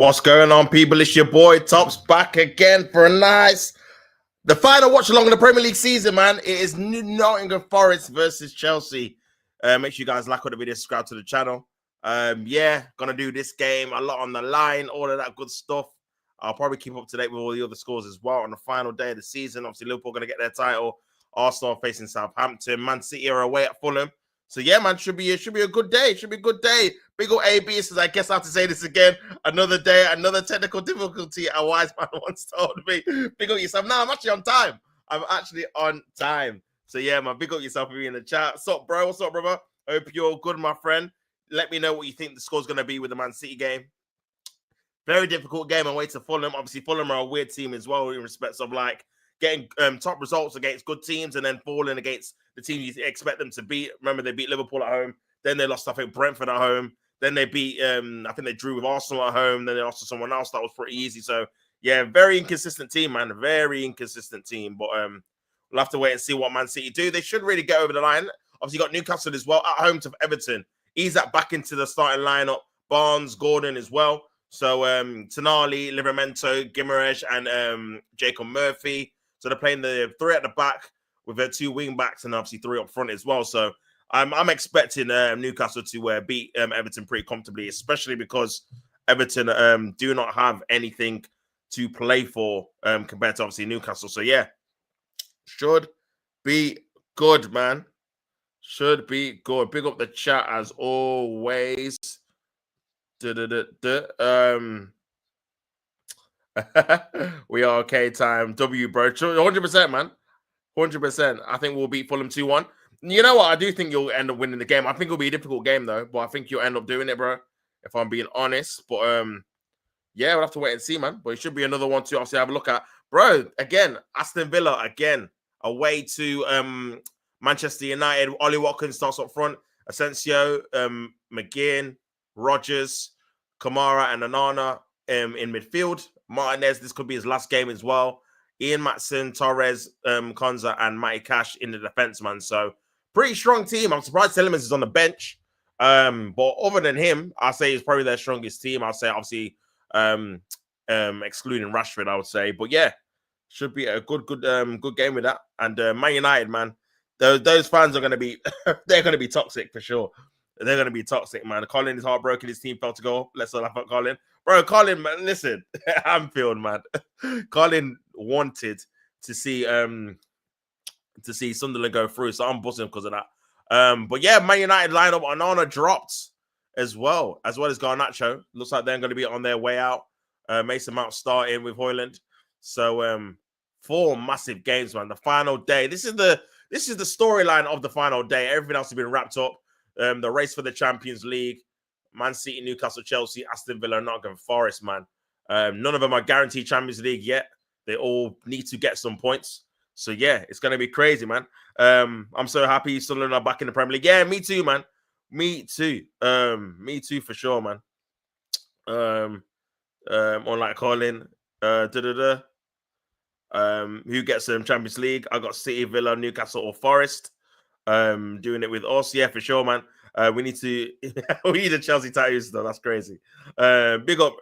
What's going on, people? It's your boy Tops back again for the final watch along in the Premier League season, man. It is Nottingham Forest versus Chelsea. Make sure you guys like the video, subscribe to the channel. Gonna do this game, a lot on the line, all of that good stuff. I'll probably keep up to date with all the other scores as well on the final day of the season. Obviously, Liverpool gonna get their title. Arsenal facing Southampton. Man City are away at Fulham. So yeah, man, should be a good day. Should be a good day. Big old AB says, I guess I have to say this again. Another day, another technical difficulty. A wise man once told me. Big up yourself. No, I'm actually on time. I'm actually on time. So yeah, man, big up yourself for being in the chat. What's up, bro? What's up, brother? Hope you're good, my friend. Let me know what you think the score's gonna be with the Man City game. Very difficult game away to Fulham. Obviously, Fulham are a weird team as well in respects of like getting top results against good teams and then falling against the team you expect them to beat. Remember, they beat Liverpool at home. Then they lost, I think, Brentford at home. Then they beat, I think they drew with Arsenal at home. Then they lost to someone else that was pretty easy. So, yeah, very inconsistent team, man. Very inconsistent team. But we'll have to wait and see what Man City do. They should really get over the line. Obviously, you got Newcastle as well at home to Everton. Ease that back into the starting lineup. Barnes, Gordon as well. So, Tonali, Livramento, Guimaraes, and Jacob Murphy. So they're playing the three at the back with their two wing backs and obviously three up front as well. So I'm expecting Newcastle to beat Everton pretty comfortably, especially because Everton do not have anything to play for compared to obviously Newcastle. So yeah, should be good, man. Should be good. Big up the chat as always. We are okay time. W, bro. 100%, man. 100%. I think we'll beat Fulham 2-1. You know what? I do think you'll end up winning the game. I think it'll be a difficult game, though. But I think you'll end up doing it, bro. If I'm being honest. But, yeah, we'll have to wait and see, man. But it should be another one to obviously have a look at. Bro, again, Aston Villa, again, away to Manchester United. Ollie Watkins starts up front. Asensio, McGinn, Rodgers, Kamara, and Onana in midfield. Martinez, this could be his last game as well. Ian Matson, Torres, Konza, and Matty Cash in the defense, man. So, pretty strong team. I'm surprised Telemans is on the bench. But other than him, I'll say he's probably their strongest team. I'll say, obviously, excluding Rashford, I would say. But yeah, should be a good game with that. And Man United, man, those fans are going to be, they're going to be toxic for sure. They're going to be toxic, man. Colin is heartbroken. His team fell to go. Let's all laugh at Colin. Bro, Colin, man, listen. Anfield, man. Colin wanted to see Sunderland go through, so I'm buzzing because of that. But yeah, Man United lineup, Onana dropped as well as Garnacho. Looks like they're going to be on their way out. Mason Mount starting with Højlund. So 4 massive games, man. The final day. This is the storyline of the final day. Everything else has been wrapped up. The race for the Champions League, Man City, Newcastle, Chelsea, Aston Villa, Nottingham Forest, man. None of them are guaranteed Champions League yet. They all need to get some points. So, yeah, it's going to be crazy, man. I'm so happy Sunderland are back in the Premier League. Yeah, me too, man. Me too. Me too for sure, man. Unlike Colin. Who gets Champions League? I got City, Villa, Newcastle, or Forest. Doing it with us, yeah, for sure, man. We need the Chelsea tattoos though. That's crazy. Big up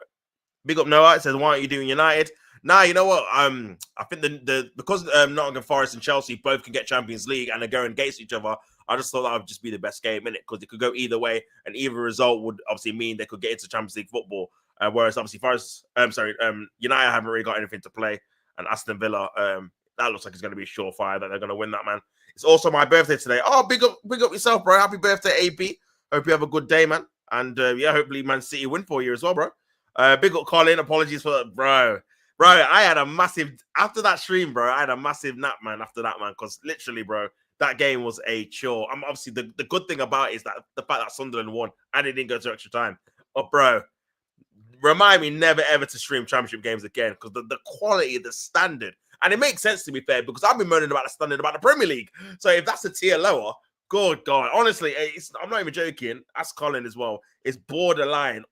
Noah. It says, why aren't you doing United? Nah, you know what? I think because Nottingham Forest and Chelsea both can get Champions League and they're going against each other, I just thought that would just be the best game in it because it could go either way, and either result would obviously mean they could get into Champions League football. Whereas obviously United haven't really got anything to play, and Aston Villa, that looks like it's going to be a surefire that they're going to win that, man. It's also my birthday today. Oh, big up yourself, bro. Happy birthday, AB. Hope you have a good day, man. And yeah, hopefully Man City win for you as well, bro. Big up Colin. Apologies for that, bro. Bro, I had a massive, after that stream, bro, I had a massive nap, man, after that, man. Because literally, bro, that game was a chore. Obviously, the good thing about it is that the fact that Sunderland won and it didn't go to extra time. Oh, bro, remind me never, ever to stream championship games again because the quality, the standard. And it makes sense, to be fair, because I've been moaning about the standard about the Premier League. So if that's a tier lower, good God. Honestly, I'm not even joking. Ask Colin as well. It's borderline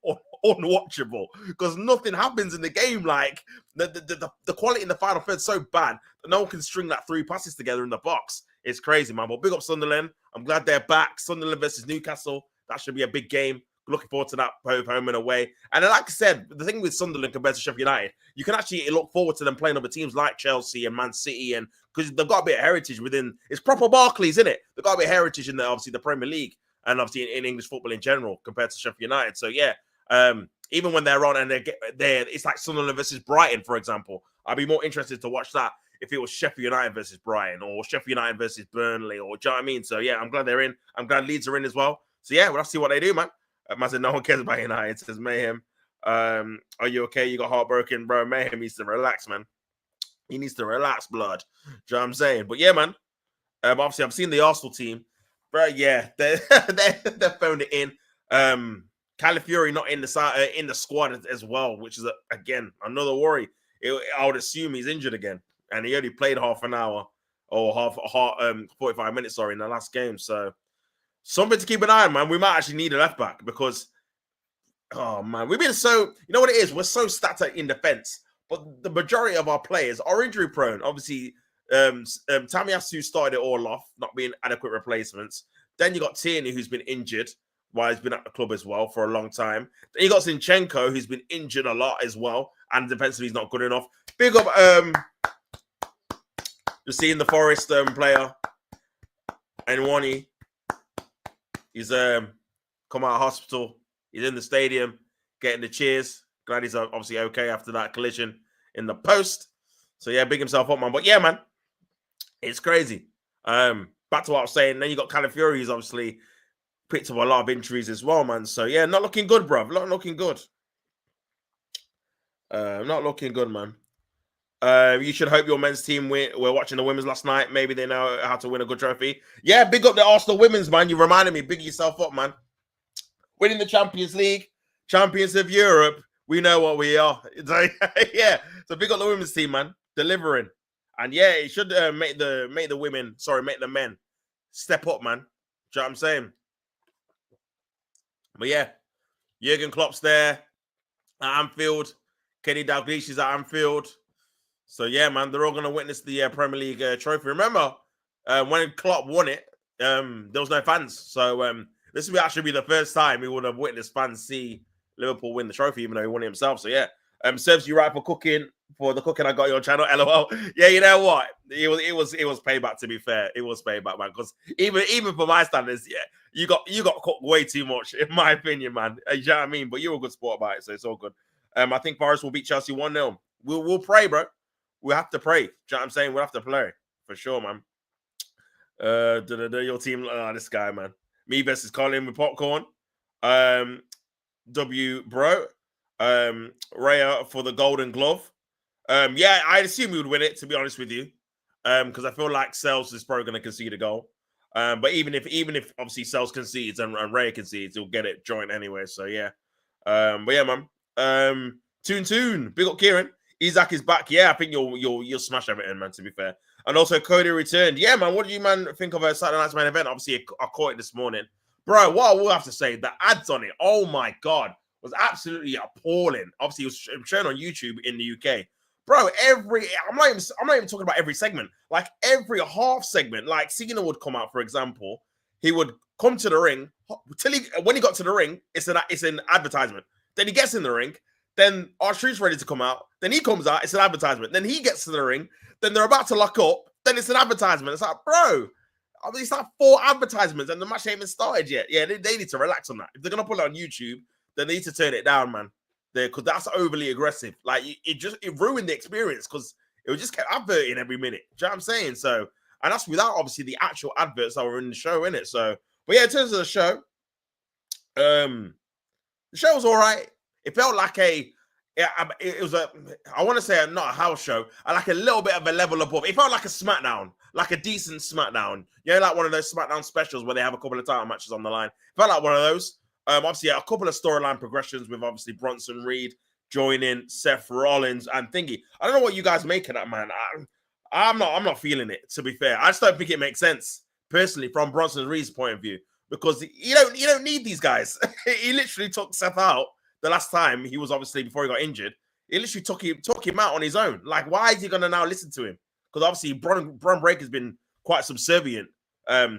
unwatchable because nothing happens in the game. Like, the quality in the final third is so bad that no one can string that 3 passes together in the box. It's crazy, man. But big up Sunderland. I'm glad they're back. Sunderland versus Newcastle. That should be a big game. looking forward to that home and away. And then, like I said, the thing with Sunderland compared to Sheffield United, you can actually look forward to them playing other teams like Chelsea and Man City, and because they've got a bit of heritage within. It's proper Barclays, isn't it? They've got a bit of heritage in obviously the Premier League and obviously in English football in general compared to Sheffield United. So yeah, even when they're on and it's like Sunderland versus Brighton, for example. I'd be more interested to watch that if it was Sheffield United versus Brighton or Sheffield United versus Burnley, or do you know what I mean? So yeah, I'm glad they're in. I'm glad Leeds are in as well. So yeah, we'll have to see what they do, man. Man said no one cares about United. Says Mayhem. Are you okay? You got heartbroken, bro. Mayhem needs to relax, man. He needs to relax, blood. Do you know what I'm saying? But yeah, man. Obviously, I've seen the Arsenal team, bro. Yeah, they phoned it in. Calafiori not in the squad as well, which is again another worry. I would assume he's injured again, and he only played half an hour or 45 minutes, sorry, in the last game. So something to keep an eye on, man. We might actually need a left back because, oh man, we've been so, you know what it is? We're so stacked in defense, but the majority of our players are injury prone. Obviously, Tamiyasu started it all off, not being adequate replacements. Then you got Tierney, who's been injured while he's been at the club as well for a long time. Then you got Zinchenko, who's been injured a lot as well, and defensively he's not good enough. Big up, you're seeing the Forest player, and Wani. He's come out of hospital. He's in the stadium, getting the cheers. Glad he's obviously okay after that collision in the post. So yeah, big himself up, man. But yeah, man, it's crazy. Back to what I was saying. Then you got Calafiori, who's obviously picked up a lot of injuries as well, man. So yeah, not looking good, bro. Not looking good. Not looking good, man. You should hope your men's team win. We're watching the women's last night. Maybe they know how to win a good trophy. Yeah, big up the Arsenal women's, man. You reminded me. Big yourself up, man. Winning the Champions League, champions of Europe. We know what we are. So, yeah. So big up the women's team, man. Delivering. And yeah, it should make the men step up, man. Do you know what I'm saying? But yeah, Jurgen Klopp's there at Anfield. Kenny Dalglish is at Anfield. So yeah, man, they're all going to witness the Premier League trophy. Remember, when Klopp won it, there was no fans. So this will actually be the first time we would have witnessed fans see Liverpool win the trophy, even though he won it himself. So yeah, serves you right for the cooking I got your channel. LOL. Yeah, you know what? It was payback. To be fair, it was payback, man. Because even for my standards, yeah, you got cooked way too much, in my opinion, man. You know what I mean? But you're a good sport about it, so it's all good. I think Forest will beat Chelsea 1-0. We'll pray, bro. We have to pray. Do you know what I'm saying? We'll have to play for sure, man. Your team, this guy, man. Me versus Colin with popcorn. W bro. Raya for the Golden Glove. Yeah, I assume he would win it, to be honest with you. Because I feel like Sells is probably going to concede a goal. But even if obviously Sells concedes and Raya concedes, he'll get it joint anyway. So yeah. But yeah, man. Toon. Big up Kieran. Isaac is back. Yeah, I think you'll smash everything, man, to be fair. And also Cody returned. Yeah, man. What do you, man, think of a Saturday night's main event? Obviously, I caught it this morning. Bro, what I will have to say, the ads on it, oh my God, was absolutely appalling. Obviously, it was shown on YouTube in the UK. Bro, I'm not even talking about every segment. Like every half segment, like Cena would come out, for example, he would come to the ring. When he got to the ring, it's an advertisement. Then he gets in the ring. Then R-Truth's ready to come out. Then he comes out. It's an advertisement. Then he gets to the ring. Then they're about to lock up. Then it's an advertisement. It's like, bro, I mean, it's like 4 advertisements and the match ain't even started yet. Yeah, they need to relax on that. If they're going to put it on YouTube, then they need to turn it down, man. Because that's overly aggressive. Like, it ruined the experience because it was just kept adverting every minute. Do you know what I'm saying? So, and that's without, obviously, the actual adverts that were in the show, innit? So, but yeah, in terms of the show, the show was all right. It felt like it was I want to say not a house show, like a little bit of a level above. It felt like a SmackDown, like a decent SmackDown. You know, like one of those SmackDown specials where they have a couple of title matches on the line. It felt like one of those. Obviously, a couple of storyline progressions with obviously Bronson Reed joining Seth Rollins and Thingy. I don't know what you guys make of that, man. I'm not feeling it, to be fair. I just don't think it makes sense, personally, from Bronson Reed's point of view, because you don't need these guys. He literally took Seth out the last time he was, obviously, before he got injured. He literally took him out on his own. Like, why is he going to now listen to him? Because obviously, Bron Breaker's been quite subservient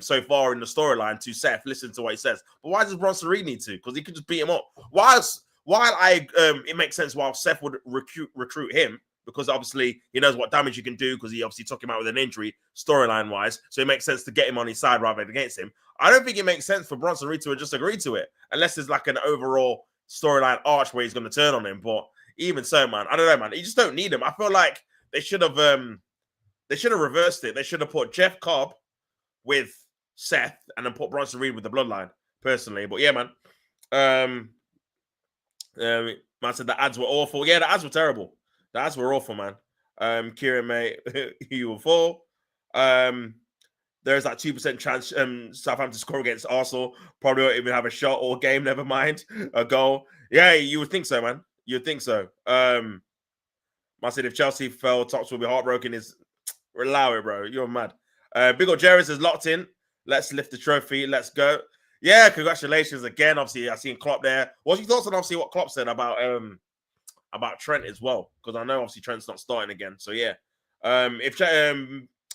so far in the storyline to Seth. Listen to what he says. But why does Bronson Reed need to? Because he could just beat him up. While it makes sense while Seth would recruit him, because obviously he knows what damage you can do because he obviously took him out with an injury storyline wise. So it makes sense to get him on his side rather than against him. I don't think it makes sense for Bronson Reed to just agree to it unless there's like an overall storyline arch where he's going to turn on him. But even so, man, I don't know, man. You just don't need him. I feel like they should have reversed it. They should have put Jeff Cobb with Seth and then put Bronson Reed with the Bloodline, personally. But yeah, man. Man said the ads were awful. Yeah, the ads were terrible. The ads were awful, man. Kieran, mate, you will fall. There's that 2% chance Southampton score against Arsenal. Probably won't even have a shot or game, never mind a goal. Yeah, you would think so, man. You'd think so. Man said if Chelsea fell, Tops will be heartbroken. Allow it, bro. You're mad. Big old Jerry's is locked in. Let's lift the trophy. Let's go. Yeah, congratulations again. Obviously, I seen Klopp there. What's your thoughts on obviously what Klopp said about Trent as well? Because I know obviously Trent's not starting again. So yeah. If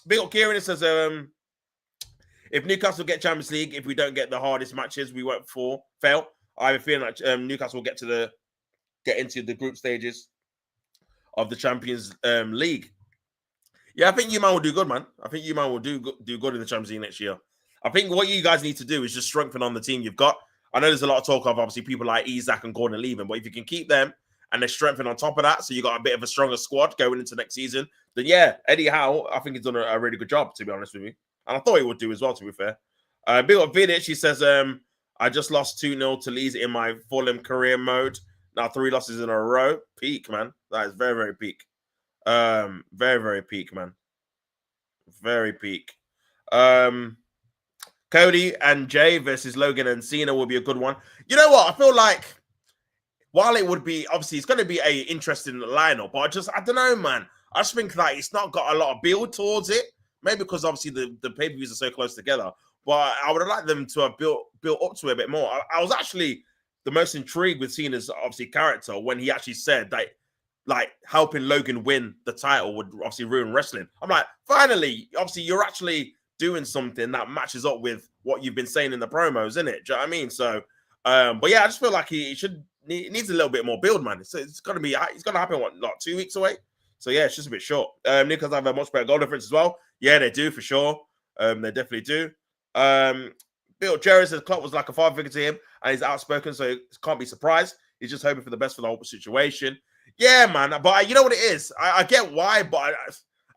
Big old Kieran says if Newcastle get Champions League, if we don't get the hardest matches we went for, fail. I have a feeling that Newcastle will get into the group stages of the Champions League. Yeah, I think you man will do good, man. I think you man will do good in the Champions League next year. I think what you guys need to do is just strengthen on the team you've got. I know there's a lot of talk of obviously people like Isak and Gordon leaving, but if you can keep them and they're strengthened on top of that, so you got a bit of a stronger squad going into next season, then yeah, Eddie Howe, I think he's done a really good job, to be honest with you. And I thought he would do as well, to be fair. Big up Vidic, he says, I just lost 2-0 to Leeds in my Fulham career mode. Now 3 losses in a row. Peak, man. That is very, very peak. Very, very peak, man. Very peak. Cody and Jay versus Logan and Cena will be a good one. You know what? I feel like while it would be, obviously, it's going to be an interesting lineup, but I don't know, man. I just think that it's not got a lot of build towards it. Maybe because obviously the pay-per-views are so close together. But I would have liked them to have built up to it a bit more. I was actually the most intrigued with Cena's obviously character when he actually said that like helping Logan win the title would obviously ruin wrestling. I'm like, finally, obviously you're actually doing something that matches up with what you've been saying in the promos, isn't it? Do you know what I mean? So, but yeah, I just feel like he needs a little bit more build, man. It's gonna happen what, not 2 weeks away? So yeah, it's just a bit short. Newcastle have a much better goal difference as well. Yeah, they do for sure. They definitely do. Bill Jerry says Klopp was like a father figure to him, and he's outspoken, so he can't be surprised. He's just hoping for the best for the whole situation. Yeah, man. But you know what it is? I get why, but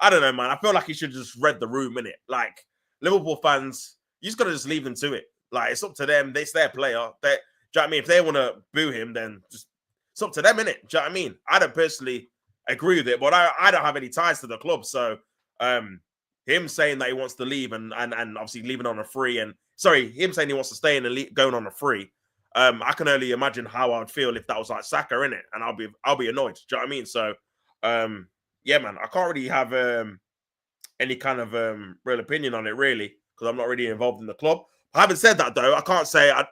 I don't know, man. I feel like he should just read the room, innit? Like, Liverpool fans, you just got to just leave them to it. Like, it's up to them. It's their player. Do you know what I mean? If they want to boo him, then just it's up to them, innit? Do you know what I mean? I don't personally agree with it, but I don't have any ties to the club. So, him saying that he wants to leave and obviously leaving on a free him saying he wants to stay and going on a free. I can only imagine how I would feel if that was like Saka in it, and I'll be annoyed. Do you know what I mean? So, yeah, man, I can't really have any kind of real opinion on it, really, because I'm not really involved in the club. Having said that, though, I can't say I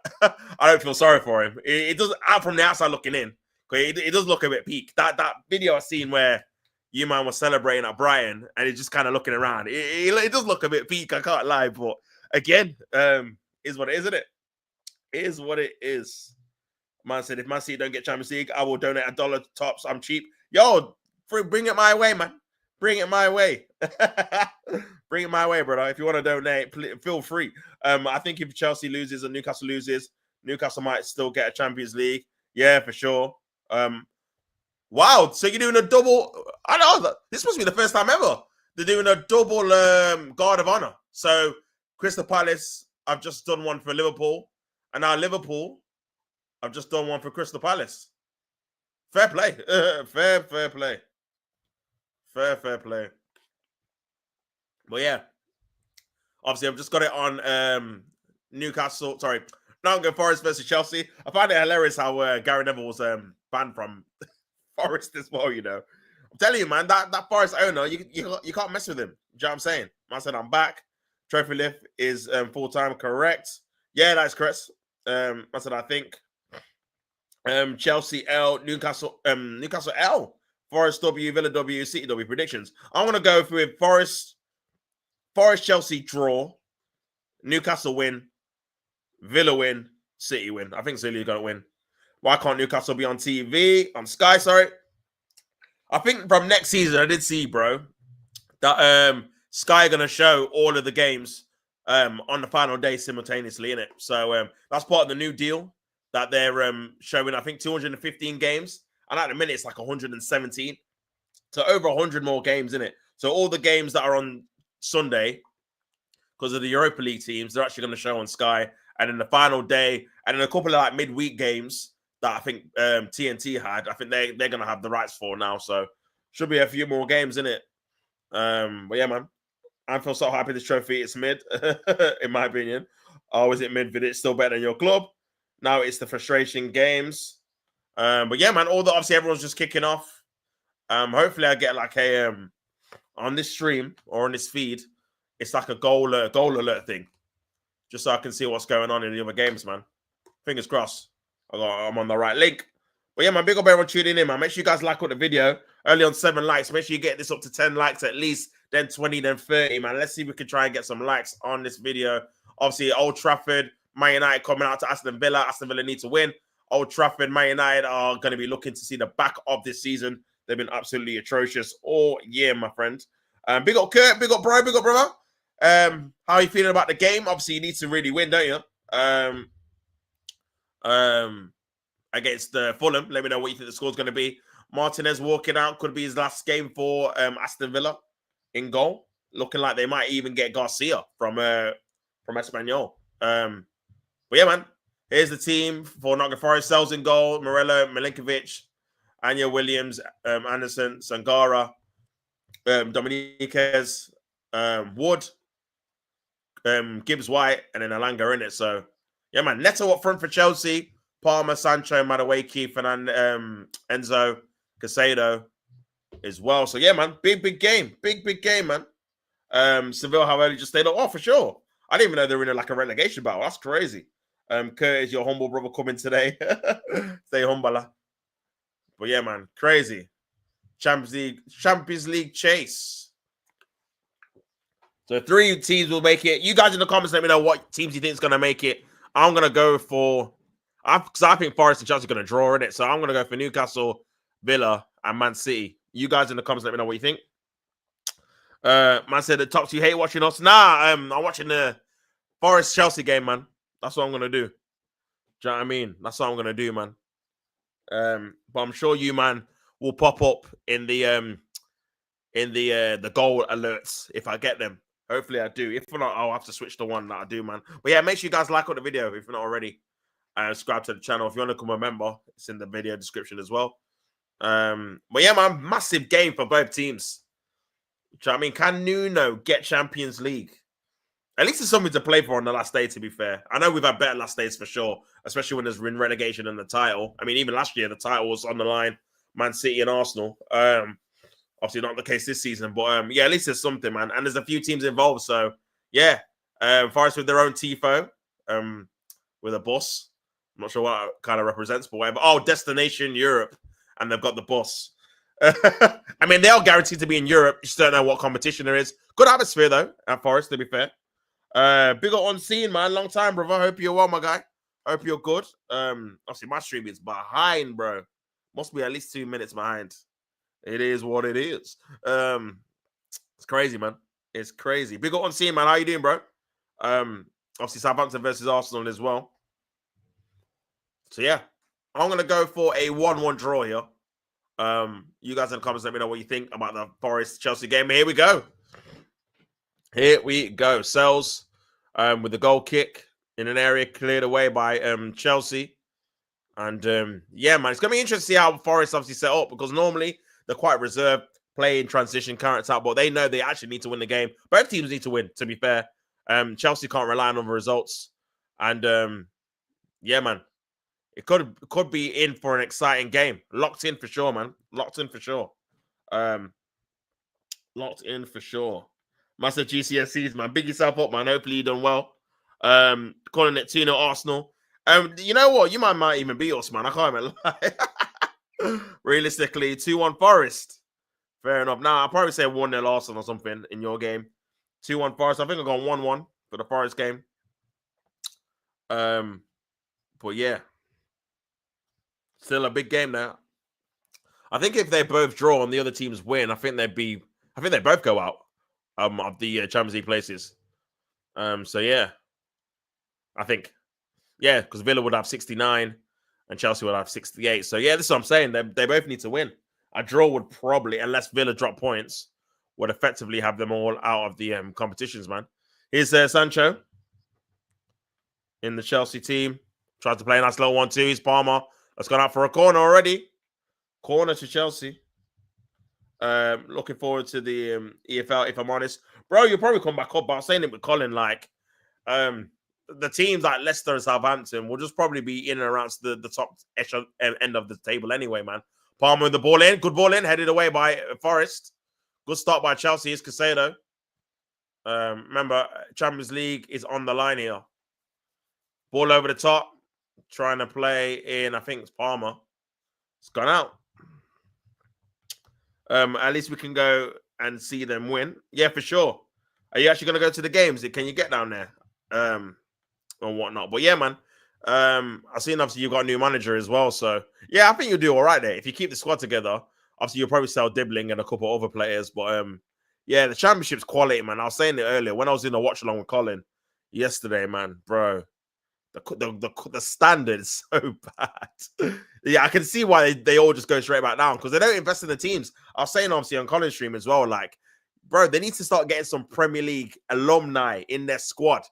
don't feel sorry for him. It does, out from the outside looking in, it does look a bit peak. That video I seen where you man was celebrating at Brighton and he's just kind of looking around. It does look a bit peak. I can't lie, but again, is what it is, isn't it? It is what it is. Man said, if Man City don't get Champions League, I will donate $1 tops. I'm cheap. Yo, bring it my way, man. Bring it my way. Bring it my way, brother. If you want to donate, feel free. I think if Chelsea loses and Newcastle loses, Newcastle might still get a Champions League. Yeah, for sure. Wow, so you're doing a double. I know this must be the first time ever they're doing a double guard of honor. So Crystal Palace, I've just done one for Liverpool, and now Liverpool, I've just done one for Crystal Palace. Fair play, fair play, fair play. But yeah, obviously I've just got it on Newcastle. Sorry, Nottingham Forest versus Chelsea. I find it hilarious how Gary Neville was banned from Forest as well, you know. I'm telling you, man, that Forest owner, you can't mess with him. Do you know what I'm saying? I said I'm back. Trophy lift is full-time, correct? Yeah, that's correct. I said I think. Chelsea L, Newcastle L, Forest W, Villa W, City W predictions. I'm gonna go with Forest Chelsea draw. Newcastle win, Villa win, City win. I think City's going to win. Why can't Newcastle be on TV? On Sky, sorry. I think from next season, I did see, bro, that Sky are going to show all of the games on the final day simultaneously, innit? So that's part of the new deal that they're showing, I think, 215 games. And at the minute, it's like 117. So over 100 more games, innit? So all the games that are on Sunday, because of the Europa League teams, they're actually going to show on Sky. And then the final day, and then a couple of like midweek games that I think TNT had, I think they're going to have the rights for now. So should be a few more games, innit? But yeah, man, I feel so happy this trophy. It's mid, in my opinion. Oh, is it mid? But it's still better than your club. Now it's the frustration games. But yeah, man, obviously everyone's just kicking off. Hopefully I get like a on this stream or on this feed, it's like a goal alert thing, just so I can see what's going on in the other games, man. Fingers crossed. I'm on the right link. But yeah, man, big up everyone tuning in, man. Make sure you guys like the video. Early on 7 likes. Make sure you get this up to 10 likes at least, then 20, then 30, man. Let's see if we can try and get some likes on this video. Obviously, Old Trafford, Man United coming out to Aston Villa. Aston Villa need to win. Old Trafford, Man United are going to be looking to see the back of this season. They've been absolutely atrocious all year, my friend. Big up Kurt, big up bro, big up brother. How are you feeling about the game? Obviously, you need to really win, don't you? Against Fulham. Let me know what you think the score's going to be. Martinez walking out could be his last game for Aston Villa in goal. Looking like they might even get Garcia from Espanyol. But yeah, man. Here's the team for Nottingham Forest. Sells in goal. Morello, Milinkovic, Anya Williams, Anderson, Sangara, Dominiquez, Wood, Gibbs White, and then Alanga in it. So yeah, man. Neto up front for Chelsea. Palmer, Sancho, Madueke, Enzo, Casado as well. So yeah, man. Big game. Big game, man. Seville, however, just stayed up. Oh, for sure. I didn't even know they were in like a relegation battle. That's crazy. Kurt is your humble brother coming today. Stay humble. But yeah, man. Crazy. Champions League chase. So 3 teams will make it. You guys in the comments let me know what teams you think is going to make it. I'm going to go for... because I think Forest and Chelsea are going to draw in it. So I'm going to go for Newcastle, Villa, and Man City. You guys in the comments let me know what you think. Man said the tops you hate watching us. Nah, I'm watching the Forest Chelsea game, man. That's what I'm going to do. Do you know what I mean? That's what I'm going to do, man. But I'm sure you, man, will pop up in the goal alerts if I get them. Hopefully I do. If not, I'll have to switch to one that I do, man. But yeah, make sure you guys like the video if you're not already. Subscribe to the channel. If you want to become a member, it's in the video description as well. But yeah, man, massive game for both teams. Do you know what I mean? Can Nuno get Champions League? At least it's something to play for on the last day, to be fair. I know we've had better last days for sure, especially when there's been relegation and the title. I mean, even last year, the title was on the line, Man City and Arsenal. Obviously not the case this season, but yeah, at least there's something, man. And there's a few teams involved, so yeah. Forest with their own tifo, with a bus. I'm not sure what it kind of represents, but whatever. Oh, Destination Europe, and they've got the bus. I mean, they are guaranteed to be in Europe. You just don't know what competition there is. Good atmosphere, though, at Forest, to be fair. Big up on scene, man. Long time, brother. Hope you're well, my guy. Hope you're good. Obviously, my stream is behind, bro. Must be at least 2 minutes behind. It is what it is. It's crazy, man. It's crazy. Big up on scene, man. How you doing, bro? Obviously, Southampton versus Arsenal as well. So, yeah. I'm going to go for a 1-1 draw here. You guys in the comments, let me know what you think about the Forest-Chelsea game. Here we go. Here we go. Sells with the goal kick in an area cleared away by Chelsea. And, yeah, man, it's going to be interesting to see how Forest obviously set up, because normally they're quite reserved, play in transition, counter-attack, but they know they actually need to win the game. Both teams need to win, to be fair. Chelsea can't rely on the results. And, yeah, man, it could be in for an exciting game. Locked in for sure, man. Locked in for sure. Locked in for sure. Massive GCSEs, man. Big yourself up, man. Hopefully you done well. Calling it 2-0 Arsenal. You know what? You might even beat us, man. I can't even lie. Realistically, 2-1 Forest. Fair enough. Now, I'll probably say 1-0 Arsenal or something in your game. 2-1 Forest. I think I've gone 1-1 for the Forest game. But yeah, still a big game now. I think if they both draw and the other teams win, I think they both go out of the Champions League places. So yeah, I think because Villa would have 69 and Chelsea would have 68. So yeah, this is what I'm saying. They both need to win. A draw would probably, unless Villa drop points, would effectively have them all out of the competitions, man. Here's Sancho in the Chelsea team. Tried to play a nice little 1-2. He's Palmer. That's gone out for a corner already. Corner to Chelsea. Looking forward to the EFL, if I'm honest. Bro, you'll probably come back up, but I was saying it with Colin, like, the teams like Leicester and Southampton will just probably be in and around the top end of the table anyway, man. Palmer with the ball in. Good ball in. Headed away by Forest. Good start by Chelsea. It's Caicedo. Remember, Champions League is on the line here. Ball over the top. Trying to play in, I think it's Palmer. It's gone out. At least we can go and see them win. Yeah, for sure. Are you actually going to go to the games? Can you get down there? Or whatnot. But yeah, man. I've seen obviously you got a new manager as well. So yeah, I think you'll do all right there. If you keep the squad together, obviously you'll probably sell Dibbling and a couple other players. But yeah, the championship's quality, man. I was saying it earlier when I was in the watch along with Colin yesterday, man, bro. The standard is so bad. Yeah, I can see why they all just go straight back down because they don't invest in the teams. I was saying obviously on Colin's stream as well, like, bro, they need to start getting some Premier League alumni in their squad.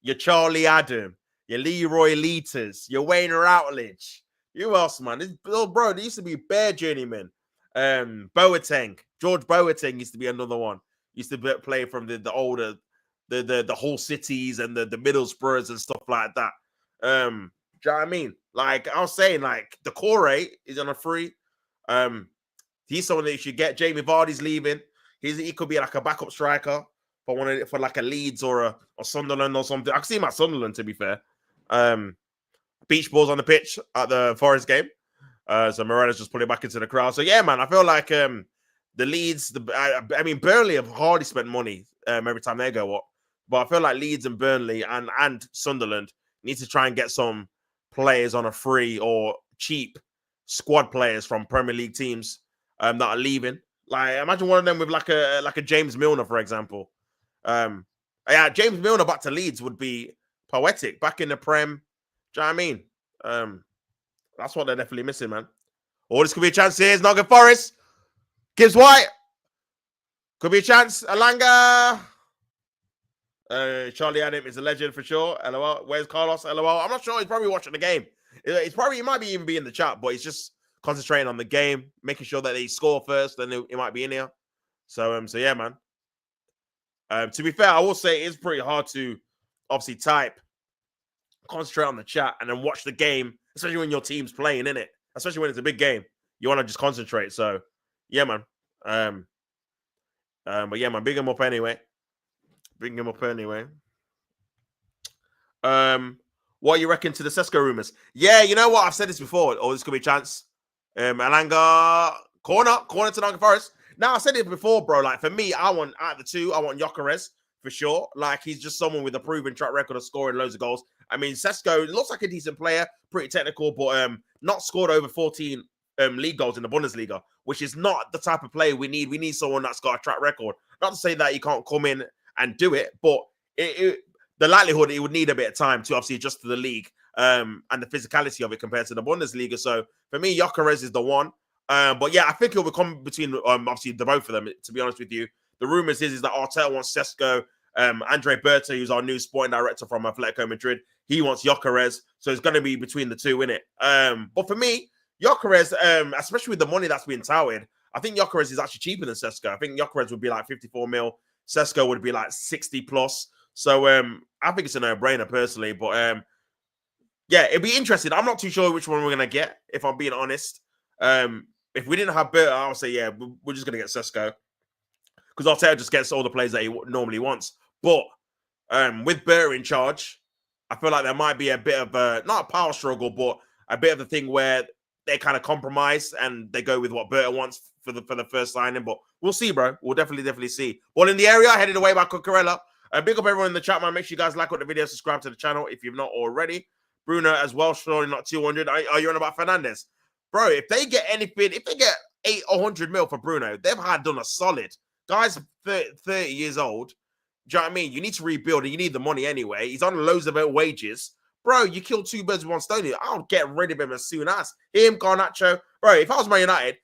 Your Charlie Adam, your Leroy Leeters, your Wayne Routledge. Who else, man? Bro, there used to be bare journeymen. Boateng, George Boateng used to be another one. Used to play from the older, the Hull Cities and the Middlesbroughs and stuff like that. Do you know what I mean? Like I was saying, like the core is on a free. He's someone that you should get. Jamie Vardy's leaving. He could be like a backup striker for like a Leeds or a Sunderland or something. I can see him at Sunderland, to be fair. Beach balls on the pitch at the Forest game. So Morella's just put it back into the crowd. So yeah, man, I feel like the Leeds, I mean Burnley have hardly spent money every time they go up, but I feel like Leeds and Burnley and Sunderland need to try and get some players on a free or cheap squad players from Premier League teams that are leaving. Like imagine one of them with like a James Milner, for example. Yeah, James Milner back to Leeds would be poetic. Back in the Prem. Do you know what I mean? That's what they're definitely missing, man. Oh, this could be a chance here. It's Nottingham Forest. Gibbs White. Could be a chance. Alanga. Charlie Adam is a legend for sure. LOL. Where's Carlos? LOL. I'm not sure. He's probably watching the game. He might be even be in the chat, but he's just concentrating on the game, making sure that they score first, then he might be in here. So yeah, man. To be fair, I will say it is pretty hard to obviously type, concentrate on the chat, and then watch the game, especially when your team's playing in it. Especially when it's a big game, you want to just concentrate. So yeah, man. But yeah, man, big him up anyway. Bring him up anyway. What you reckon to the Sesko rumors? Yeah, you know what? I've said this before. Oh, this could be a chance. Alanga corner to Nottingham Forest. Now I said it before, bro. Like for me, I want out of the two, I want Gyökeres for sure. Like he's just someone with a proven track record of scoring loads of goals. I mean, Sesko looks like a decent player, pretty technical, but not scored over 14 league goals in the Bundesliga, which is not the type of player we need. We need someone that's got a track record. Not to say that he can't come in and do it, but the likelihood he would need a bit of time to obviously adjust to the league and the physicality of it compared to the Bundesliga. So for me, Gyökeres is the one. But yeah, I think it will come between obviously the both of them, to be honest with you. The rumors is that Arteta wants Sesko. Andre Berta, who's our new sporting director from Atletico Madrid, he wants Gyökeres. So it's going to be between the two, innit? But for me, Gyökeres, especially with the money that's been touted, I think Gyökeres is actually cheaper than Sesko. I think Gyökeres would be like 54 mil. Sesko would be like 60 plus. So I think it's a no-brainer personally. But yeah, it'd be interesting. I'm not too sure which one we're going to get, if I'm being honest. If we didn't have Berta, I would say, yeah, we're just going to get Sesko. Because Arteta just gets all the players that he normally wants. But with Berta in charge, I feel like there might be a bit of a, not a power struggle, but a bit of a thing where they kind of compromise and they go with what Berta wants for the first signing. But we'll see, bro. We'll definitely see. Well, in the area, headed away by Cucurella. Big up everyone in the chat, man. Make sure you guys like the video, subscribe to the channel if you've not already. Bruno as well, surely not 200. Are you on about Fernandez? Bro, if they get anything, if they get 800 mil for Bruno, they've done a solid. Guy's 30 years old. Do you know what I mean? You need to rebuild and you need the money anyway. He's on loads of wages. Bro, you killed two birds with one stone here. I'll get rid of him as soon as. Him, Garnacho. Bro, if I was Man United,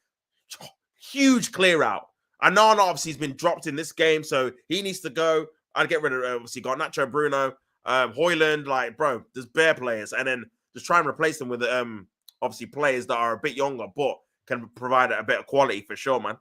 huge clear out. I know obviously he's been dropped in this game, so he needs to go. I'd get rid of, obviously, Garnacho, Bruno, Højlund. Like, bro, there's bare players. And then just try and replace them with, obviously, players that are a bit younger, but can provide a better quality for sure, man.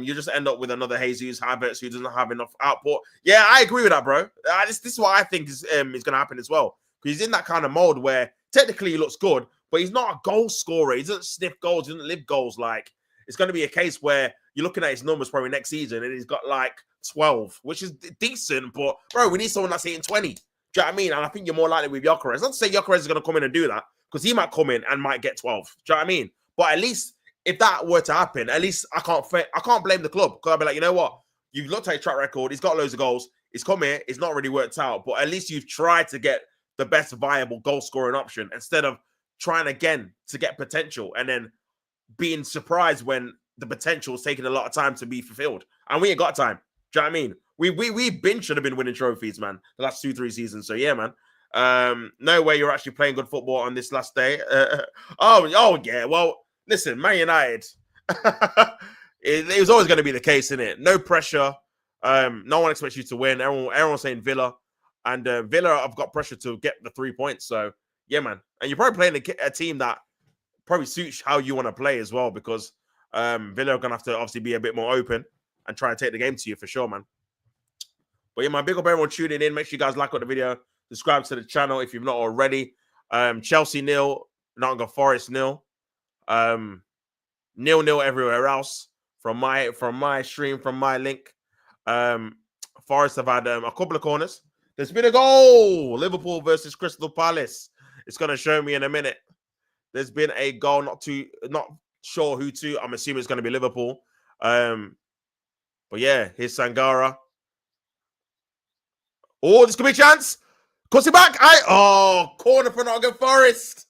You just end up with another Jesus Havertz who doesn't have enough output. Yeah, I agree with that, bro. This is what I think is going to happen as well. Because he's in that kind of mode where technically he looks good, but he's not a goal scorer. He doesn't sniff goals. He doesn't live goals. Like, it's going to be a case where you're looking at his numbers probably next season and he's got like 12, which is decent. But, bro, we need someone that's hitting 20. Do you know what I mean? And I think you're more likely with Gyökeres. Not to say Gyökeres is going to come in and do that, because he might come in and might get 12. Do you know what I mean? But at least if that were to happen, at least I can't blame the club, because I'll be like, you know what? You've looked at his track record. He's got loads of goals. He's come here. It's not really worked out. But at least you've tried to get the best viable goal scoring option instead of trying again to get potential and then being surprised when the potential is taking a lot of time to be fulfilled. And we ain't got time. Do you know what I mean? We should have been winning trophies, man, the last 2-3 seasons. So yeah, man. No way you're actually playing good football on this last day. Oh yeah. Well, listen, Man United. it was always going to be the case, isn't it? No pressure. No one expects you to win. Everyone's saying Villa, and Villa have got pressure to get the 3 points. So yeah, man. And you're probably playing a team that probably suits how you want to play as well, because Villa are going to have to obviously be a bit more open and try and take the game to you for sure, man. But yeah, my big up everyone tuning in. Make sure you guys like the video. Subscribe to the channel if you've not already. Chelsea 0, Nottingham Forest 0. 0-0 everywhere else from my stream, from my link. Forest have had a couple of corners. There's been a goal. Liverpool versus Crystal Palace. It's going to show me in a minute. There's been a goal. Not sure who to. I'm assuming it's going to be Liverpool. But yeah, here's Sangara. Oh, this could be a chance. Cuts it back. Corner for Nottingham Forest.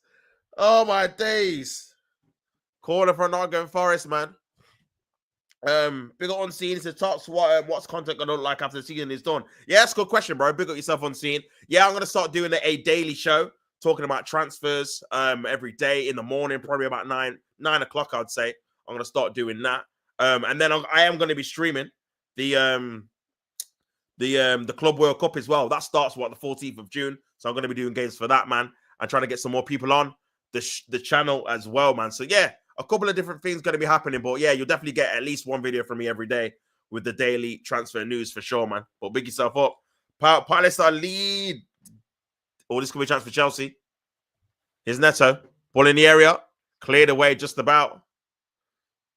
Oh my days. Corner for Nottingham Forest, man. Big up Unseen. It's the tops. What's content gonna look like after the season is done? Yeah, that's a good question, bro. Big up yourself, Unseen. Yeah, I'm gonna start doing a daily show talking about transfers every day in the morning, probably about 9 o'clock, I'd say. I'm gonna start doing that. And then I am gonna be streaming the Club World Cup as well. That starts the 14th of June. So I'm gonna be doing games for that, man, and trying to get some more people on the channel as well, man. So yeah, a couple of different things going to be happening, but yeah, you'll definitely get at least one video from me every day with the daily transfer news for sure, man. But big yourself up. Palace are lead. Oh, this could be a chance for Chelsea. Here's Neto. Ball in the area. Cleared away just about.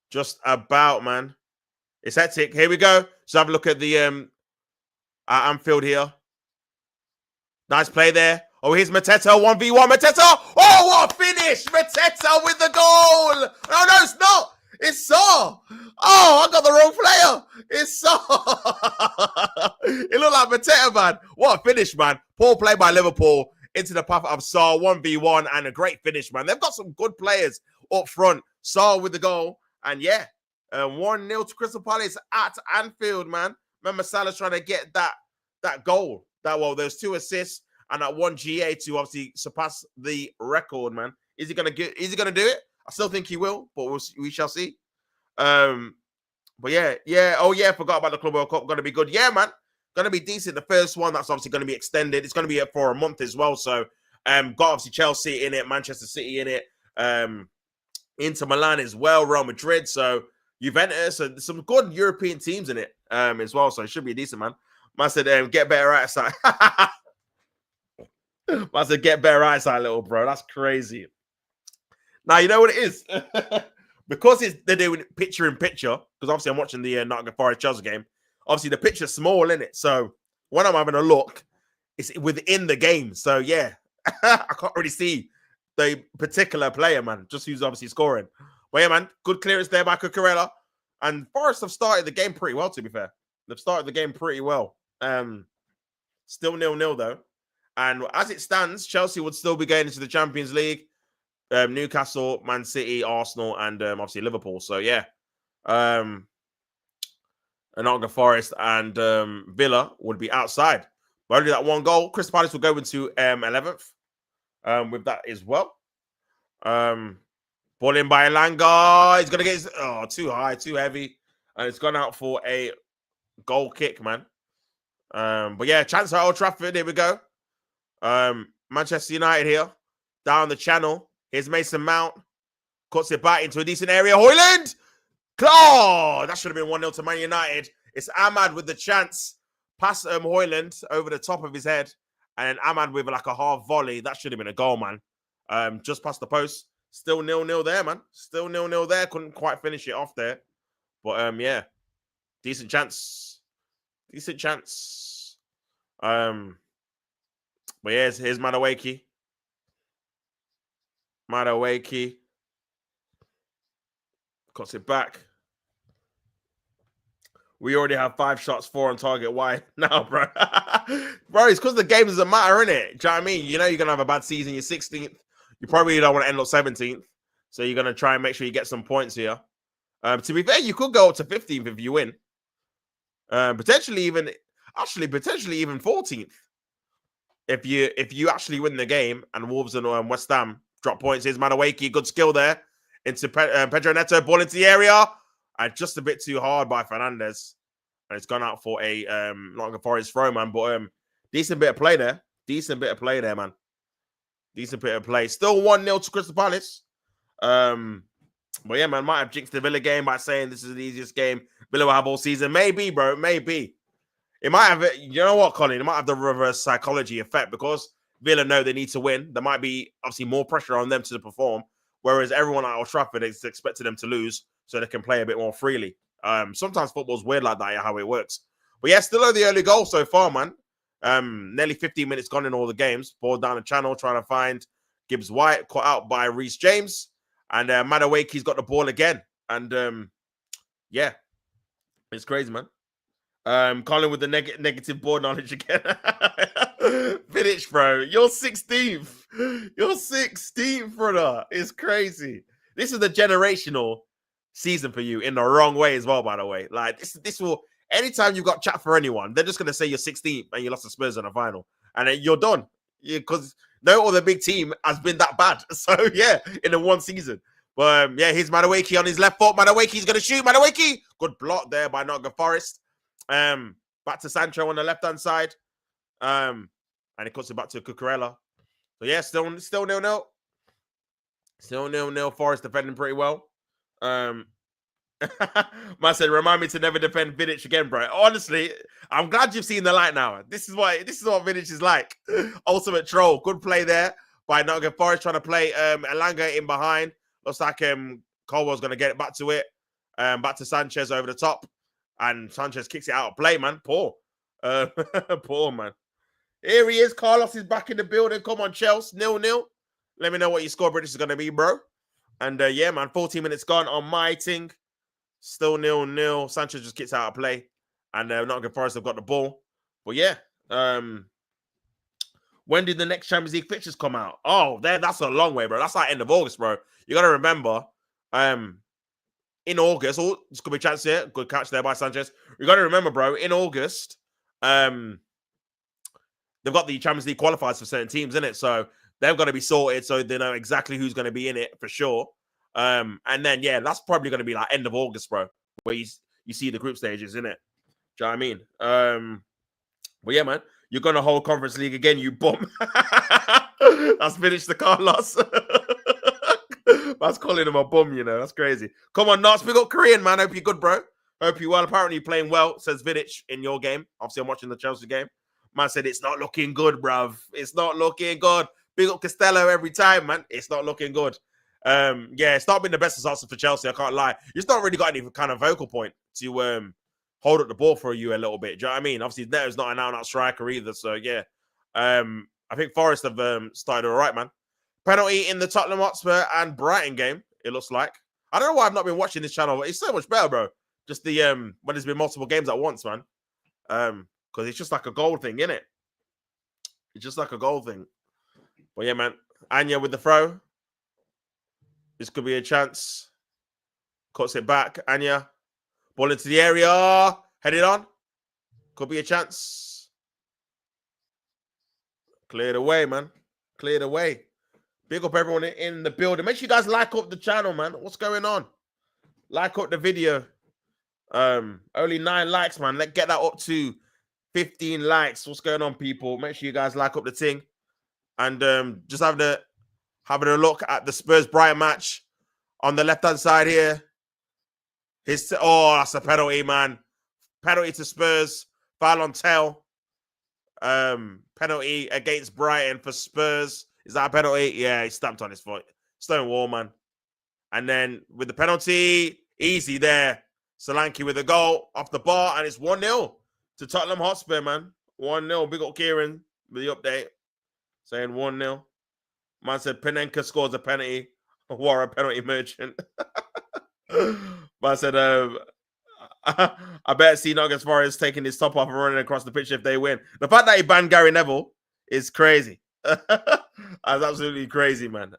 Just about, man. It's hectic. Here we go. Let's have a look at the Anfield here. Nice play there. Oh, here's Mateta, 1v1. Mateta! Oh, what a finish! Mateta with the goal! Oh, no, it's not! It's Saw! Oh, I got the wrong player! It's Saw! It looked like Mateta, man. What a finish, man. Poor play by Liverpool into the path of Saw, 1v1, and a great finish, man. They've got some good players up front. Saw with the goal, and yeah, 1-0 to Crystal Palace at Anfield, man. Remember, Salah's trying to get that goal. There's 2 assists. And that 1 GA to obviously surpass the record, man. Is he gonna do it? I still think he will, but we shall see. But yeah. Oh yeah, forgot about the Club World Cup. Gonna be good, yeah, man. Gonna be decent. The first one that's obviously gonna be extended. It's gonna be for a month as well. So, got obviously Chelsea in it, Manchester City in it, Inter Milan as well, Real Madrid. So Juventus and some good European teams in it as well. So it should be decent, man. Man said, get better outside. I said, get better eyesight, little bro. That's crazy. Now, you know what it is? Because they're doing picture in picture, because obviously I'm watching the Nottingham Forest Chelsea game. Obviously, the picture's small, isn't it? So when I'm having a look, it's within the game. So yeah, I can't really see the particular player, man, just who's obviously scoring. But yeah, man, good clearance there by Cucurella. And Forest have started the game pretty well, to be fair. They've started the game pretty well. Still 0-0, though. And as it stands, Chelsea would still be going into the Champions League. Newcastle, Man City, Arsenal, and obviously Liverpool. So yeah, Nottingham Forest and Villa would be outside. But only that one goal. Crystal Palace will go into 11th with that as well. Ball in by Elanga. He's going to get his... Oh, too high, too heavy. And it's gone out for a goal kick, man. But yeah, chance at Old Trafford. Here we go. Manchester United here. Down the channel. Here's Mason Mount. Cuts it back into a decent area. Højlund! Oh, that should have been 1-0 to Man United. It's Ahmad with the chance. Pass Højlund over the top of his head. And then Ahmad with like a half volley. That should have been a goal, man. Just past the post. Still 0-0 there, man. Still 0-0 there. Couldn't quite finish it off there. But yeah. Decent chance. Decent chance. But yeah, here's Madueke. Madueke. Cuts it back. We already have 5 shots, 4 on target. Why now, bro? Bro, it's because the game doesn't matter, innit? Do you know what I mean? You know you're going to have a bad season. You're 16th. You probably don't want to end up 17th. So you're going to try and make sure you get some points here. To be fair, you could go up to 15th if you win. Potentially even 14th. If you actually win the game and Wolves and West Ham drop points. Here's Madueke. Good skill there. Into Pedro Neto. Ball into the area. Just a bit too hard by Fernandez. And it's gone out for a Nottingham Forest throw, man. But decent bit of play there. Decent bit of play there, man. Decent bit of play. Still 1-0 to Crystal Palace. But yeah, man, might have jinxed the Villa game by saying this is the easiest game Villa will have all season. Maybe, bro. Maybe. It might have, you know what, Colin? It might have the reverse psychology effect because Villa know they need to win. There might be obviously more pressure on them to perform, whereas everyone at Old Trafford is expecting them to lose so they can play a bit more freely. Sometimes football's weird like that, how it works. But yeah, still the early goal so far, man. Nearly 15 minutes gone in all the games. Ball down the channel, trying to find Gibbs White, caught out by Reece James. And Madueke's got the ball again. And yeah, it's crazy, man. Colin with the negative ball knowledge again. Finish, bro. You're 16th. You're 16th, brother. It's crazy. This is the generational season for you in the wrong way as well, by the way. Like, this will... Anytime you've got chat for anyone, they're just going to say you're 16th and you lost to Spurs in the final. And then you're done. Because no other big team has been that bad. So, yeah, in the one season. But, yeah, here's Madueke on his left foot. Madueke's going to shoot. Madueke! Good block there by Nottingham Forest. Back to Sancho on the left-hand side. And he cuts it back to Cucurella. So, yeah, still 0-0. Still 0-0. Forest defending pretty well. Man said, remind me to never defend Vidic again, bro. Honestly, I'm glad you've seen the light now. This is what Vidic is like. Ultimate troll. Good play there by Nottingham Forest trying to play Elanga in behind. Looks like Colwell's going to get it back to it. Back to Sanchez over the top. And Sanchez kicks it out of play, man. Poor. Poor, man. Here he is. Carlos is back in the building. Come on, Chelsea. 0-0. Let me know what your score British is going to be, bro. And yeah, man, 14 minutes gone on my thing. Still 0-0. Sanchez just gets out of play. And Nottingham Forest have got the ball. But yeah. When did the next Champions League fixtures come out? Oh, that's a long way, bro. That's like end of August, bro. You got to remember, in August, this could be a chance here. Good catch there by Sanchez. You got to remember, bro, in August, they've got the Champions League qualifiers for certain teams, innit? So they've got to be sorted so they know exactly who's going to be in it for sure. And then, yeah, that's probably going to be like end of August, bro, where you see the group stages, innit? Do you know what I mean? But yeah, man, you're going to hold Conference League again, you bum. That's finished the Carlos. That's calling him a bum, you know. That's crazy. Come on, Knots. Big up Korean, man. Hope you're good, bro. Hope you're well. Apparently, you're playing well, says Vidic in your game. Obviously, I'm watching the Chelsea game. Man said, it's not looking good, bruv. It's not looking good. Big up Costello every time, man. It's not looking good. Yeah, it's not been the best results for Chelsea. I can't lie. You've not really got any kind of vocal point to hold up the ball for you a little bit. Do you know what I mean? Obviously, Neto's not an out-and-out striker either. So, yeah. I think Forest have started all right, man. Penalty in the Tottenham Hotspur and Brighton game, it looks like. I don't know why I've not been watching this channel. It's so much better, bro. Just the when there's been multiple games at once, man. Because it's just like a goal thing, innit? It's just like a goal thing. But yeah, man. Anya with the throw. This could be a chance. Cuts it back. Anya. Ball into the area. Headed on. Could be a chance. Cleared away, man. Cleared away. Big up everyone in the building. Make sure you guys like up the channel, man. What's going on? Like up the video. Only 9 likes, man. Let's get that up to 15 likes. What's going on, people? Make sure you guys like up the thing. And just having a look at the Spurs-Brighton match on the left-hand side here. That's a penalty, man. Penalty to Spurs. Foul on tail. Penalty against Brighton for Spurs. Is that a penalty? Yeah, he stamped on his foot. Stone wall, man. And then with the penalty, easy there. Solanke with a goal off the bar, and it's 1-0 to Tottenham Hotspur, man. 1-0. Big up Kieran with the update. Saying 1-0. Man said Penenka scores a penalty. War a penalty merchant. Man said, I bet see Nottingham Forest taking his top off and running across the pitch if they win. The fact that he banned Gary Neville is crazy. That's absolutely crazy, man.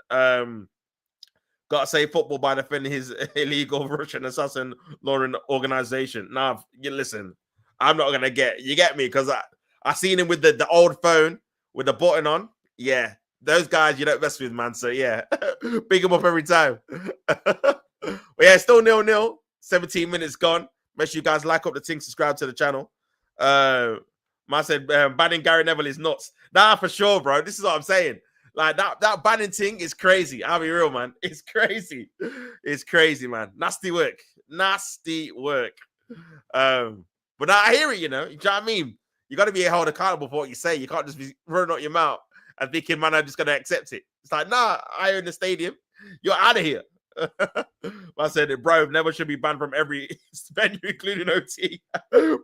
Got to say football by defending his illegal Russian assassin law organization. Nah, you listen. I'm not gonna get me because I seen him with the old phone with the button on. Yeah, those guys you don't mess with, man. So yeah, big him up every time. But yeah, still 0-0. 17 minutes gone. Make sure you guys like up the thing, subscribe to the channel. Man said banning Gary Neville is nuts. Nah, for sure, bro. This is what I'm saying. Like that banning thing is crazy. I'll be real, man. It's crazy. It's crazy, man. Nasty work. Nasty work. But I hear it, you know. You know what I mean? You got to be held accountable for what you say. You can't just be running out your mouth and thinking, man, I'm just going to accept it. It's like, nah, I own the stadium. You're out of here. I said, bro, never should be banned from every venue, including OT.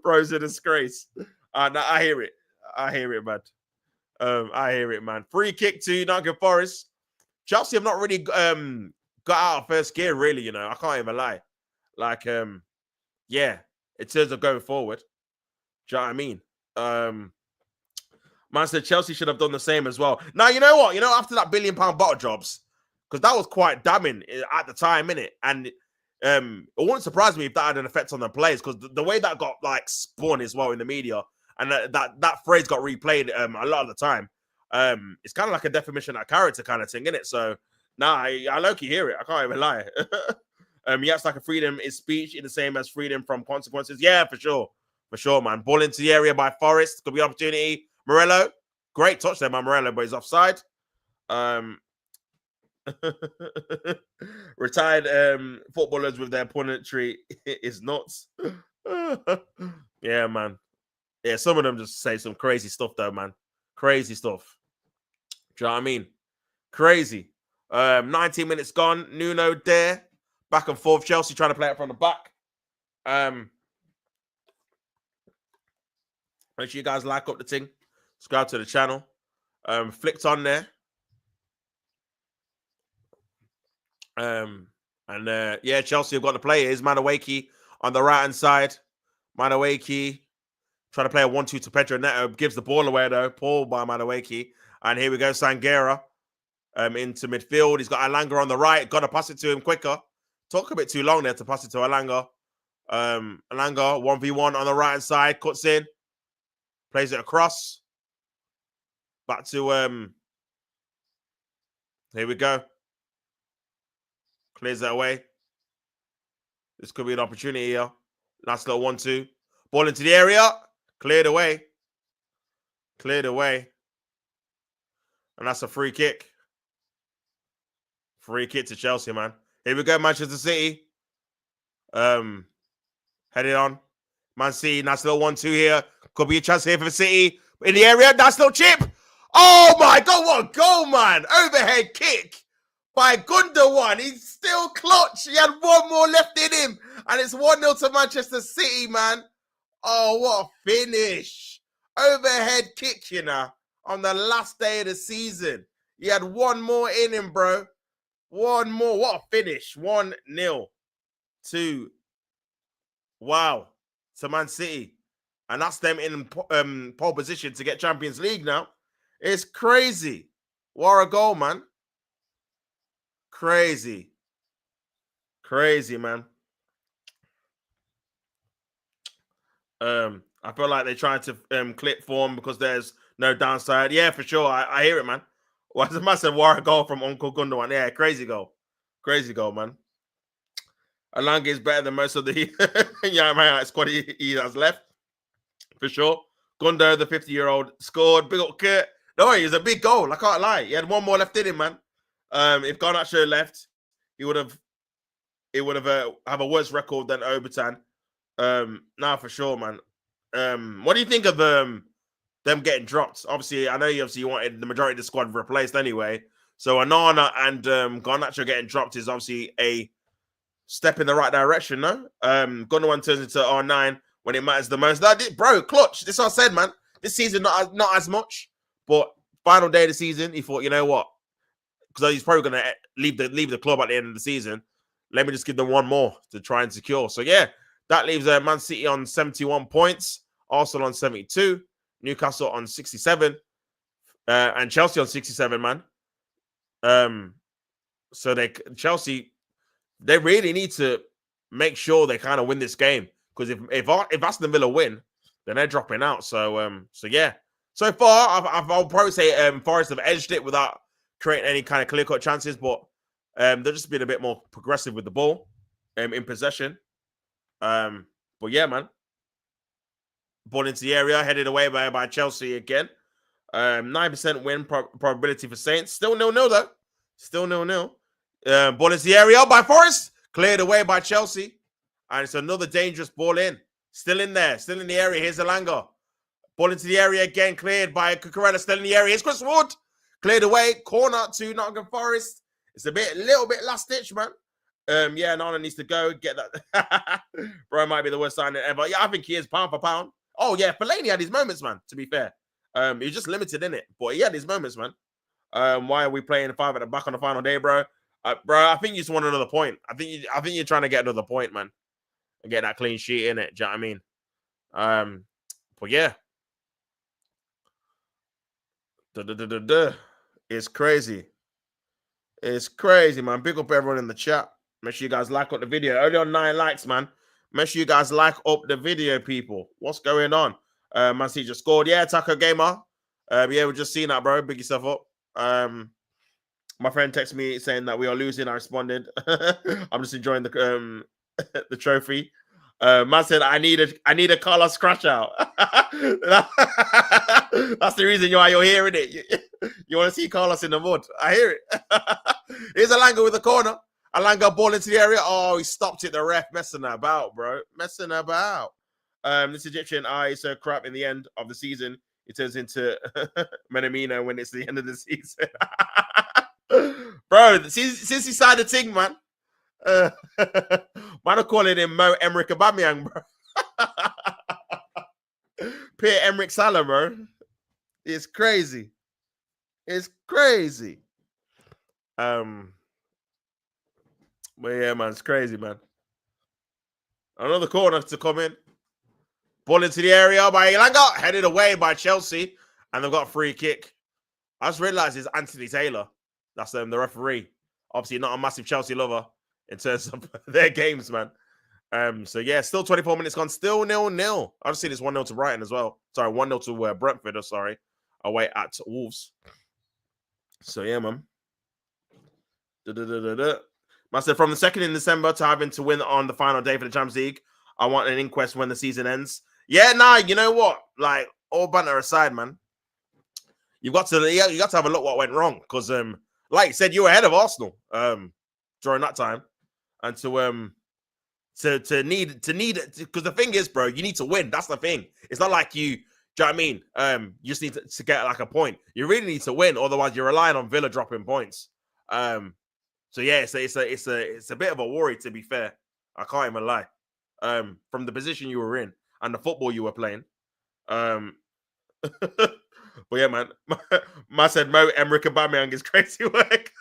Bro's a disgrace. Nah, I hear it. I hear it, man. I hear it, man. Free kick to Nottingham Forest. Chelsea have not really got out of first gear, really, you know. I can't even lie. Like, yeah, in terms of going forward. Do you know what I mean? Man said Chelsea should have done the same as well. Now, you know what? You know, after that £1 billion bottle jobs, because that was quite damning at the time, innit? And it wouldn't surprise me if that had an effect on the players, because the way that got, like, spun as well in the media, and that phrase got replayed a lot of the time. It's kind of like a definition of character kind of thing, isn't it? So, nah, I low-key hear it. I can't even lie. Yeah, it's like a freedom is speech in the same as freedom from consequences. Yeah, for sure. For sure, man. Ball into the area by Forest. Could be an opportunity. Morello. Great touch there by Morello, but he's offside. Retired footballers with their punditry is nuts. Yeah, man. Yeah, some of them just say some crazy stuff, though, man. Crazy stuff. Do you know what I mean? Crazy. 19 minutes gone. Nuno there. Back and forth. Chelsea trying to play it from the back. Make sure you guys like up the thing. Subscribe to the channel. Flicked on there. Yeah, Chelsea have got the play. Here's Madueke on the right-hand side. Madueke trying to play a 1-2 to Pedro Neto. Gives the ball away, though. Pulled by Madueke. And here we go, Sanguera into midfield. He's got Alanga on the right. Got to pass it to him quicker. Took a bit too long there to pass it to Alanga. Alanga, 1v1 on the right-hand side. Cuts in. Plays it across. Back to... Here we go. Clears that away. This could be an opportunity here. Nice little 1-2. Ball into the area. Cleared away. Cleared away. And that's a free kick. Free kick to Chelsea, man. Here we go, Manchester City. Headed on. Man City, nice little 1-2 here. Could be a chance here for City. In the area, nice little chip. Oh my God, what a goal, man. Overhead kick by Gundogan. He's still clutch. He had one more left in him. And it's 1-0 to Manchester City, man. Oh, what a finish. Overhead kick, you know, on the last day of the season. He had one more in him, bro. One more. What a finish. 1-0 to, wow, to Man City. And that's them in pole position to get Champions League now. It's crazy. What a goal, man. Crazy. Crazy, man. I feel like they're trying to clip form because there's no downside. Yeah, for sure. I hear it, man. What's the massive war goal from Uncle Gundogan? Yeah, crazy goal. Crazy goal, man. Alanga is better than most of the man squad he has left. For sure. Gundo, the 50-year-old, scored. Big up Kurt. No, it was a big goal. I can't lie. He had one more left in him, man. If Garnacho left, he would have have a worse record than Obertan. Now for sure, man. What do you think of them getting dropped? Obviously, I know you wanted the majority of the squad replaced anyway. So Anana and Garnacho getting dropped is obviously a step in the right direction, no? Gundogan turns into R9 when it matters the most. Bro, clutch. This is what I said, man. This season not as much, but final day of the season, he thought, you know what? Because he's probably going to leave the club at the end of the season. Let me just give them one more to try and secure. So yeah, that leaves Man City on 71 points, Arsenal on 72, Newcastle on 67, and Chelsea on 67, man. So Chelsea, they really need to make sure they kind of win this game, because if Aston Villa win, then they're dropping out. So yeah. So far, I'll probably say Forest have edged it without creating any kind of clear-cut chances, but they're just being a bit more progressive with the ball in possession. But yeah, man. Ball into the area, headed away by Chelsea again. 9% win probability for Saints. Still 0-0 though. Still 0-0. Ball into the area by Forest. Cleared away by Chelsea. And it's another dangerous ball in. Still in there. Still in the area. Here's Alanga. Ball into the area again. Cleared by Cucurella. Still in the area. Here's Chris Wood. Cleared away. Corner to Nottingham Forest. It's a little bit last ditch, man. Yeah, Nana needs to go get that. Bro might be the worst signing ever. Yeah, I think he is pound for pound. Oh yeah, Fellaini had his moments, man. To be fair, he was just limited in it, but he had his moments, man. Why are we playing 5 at the back on the final day, bro? Bro, I think you just want another point. I think you're trying to get another point, man, and get that clean sheet in it. Do you know what I mean? But yeah, it's crazy. It's crazy, man. Big up everyone in the chat. Make sure you guys like up the video. Only on 9 likes, man. Make sure you guys like up the video, people. What's going on? Man City just scored. Yeah, Taco Gamer. Yeah, we're just seeing that, bro. Big yourself up. My friend texted me saying that we are losing. I responded. I'm just enjoying the the trophy. Man said, I need a Carlos scratch out. That's the reason why you're hearing it. You want to see Carlos in the mud. I hear it. Here's Alanga with the corner. Alanga ball into the area. Oh, he stopped it. The ref messing about, bro. Messing about. This Egyptian is so crap in the end of the season. It turns into Menamino when it's the end of the season. Bro, since he signed the thing, man. Man are calling him Mo Emmerich Aubameyang, bro. Pierre-Emerick Salah, bro. It's crazy. It's crazy. But yeah, man, it's crazy, man. Another corner to come in. Ball into the area by Elanga, headed away by Chelsea, and they've got a free kick. I just realized it's Anthony Taylor. That's the referee. Obviously, not a massive Chelsea lover in terms of their games, man. So yeah, still 24 minutes gone, still 0-0. I just see this 1-0 to Brighton as well. Sorry, 1-0 to Brentford, away at Wolves. So yeah, man. I said from the 2nd in December to having to win on the final day for the Champions League, I want an inquest when the season ends. Yeah, nah, you know what? Like, all banter aside, man, you got to have a look what went wrong, because like you said, you were ahead of Arsenal during that time, and to need because the thing is, bro, you need to win. That's the thing. It's not like you. Do you know what I mean? You just need to get like a point. You really need to win, otherwise you're relying on Villa dropping points. So yeah, it's a bit of a worry, to be fair. I can't even lie. From the position you were in and the football you were playing. But yeah, man. Ma said Mo Emmerich Aubameyang is crazy work.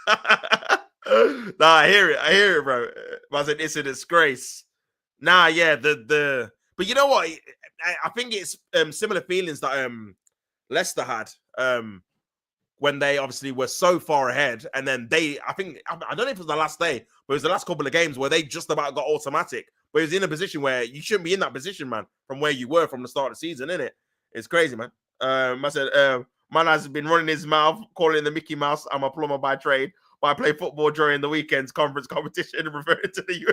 Nah, I hear it, bro. Ma said it's a disgrace. Nah, yeah, but you know what? I think it's similar feelings that Leicester had when they obviously were so far ahead, and then I don't know if it was the last day, but it was the last couple of games where they just about got automatic. But it was in a position where you shouldn't be in that position, man, from where you were from the start of the season, innit? It's crazy, man. I said, man has been running his mouth, calling the Mickey Mouse. I'm a plumber by trade, but I play football during the weekends conference competition, referring to the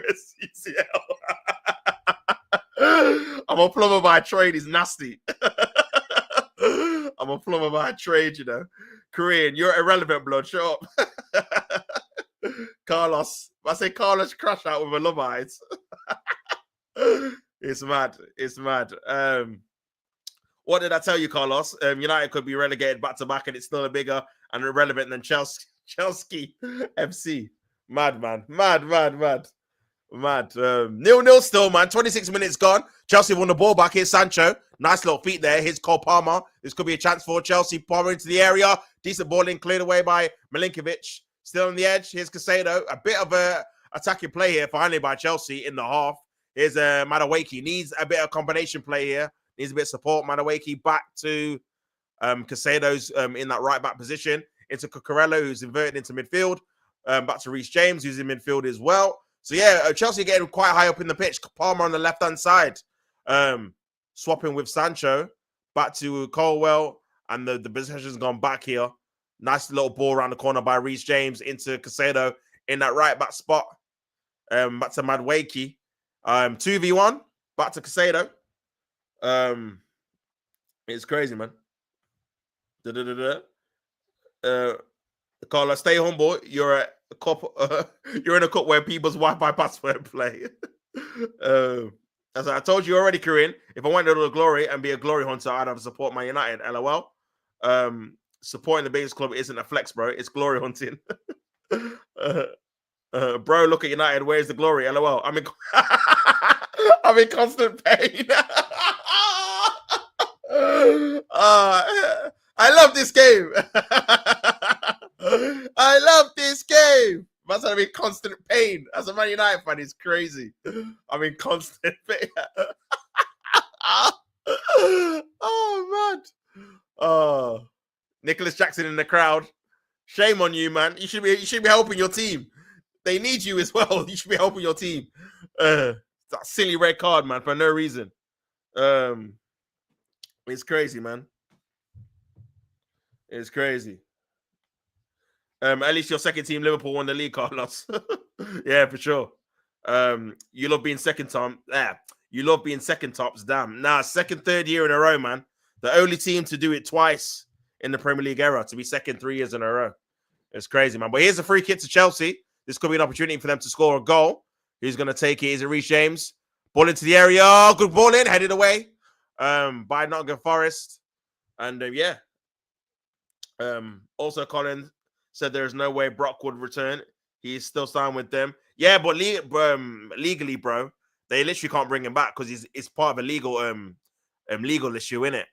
USCCL. I'm a plumber by trade. He's nasty. I'm a plumber by trade, you know. Korean, you're irrelevant, blood. Shut up. Carlos. I say Carlos crash out with a love eyes. It's mad. It's mad. What did I tell you, Carlos? United could be relegated back to back, and it's still a bigger and irrelevant than Chelsea FC. Mad, man. Mad. 0-0 still, man. 26 minutes gone. Chelsea won the ball back. Here's Sancho. Nice little feet there. Here's Cole Palmer. This could be a chance for Chelsea. Palmer into the area. Decent ball in, cleared away by Milinkovic. Still on the edge. Here's Casado. A bit of a attacking play here, finally, by Chelsea in the half. Here's Madueke. Needs a bit of combination play here. Needs a bit of support. Madueke back to Casado's in that right back position. Into Cucurella, who's inverted into midfield. Back to Reece James, who's in midfield as well. So, yeah, Chelsea getting quite high up in the pitch. Palmer on the left-hand side. Swapping with Sancho. Back to Colwell. And the possession's gone back here. Nice little ball around the corner by Reece James into Casado in that right-back spot. Back to Madueke. 2v1. Back to Casado. It's crazy, man. Carlos, stay humble. You're a cup. You're in a cup where people's Wi-Fi password play. As I told you already, Korean. If I wanted to the glory and be a glory hunter, I'd have to support Man United. LOL. Supporting the biggest club isn't a flex, bro. It's glory hunting. Bro, look at United. Where's the glory? LOL. I'm in constant pain. I love this game. I love this game. That's I'm in constant pain. As a Man United fan, it's crazy. I'm in constant pain. Oh, man. Oh, Nicholas Jackson in the crowd. Shame on you, man. You should be helping your team. They need you as well. You should be helping your team. That silly red card, man, for no reason. It's crazy, man. It's crazy. At least your second team, Liverpool, won the league, Carlos. Yeah, for sure. You love being second top. You love being second tops. Damn. Nah, third year in a row, man. The only team to do it twice in the Premier League era, to be second 3 years in a row. It's crazy, man. But here's a free kick to Chelsea. This could be an opportunity for them to score a goal. Who's going to take it? Is it Reece James? Ball into the area. Good ball in. Headed away by Nottingham Forest. And yeah. Also, Colin said there is no way Brock would return. He's still signed with them. Yeah, but legally, bro, they literally can't bring him back because it's part of a legal issue, innit?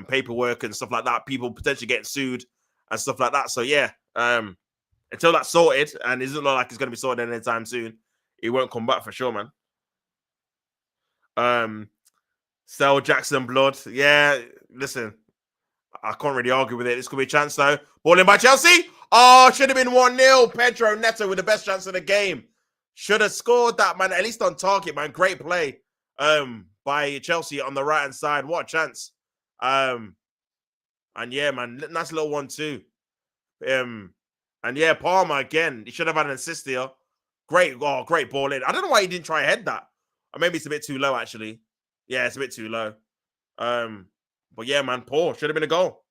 Paperwork and stuff like that. People potentially getting sued and stuff like that. So yeah, until that's sorted, and it doesn't look like it's going to be sorted anytime soon, he won't come back for sure, man. Sell Jackson blood. Yeah, listen, I can't really argue with it. This could be a chance, though. Ball in by Chelsea. Oh, should have been 1-0. Pedro Neto with the best chance of the game. Should have scored that, man. At least on target, man. Great play by Chelsea on the right-hand side. What a chance. And yeah, man. Nice little 1-2. And yeah, Palmer again. He should have had an assist here. Great ball in. I don't know why he didn't try to head that. Or maybe it's a bit too low, actually. Yeah, it's a bit too low. But yeah, man, poor. Should have been a goal.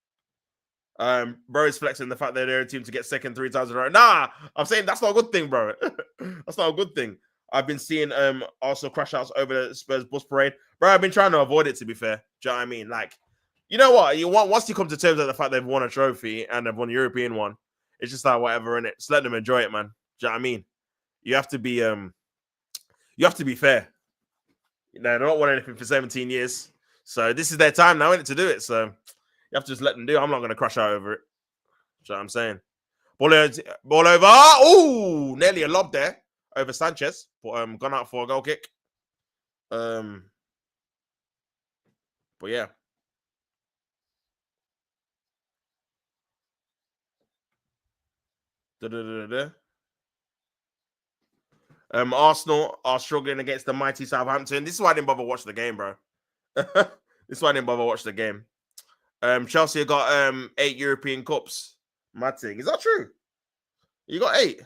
Bro is flexing the fact that they're a team to get second 3 times in a row. Nah, I'm saying that's not a good thing, bro. That's not a good thing. I've been seeing Arsenal crash outs over the Spurs bus parade. Bro, I've been trying to avoid it, to be fair. Do you know what I mean? Like, you know what? Once you come to terms with the fact they've won a trophy and they've won a European one, it's just like whatever, innit? Just let them enjoy it, man. Do you know what I mean? You have to be fair. You know, they're not won anything for 17 years. So this is their time now, innit, to do it. So you have to just let them do it. I'm not going to crash out over it. That's what I'm saying. Ball over. Oh, nearly a lob there over Sanchez. But gone out for a goal kick. But yeah. Da-da-da-da-da. Arsenal are struggling against the mighty Southampton. This is why I didn't bother watch the game, bro. This is why I didn't bother watch the game. Chelsea have got 8 European Cups. Mad thing. Is that true? You got 8.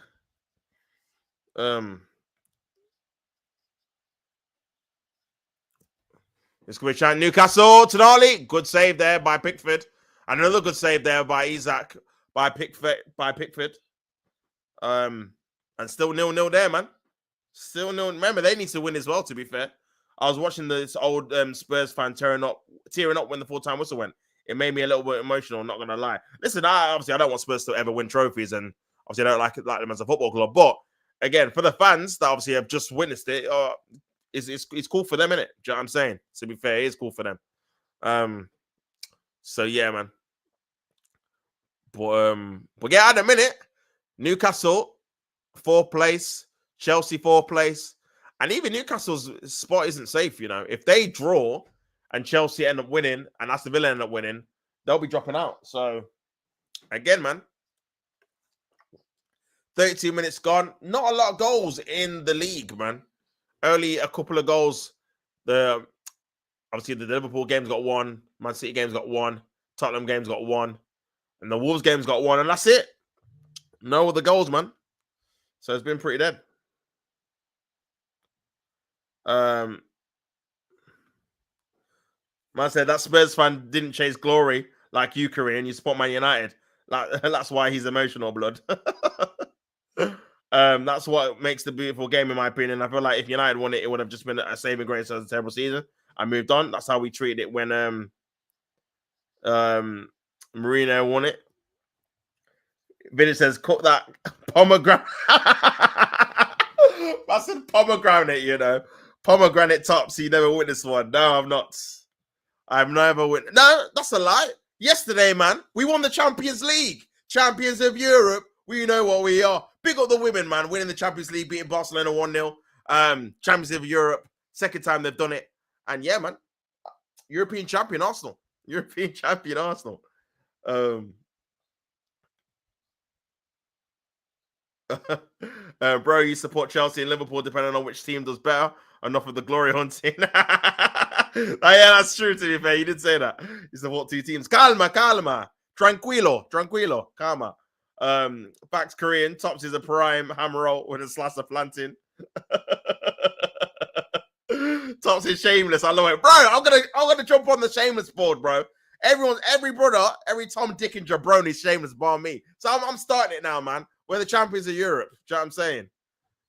It's going to be Newcastle. Tonali. Good save there by Pickford. And another good save there by Isaac. By Pickford. And still 0-0 there, man. Still 0. Remember, they need to win as well, to be fair. I was watching this old Spurs fan tearing up when the full-time whistle went. It made me a little bit emotional, not going to lie. Listen, I don't want Spurs to ever win trophies, and obviously I don't like them as a football club. But, again, for the fans that obviously have just witnessed it, it's cool for them, innit? Do you know what I'm saying? To be fair, it is cool for them. So, yeah, man. But yeah, at the minute, Newcastle, 4th place, Chelsea, 4th place. And even Newcastle's spot isn't safe, you know. If they draw and Chelsea end up winning and Aston Villa end up winning, they'll be dropping out. So, again, man, 32 minutes gone. Not a lot of goals in the league, man. Only a couple of goals. Obviously, the Liverpool game's got 1. Man City game's got 1. Tottenham game's got 1. And the Wolves game's got 1. And that's it. No other goals, man. So, it's been pretty dead. Man said that Spurs fan didn't chase glory like you, Korean. You support Man United. That's why he's emotional, blood. That's what makes the beautiful game, in my opinion. I feel like if United won it, it would have just been a saving grace as a terrible season. I moved on. That's how we treated it when Mourinho won it. Vinny says, "Cut that pomegranate." I said pomegranate, you know. Pomegranate tops. You never witnessed one. No, I'm not. I've never witnessed. No, that's a lie. Yesterday, man, we won the Champions League. Champions of Europe. We know what we are. Big up the women, man. Winning the Champions League, beating Barcelona 1-0. Champions of Europe. Second time they've done it. And yeah, man. European champion Arsenal. European champion Arsenal. Bro, you support Chelsea and Liverpool depending on which team does better. Enough of the glory hunting. Yeah, that's true, to be fair. You did say that. You support 2 teams. Calma. Tranquilo. Calma. Facts Korean. Tops is a prime hammer roll with a slice of plantain. Tops is shameless. I love it. Bro, I'm gonna jump on the shameless board, bro. Every brother, every Tom, Dick, and Jabroni is shameless bar me. So I'm starting it now, man. We're the champions of Europe. Do you know what I'm saying?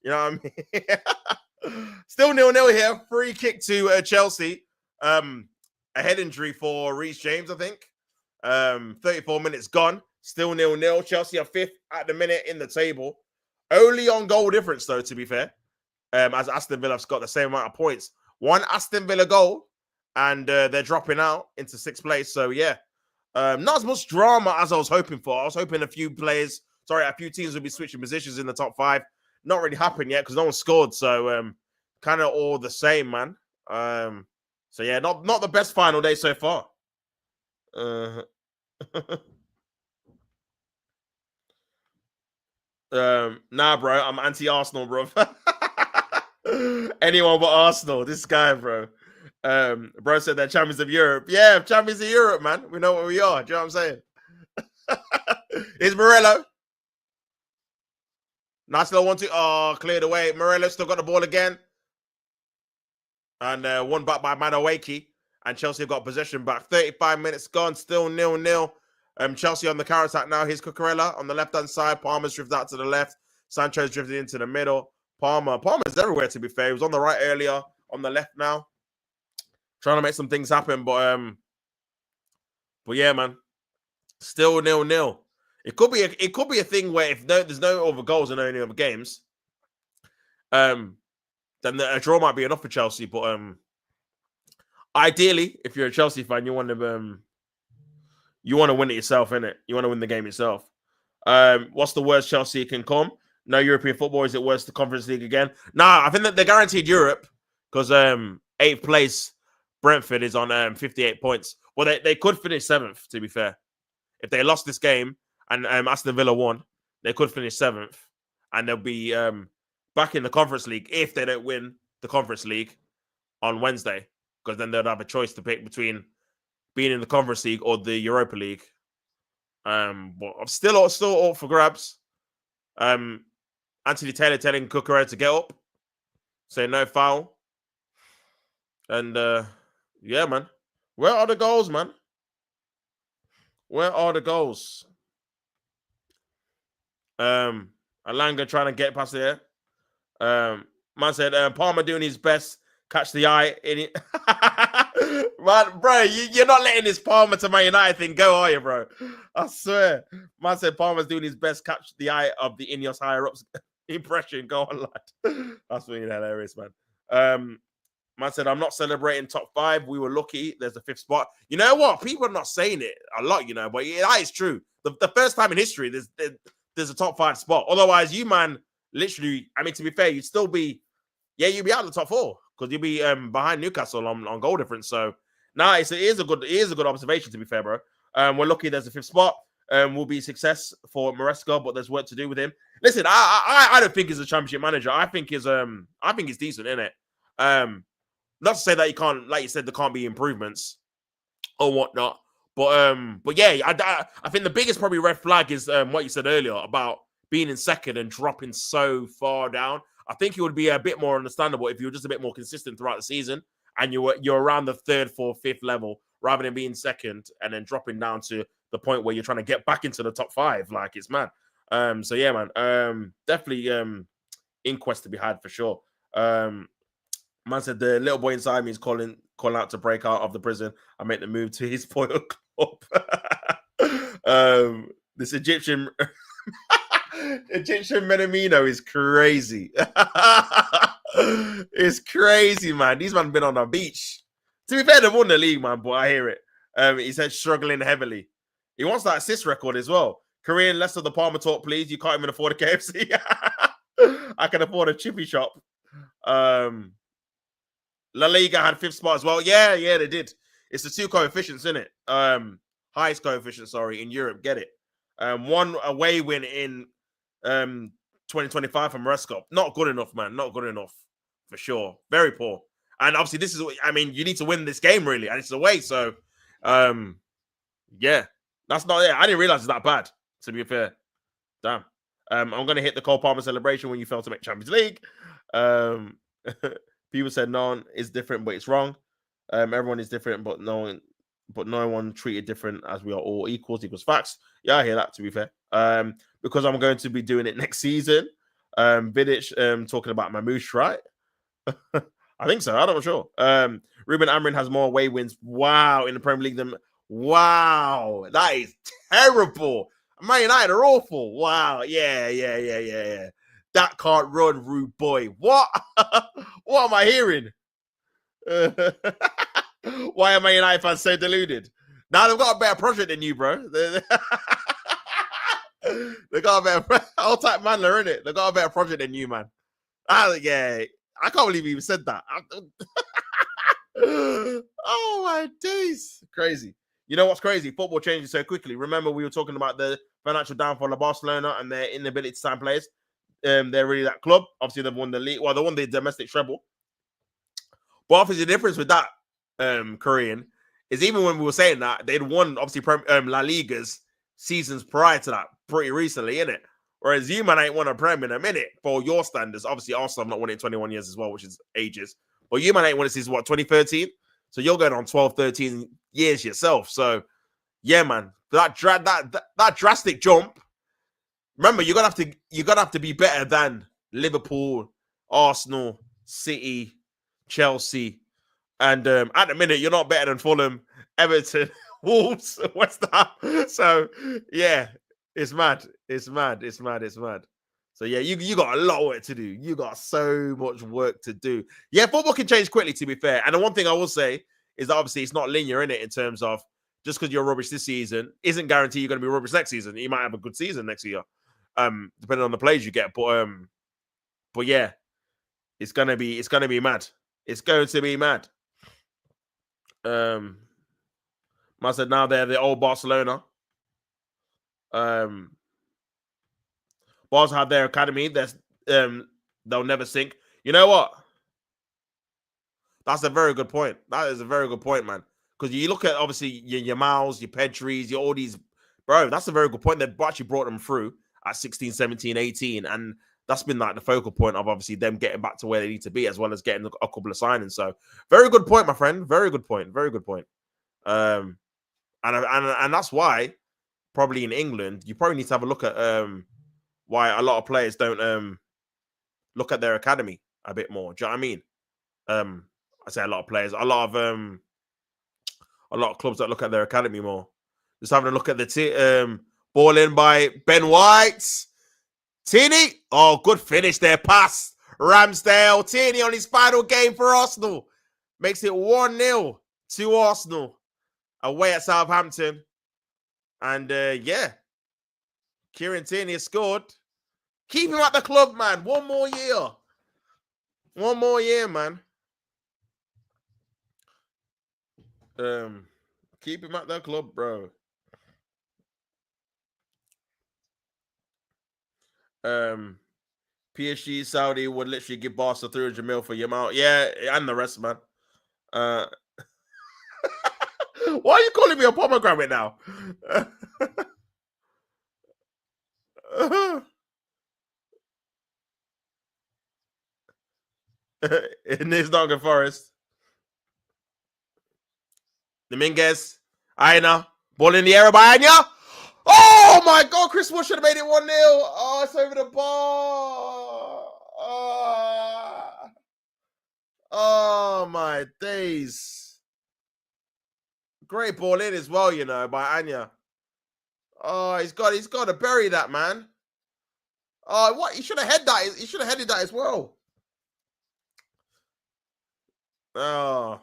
You know what I mean? Still 0-0 here. Free kick to Chelsea. A head injury for Reece James, I think. 34 minutes gone. Still 0-0. Chelsea are 5th at the minute in the table. Only on goal difference, though, to be fair. As Aston Villa have got the same amount of points. 1 Aston Villa goal, and they're dropping out into 6th place. So, yeah. Not as much drama as I was hoping for. I was hoping a few teams would be switching positions in the top 5. Not really happened yet because no one scored. So, kind of all the same, man. So, yeah, not the best final day so far. Nah, bro. I'm anti-Arsenal, bro. Anyone but Arsenal. This guy, bro. Bro said they're champions of Europe. Yeah, champions of Europe, man. We know what we are. Do you know what I'm saying? It's Morello. Nice little 1-2. Oh, cleared away. Morello still got the ball again. And one back by Madueke. And Chelsea have got possession back. 35 minutes gone. Still 0-0. Chelsea on the counter-attack now. Here's Cucurella on the left-hand side. Palmer's drifted out to the left. Sancho's drifted into the middle. Palmer's everywhere, to be fair. He was on the right earlier. On the left now. Trying to make some things happen. But yeah, man. Still 0-0. It could be a thing where if there's no other goals in any other games, then a draw might be enough for Chelsea. But ideally, if you're a Chelsea fan, you want to win it yourself, innit? You want to win the game yourself. What's the worst Chelsea can come? No European football. Is it worse the Conference League again? Nah, I think that they're guaranteed Europe because 8th place Brentford is on 58 points. Well, they could finish 7th, to be fair. If they lost this game and Aston Villa won, They could finish 7th, and they'll be back in the Conference League if they don't win the Conference League on Wednesday, because then they'll have a choice to pick between being in the Conference League or the Europa League. But I'm still up for grabs. Anthony Taylor telling Cucurella to get up, say no foul, and yeah, man. Where are the goals, man? Where are the goals? Alanga trying to get past there. Man said Palmer doing his best, catch the eye in it. Man, bro, you're not letting this Palmer to Man United thing go, are you, bro? I swear. Man said Palmer's doing his best, catch the eye of the Ineos higher ups impression. Go on, lad. That's really hilarious, man. Man said, I'm not celebrating top 5. We were lucky. There's a 5th spot. You know what? People are not saying it a lot, you know, but yeah, that is true. The first time in history, there's a top 5 spot. Otherwise, you, man, literally, I mean, to be fair, you'd still be, you'd be out of the top 4 because you'd be behind Newcastle on goal difference. So, it is a good observation, to be fair, bro. We're lucky there's a 5th spot. Will be a success for Maresca, but there's work to do with him. Listen, I don't think he's a championship manager. I think he's decent, innit? Not to say that you can't, like you said, there can't be improvements or whatnot. But yeah, I think the biggest probably red flag is what you said earlier about being in second and dropping so far down. I think it would be a bit more understandable if you were just a bit more consistent throughout the season and you're around the 3rd, 4th, 5th level rather than being second and then dropping down to the point where you're trying to get back into the top 5. Like, it's mad. So yeah, man. Definitely inquest to be had for sure. Man said the little boy inside me is calling out to break out of the prison and make the move to his spoiled club. This Egyptian Menamino is crazy. It's crazy, man. These men have been on the beach. To be fair, they won the league, man, but I hear it. He said struggling heavily. He wants that assist record as well. Korean, less of the Palmer talk, please. You can't even afford a KFC. I can afford a chippy shop. La Liga had 5th spot as well. Yeah, they did. It's the 2 coefficients, isn't it? Highest coefficient, in Europe. Get it. 1 away win in 2025 from Maresca. Not good enough, man. Not good enough. For sure. Very poor. And obviously, this is, I mean, you need to win this game, really. And it's away. So, yeah. That's not it. I didn't realize it's that bad, to be fair. Damn. I'm going to hit the Cole Palmer celebration when you fail to make Champions League. People said no one is different, but it's wrong. Everyone is different, but no one treated different as we are all equals facts. Yeah, I hear that, to be fair. Because I'm going to be doing it next season. Vidic talking about Mamouche, right? I think so. I'm not sure. Ruben Amorim has more away wins. Wow, in the Premier League than wow. That is terrible. Man United are awful. Wow. Yeah. That can't run, rude boy. What? What am I hearing? Why are Man United fans so deluded? Now they've got a better project than you, bro. They got a better old type man, isn't it? They got a better project than you, man. Yeah, I can't believe you even said that. Oh my days, crazy. You know what's crazy? Football changes so quickly. Remember, we were talking about the financial downfall of Barcelona and their inability to sign players. They're really that club. Obviously, they've won the league. Well, they won the domestic treble. But obviously, the difference with that Korean is even when we were saying that, they'd won, obviously, La Liga's seasons prior to that pretty recently, innit? Whereas you, man, ain't won a Prem in a minute for your standards. Obviously, Arsenal have not won it in 21 years as well, which is ages. But you, man, ain't won it since, 2013? So you're going on 12, 13 years yourself. So, yeah, man, that drastic jump. Remember, you're gonna have to be better than Liverpool, Arsenal, City, Chelsea, and at the minute you're not better than Fulham, Everton, Wolves, West Ham. So yeah, it's mad. So yeah, you got a lot of work to do. You got so much work to do. Yeah, football can change quickly, to be fair. And the one thing I will say is that obviously it's not linear in it in terms of just because you're rubbish this season isn't guaranteed you're going to be rubbish next season. You might have a good season next year. Depending on the plays you get, but yeah, it's gonna be mad. It's going to be mad. I said now they're the old Barcelona. Bars have their academy. They'll never sink. You know what? That's a very good point. That is a very good point, man. Because you look at obviously your Miles, your Pedris, your all these, bro. That's a very good point. They've actually brought them through at 16, 17, 18, and that's been like the focal point of obviously them getting back to where they need to be, as well as getting a couple of signings. So, very good point, my friend. Very good point. Very good point. And that's why probably in England you probably need to have a look at why a lot of players don't look at their academy a bit more. Do you know what I mean? I say a lot of players, a lot of clubs that look at their academy more. Just having a look at the ball in by Ben White. Tierney, oh, good finish there. Pass. Ramsdale. Tierney on his final game for Arsenal. Makes it 1-0 to Arsenal. Away at Southampton. And yeah. Kieran Tierney has scored. Keep him at the club, man. One more year. One more year, man. Keep him at the club, bro. PSG Saudi would literally give Barca 300 mil for Yamal. Yeah, and the rest, man. Why are you calling me a pomegranate now? In this Nottingham Forest. Dominguez, Aina, ball in the air by Anya. Oh my God, Chris Wood should have made it 1-0. Oh, it's over the bar. Oh my days. Great ball in as well, you know, by Anya. Oh, he's got to bury that, man. Oh, what? He should have headed that. He should have headed that as well. Oh.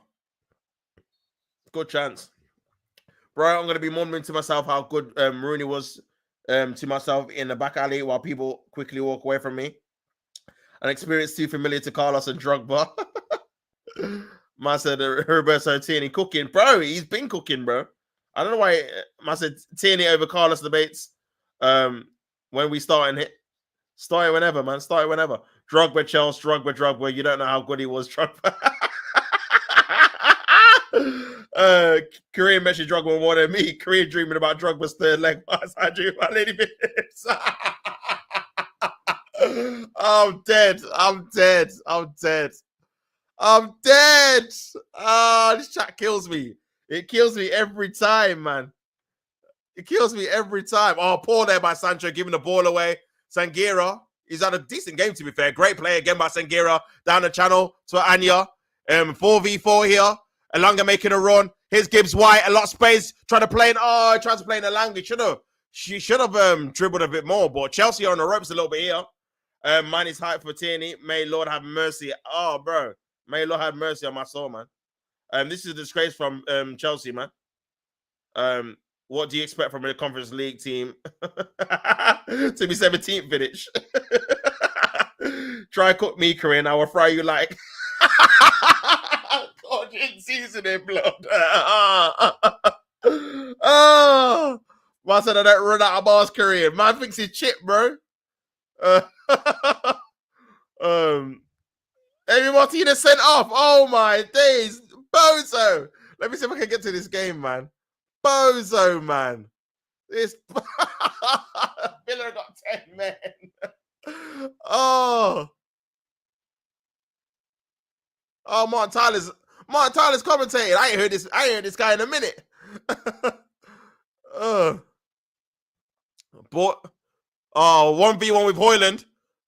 Good chance. Bro, I'm going to be murmuring to myself how good Rooney was to myself in the back alley while people quickly walk away from me. An experience too familiar to Carlos and Drogba. Man said Roberto Tierney cooking. Bro, he's been cooking, bro. I don't know why man said Tierney over Carlos debates. When we start whenever, man. Start it whenever. Drogba, Chelsea, Drogba. You don't know how good he was, Drogba. Korean mentioned Drogba more than me. Korean dreaming about Drogba's third leg pass. I dream about Lady Bits. I'm dead. This chat kills me. It kills me every time, man. It kills me every time. Oh, poor there by Sancho, giving the ball away. Sangira, he's had a decent game, to be fair. Great play again by Sangira. Down the channel to Anya. 4v4 here. Elanga making a run. Here's Gibbs White. A lot of space. Trying to play in. Oh, he tries to play in Elanga. She should have dribbled a bit more. But Chelsea are on the ropes a little bit here. Mine is hype for Tierney. May Lord have mercy. Oh, bro. May Lord have mercy on my soul, man. This is a disgrace from Chelsea, man. What do you expect from a Conference League team to be 17th finish? Try cook me, Corinne. I will fry you like. God, in seasoning blood. Oh, man said I don't run out of bars, Korean. Man thinks he's chip, bro. Amy Martinez sent off. Oh my days, bozo. Let me see if I can get to this game, man. Bozo, man. This Villa got 10 men. Oh, Martin Tyler's commentating. I ain't heard this guy in a minute. But 1v1 with Højlund.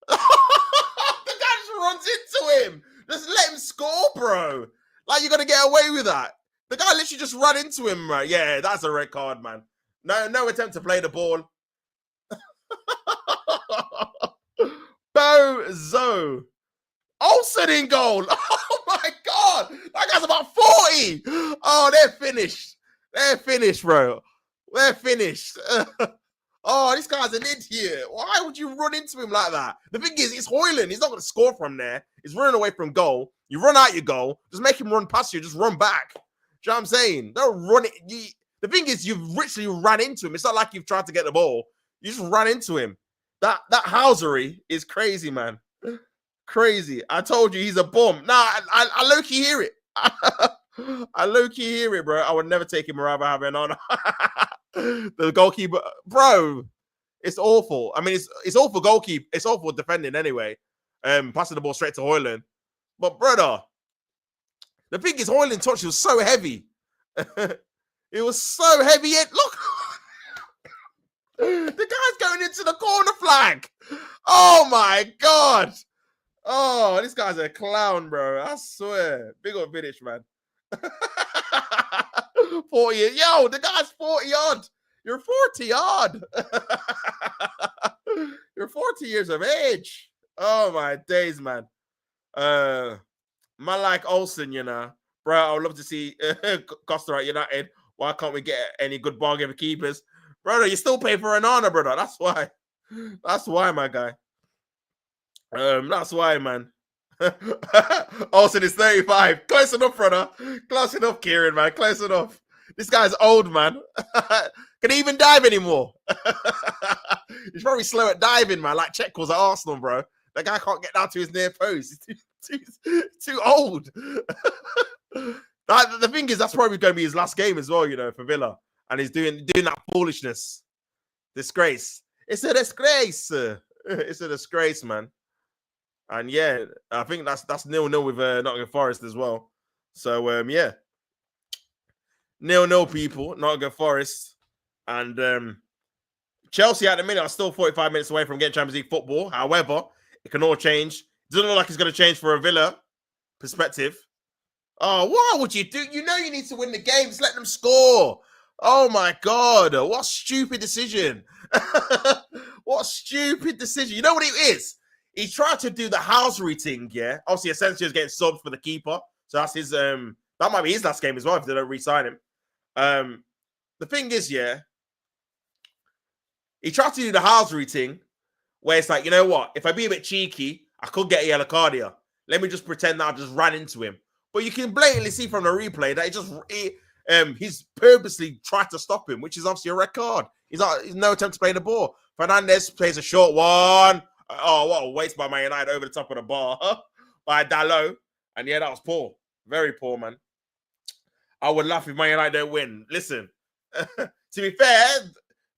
The guy just runs into him. Just let him score, bro. Like, you're gonna get away with that. The guy literally just ran into him, right? Yeah, that's a red card, man. No attempt to play the ball. Bozo. Olsen in goal. Oh my God. That guy's about 40. Oh, they're finished. They're finished, bro. They're finished. Oh, this guy's an idiot. Why would you run into him like that? The thing is, it's Højlund. He's not going to score from there. He's running away from goal. You run out your goal. Just make him run past you. Just run back. Do you know what I'm saying? Don't run it. The thing is, you've literally ran into him. It's not like you've tried to get the ball. You just ran into him. That housery is crazy, man. Crazy. I told you he's a bomb. Nah, I low-key hear it. I low-key hear it, bro. I would never take him around having on. The goalkeeper, bro. It's awful. I mean, it's awful goalkeeper. It's awful defending anyway. Passing the ball straight to Højlund. But brother, the thing is, Højlund touch was so heavy. It was so heavy. Look, the guy's going into the corner flag. Oh my god. Oh, this guy's a clown, bro. I swear. Big old Vidic, man. 40. Yo, the guy's 40 odd. You're 40 odd. You're 40 years of age. Oh my days, man. Man like Olsen, you know. Bro, I would love to see Costa at United. Why can't we get any good bargain for keepers? Brother, you still pay for an honor, brother. That's why. That's why, my guy. That's why, man. Olsen is 35. Close enough, brother. Close enough, Kieran, man. Close enough. This guy's old, man. Can he even dive anymore? He's probably slow at diving, man. Like Czech was at Arsenal, bro. That guy can't get down to his near post. He's too old. The thing is, that's probably going to be his last game as well, you know, for Villa. And he's doing that foolishness. Disgrace. It's a disgrace. It's a disgrace, man. And yeah, I think that's 0-0 with Nottingham Forest as well. So yeah, 0-0 people, Nottingham Forest, and Chelsea at the minute are still 45 minutes away from getting Champions League football. However, it can all change. It doesn't look like it's going to change for a Villa perspective. Oh, why would you do? You know you need to win the game. Just let them score. Oh my God, what stupid decision! What stupid decision! You know what it is? He tried to do the housery thing, yeah. Obviously, Asensio's getting subbed for the keeper, so that's his. That might be his last game as well if they don't re-sign him. The thing is, yeah, he tried to do the housery thing, where it's like, you know what? If I be a bit cheeky, I could get a yellow card here. Let me just pretend that I just ran into him. But you can blatantly see from the replay that he's purposely tried to stop him, which is obviously a red card. He's no attempt to play the ball. Fernandes plays a short one. Oh, what a waste by Man United over the top of the bar by Dalot. And yeah, that was poor. Very poor, man. I would laugh if Man United don't win. Listen, to be fair,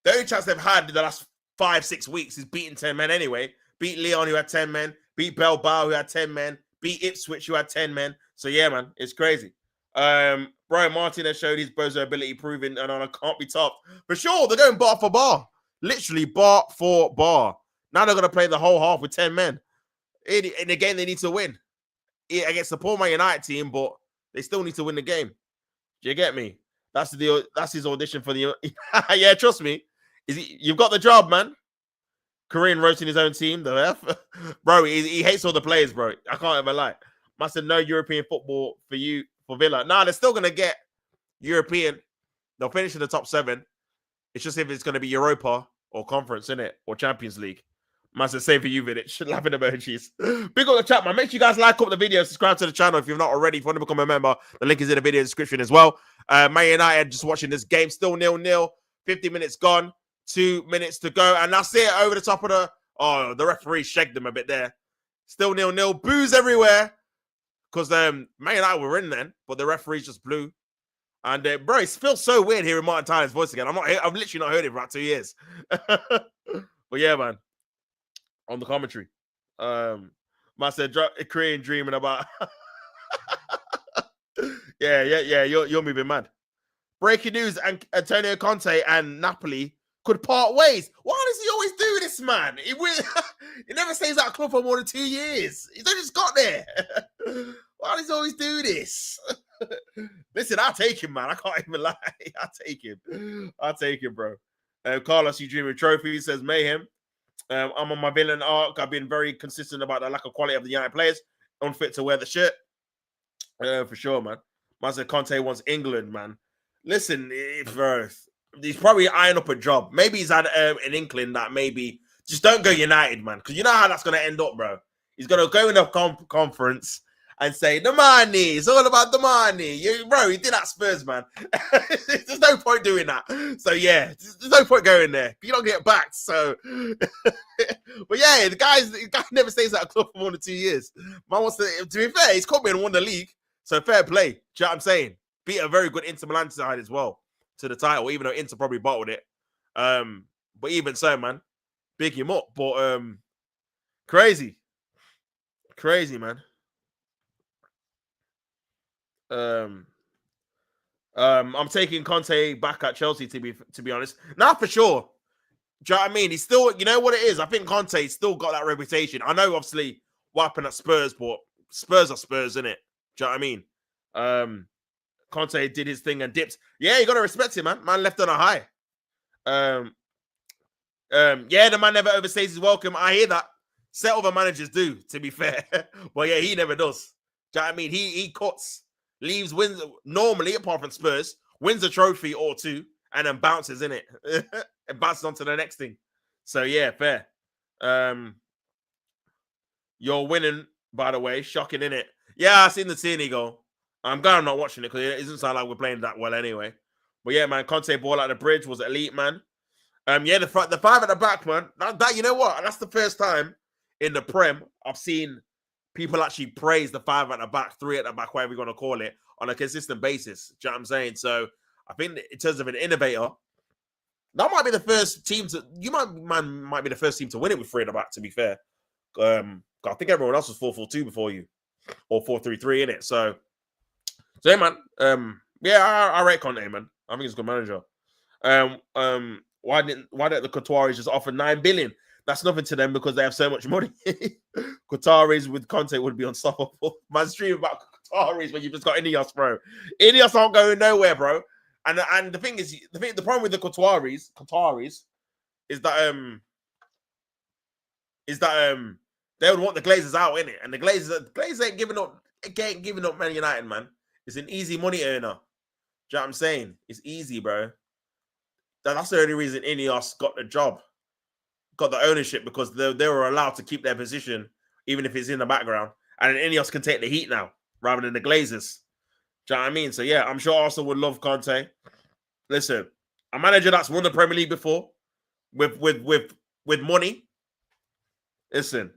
the only chance they've had in the last 5-6 weeks is beating 10 men anyway. Beat Lyon, who had 10 men. Beat Bilbao, who had 10 men. Beat Ipswich, who had 10 men. So yeah, man, it's crazy. Brian Martinez showed his bozo ability, proving and I can't be topped. For sure, they're going bar for bar. Literally bar for bar. Now they're going to play the whole half with 10 men. In the game, they need to win. Against the poor Man United team, but they still need to win the game. Do you get me? That's his audition for the... Yeah, trust me. You've got the job, man. Korean roasting his own team. The F. Bro, he hates all the players, bro. I can't even lie. Must have no European football for you, for Villa. Nah, they're still going to get European. They'll finish in the top 7. It's just if it's going to be Europa or Conference, innit? Or Champions League. Must have same for you, Vidic. Laughing emojis. Big up the chat, man. Make sure you guys like up the video, subscribe to the channel if you've not already. If you want to become a member, the link is in the video description as well. Man United just watching this game. Still 0-0. 50 minutes gone. 2 minutes to go. And that's it. Over the top of the... Oh, the referee shagged them a bit there. Still 0-0. Boos everywhere. Because Man United were in then, but the referees just blew. And bro, it feels so weird hearing Martin Tyler's voice again. I've literally not heard it for about 2 years. But yeah, man. On the commentary. Man said Korean dreaming about... yeah. You're moving mad. Breaking news, and Antonio Conte and Napoli could part ways. Why does he always do this, man? He never stays at a club for more than 2 years. He's only just got there. Why does he always do this? Listen, I'll take him, man. I can't even lie. I'll take him, bro. Carlos, you dreaming trophy, says Mayhem. I'm on my villain arc. I've been very consistent about the lack of quality of the United players. Unfit to wear the shirt. For sure, man. Man said Conte wants England, man. Listen, he's probably eyeing up a job. Maybe he's had an inkling that maybe just don't go United, man. Because you know how that's going to end up, bro. He's going to go in a conference and say the money. It's all about the money. Bro, he did that Spurs, man. There's no point doing that. So yeah, there's no point going there. You don't get back. So, but yeah, the guy never stays at a club for more than 2 years. Man wants to be fair, he's come in and won the league. So fair play. Do you know what I'm saying? Beat a very good Inter Milan side as well to the title, even though Inter probably bottled it. But even so, man, big him up. But crazy, man. I'm taking Conte back at Chelsea to be honest. Now for sure. Do you know what I mean? He's still, you know what it is? I think Conte's still got that reputation. I know obviously what happened at Spurs, but Spurs are Spurs, innit? Do you know what I mean? Conte did his thing and dipped. Yeah, you gotta respect him, man. Man left on a high. Yeah, the man never overstays his welcome. I hear that. Set other managers do, to be fair. But yeah, he never does. Do you know what I mean? He cuts, leaves, wins, normally, apart from Spurs, wins a trophy or two, and then bounces, in it. And bounces on to the next thing. So yeah, fair. You're winning, by the way. Shocking, innit? Yeah, I seen the Tierney goal. I'm glad I'm not watching it because it doesn't sound like we're playing that well anyway. But yeah, man, Conte ball at the bridge was elite, man. Yeah, the five at the back, man. That you know what? That's the first time in the Prem I've seen people actually praise the five at the back, three at the back, whatever you're gonna call it, on a consistent basis. Do you know what I'm saying? So I think in terms of an innovator, that might be the first team to. Might be the first team to win it with three at the back. To be fair, I think everyone else was 4-4-2 before you, or 4-3-3 in it. So yeah, man. Yeah, I rate Conte, man. I think he's a good manager. Why didn't the Qataris just offer 9 billion? That's nothing to them because they have so much money. Qataris with Conte would be unstoppable. Man's dream about Qataris when you've just got Ineos, bro. Ineos aren't going nowhere, bro. And the thing is, the problem with the Qataris is that they would want the Glazers out, innit? And the Glazers ain't giving up Man United, man. It's an easy money earner. Do you know what I'm saying? It's easy, bro. That's the only reason Ineos got the job, got the ownership, because they were allowed to keep their position, even if it's in the background. And Ineos can take the heat now, rather than the Glazers. Do you know what I mean? So, yeah, I'm sure Arsenal would love Conte. Listen, a manager that's won the Premier League before, with money, listen,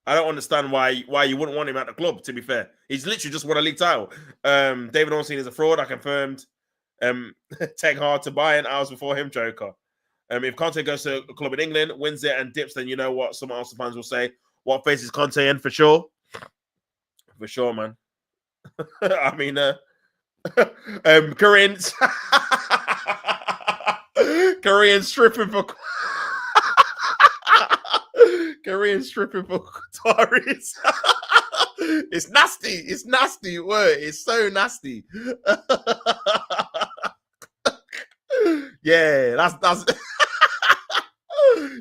I don't understand why you wouldn't want him at the club, to be fair. He's literally just won a league title. David Ornstein is a fraud, I confirmed. Tech hard to buy, and hours before him, Joker. If Conte goes to a club in England, wins it, and dips, then you know what some Arsenal fans will say. What phase is Conte in for sure? For sure, man. I mean, Korean stripping for Qataris. It's nasty. It's nasty word. It's so nasty. Yeah, that's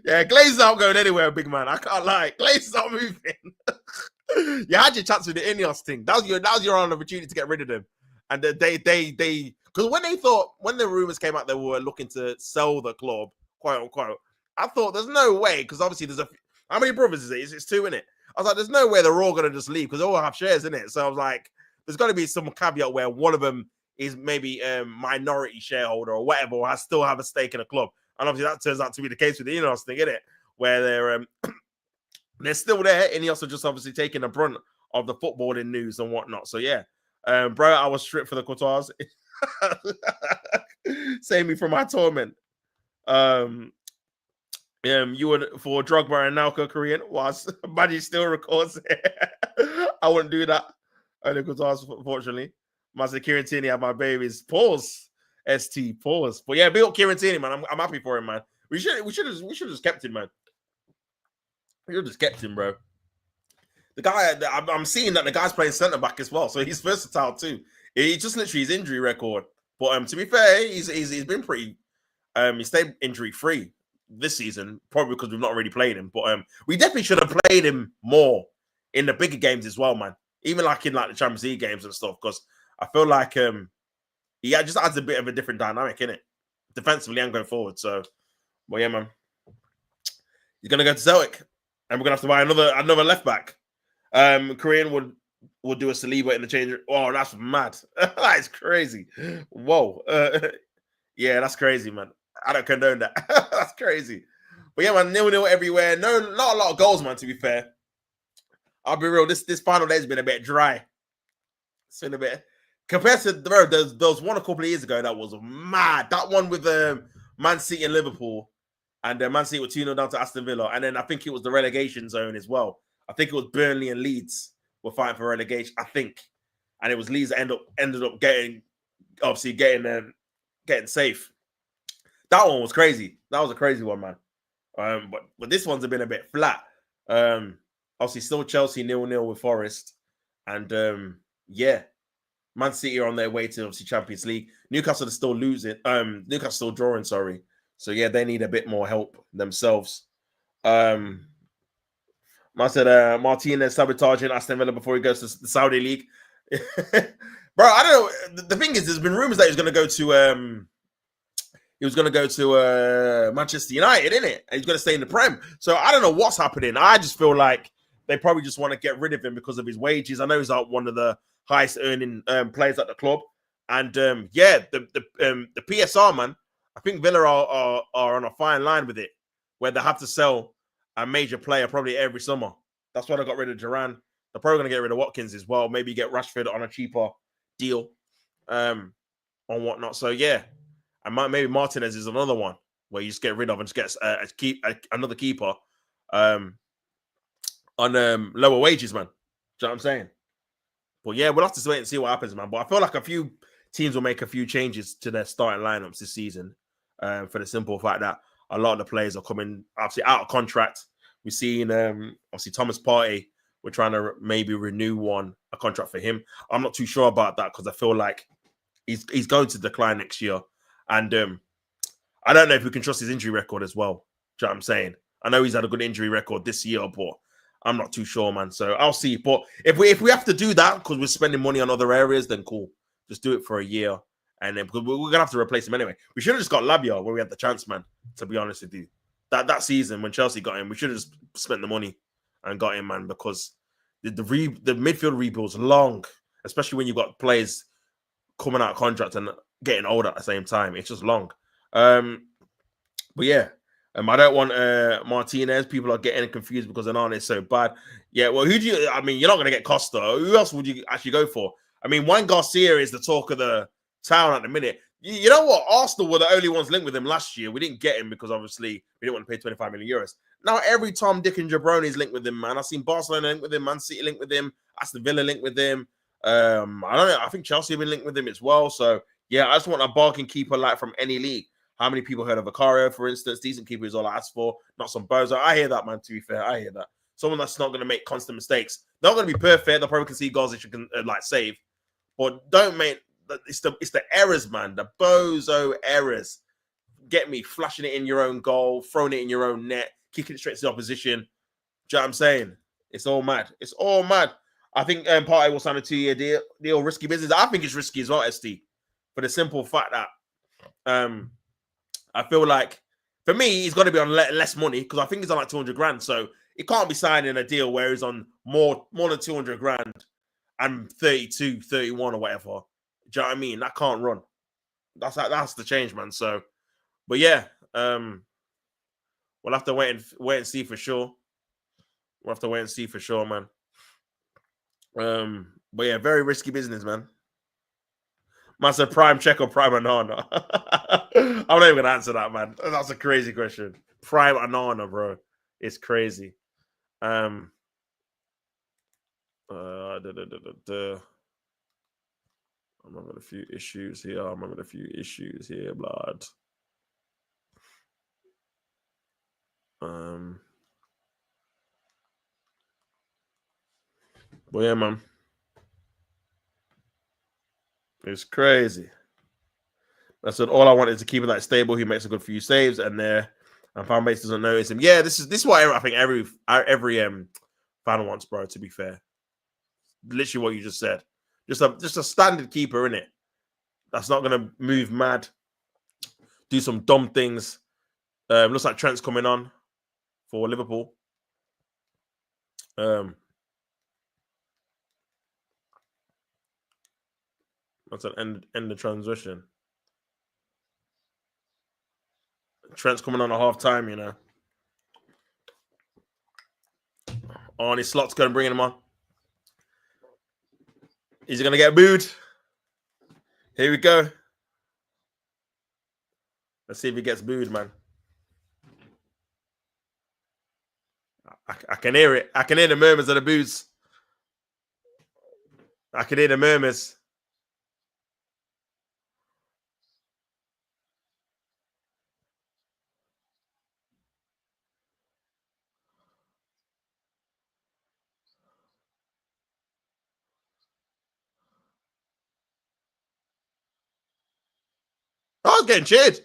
yeah, Glazers aren't going anywhere, big man. I can't lie. Glazers aren't moving. You had your chance with the Ineos thing. That was your opportunity to get rid of them. And they because when the rumors came out they were looking to sell the club, quote unquote, I thought there's no way, because obviously there's how many brothers is it? It's two, in it. I was like, there's no way they're all gonna just leave because they all have shares in it. So I was like, there's got to be some caveat where one of them is maybe a minority shareholder or whatever, or still have a stake in a club. And obviously that turns out to be the case with the Ineos thing, isn't it? Where they're still there, and Ineos are just obviously taking the brunt of the footballing news and whatnot. So yeah, bro, I was stripped for the Qatars. Save me from my torment. You would for Drogba and Nauka Korean was Buddy still records it. I wouldn't do that. Only Qatars, unfortunately. Master Kieran Tierney had my babies. Pause. ST pause. But yeah, big up Kieran Tierney, man. I'm happy for him, man. We should have just kept him, man. We should have just kept him, bro. The guy, I'm seeing that the guy's playing centre back as well, so he's versatile too. He just literally his injury record. But to be fair, he's been pretty. He stayed injury free this season, probably because we've not really played him. But we definitely should have played him more in the bigger games as well, man. Even like in like the Champions League games and stuff, because I feel like he just adds a bit of a different dynamic in it, defensively and going forward. So, well, yeah, man, he's gonna go to Celtic, and we're gonna have to buy another left back. Korean we'll do a Saliba in the change room. Oh, that's mad. That is crazy. Whoa. Yeah, that's crazy, man. I don't condone that. That's crazy. But yeah, man, 0-0 everywhere. No, not a lot of goals, man, to be fair. I'll be real. This final day has been a bit dry. It's been a bit compared to bro, there was one a couple of years ago that was mad. That one with Man City and Liverpool, and Man City were 2-0 down to Aston Villa, and then I think it was the relegation zone as well. I think it was Burnley and Leeds were fighting for relegation. I think, and it was Leeds that ended up getting safe. That one was crazy. That was a crazy one, man. But this one's been a bit flat. Obviously, still Chelsea 0-0 with Forest, and yeah, Man City are on their way to obviously Champions League. Newcastle are still losing. Newcastle still drawing. Sorry. So yeah, they need a bit more help themselves. I said Martinez sabotaging Aston Villa before he goes to the Saudi League. Bro, I don't know. The thing is, there's been rumors that he's going to go to Manchester United, isn't it? And he's going to stay in the Prem. So I don't know what's happening. I just feel like they probably just want to get rid of him because of his wages. I know he's like one of the highest earning players at the club. And yeah, the PSR, man, I think Villa are on a fine line with it, where they have to sell a major player probably every summer. That's why they got rid of Duran. They're probably going to get rid of Watkins as well. Maybe get Rashford on a cheaper deal on whatnot. So yeah. And maybe Martinez is another one where you just get rid of and just get another keeper on lower wages, man. Do you know what I'm saying? But yeah, we'll have to wait and see what happens, man. But I feel like a few teams will make a few changes to their starting lineups this season for the simple fact that a lot of the players are coming obviously out of contract. We've seen obviously Thomas Partey. We're trying to maybe renew a contract for him. I'm not too sure about that because I feel like he's going to decline next year. And I don't know if we can trust his injury record as well. Do you know what I'm saying? I know he's had a good injury record this year, but I'm not too sure, man. So I'll see. But if we have to do that because we're spending money on other areas, then cool. Just do it for a year. And then because we're going to have to replace him anyway. We should have just got Labia when we had the chance, man, to be honest with you. That season when Chelsea got him, we should have just spent the money and got him, man, because the midfield rebuild's long, especially when you've got players coming out of contract and getting old at the same time. It's just long. But yeah, I don't want Martinez. People are getting confused because Onana is so bad. Yeah, well, you're not going to get Costa. Who else would you actually go for? I mean, Juan Garcia is the talk of the town at the minute. You know what? Arsenal were the only ones linked with him last year. We didn't get him because obviously we didn't want to pay 25 million euros. Now every Tom, Dick, and Jabroni is linked with him, man. I've seen Barcelona linked with him, Man City linked with him, Aston Villa linked with him. I don't know. I think Chelsea have been linked with him as well. So yeah, I just want a bargain keeper like from any league. How many people heard of Vicario, for instance? Decent keeper is all I ask for, not some bozo. I hear that, man, to be fair. I hear that. Someone that's not going to make constant mistakes. They're not going to be perfect. They'll probably concede goals that you can save. But don't make it's the errors, man. The bozo errors. Get me flashing it in your own goal, throwing it in your own net, kicking it straight to the opposition. Do you know what I'm saying? It's all mad. It's all mad. I think Partey will sign a 2-year deal. Risky business. I think it's risky as well, ST. For the simple fact that I feel like for me, he's got to be on less money because I think he's on like 200 grand. So he can't be signing a deal where he's on more than 200 grand and 32, 31 or whatever. Do you know what I mean? That can't run. That's the change, man. So, but yeah, we'll have to wait and see for sure. We'll have to wait and see for sure, man. But yeah, very risky business, man. Master Prime check or Prime Anana? I'm not even gonna answer that, man. That's a crazy question. Prime Anana, bro. It's crazy. I'm having a few issues here. Blood. But yeah, man. It's crazy. I said all I want is to keep him that stable. He makes a good few saves, and fan base doesn't notice him. Yeah, this is what I think every fan wants, bro. To be fair, literally what you just said. Just a standard keeper, innit? That's not gonna move mad, do some dumb things. Looks like Trent's coming on for Liverpool. That's an end the transition. Trent's coming on at half time, you know. Oh, and his slot's going to bring him on. Is he going to get booed? Here we go. Let's see if he gets booed, man. I can hear it. I can hear the murmurs of the boos. I can hear the murmurs. I was getting cheered.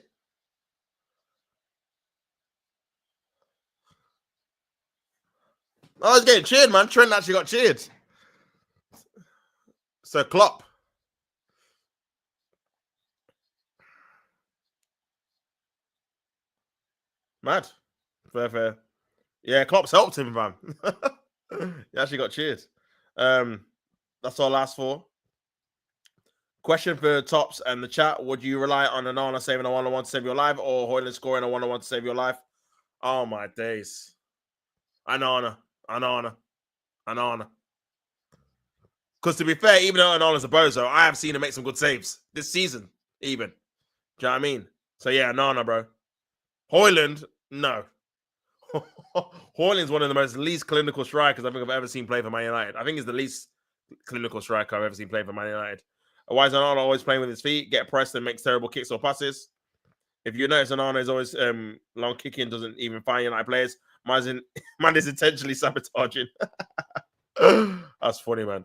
I was getting cheered, man. Trent actually got cheered. So Klopp. Mad. Fair. Yeah, Klopp's helped him, man. He actually got cheered. That's all I asked for. Question for Tops and the chat. Would you rely on Onana saving a one-on-one to save your life or Højlund scoring a one-on-one to save your life? Oh, my days. Onana. Because to be fair, even though Onana's a bozo, I have seen him make some good saves this season, even. Do you know what I mean? So, yeah, Onana, bro. Højlund, no. Højlund's one of the most least clinical strikers I think I've ever seen play for Man United. I think he's the least clinical striker I've ever seen play for Man United. Why is Onana always playing with his feet, get pressed and makes terrible kicks or passes? If you notice, Onana is always long kicking, doesn't even find United players. Man is intentionally sabotaging. That's funny, man.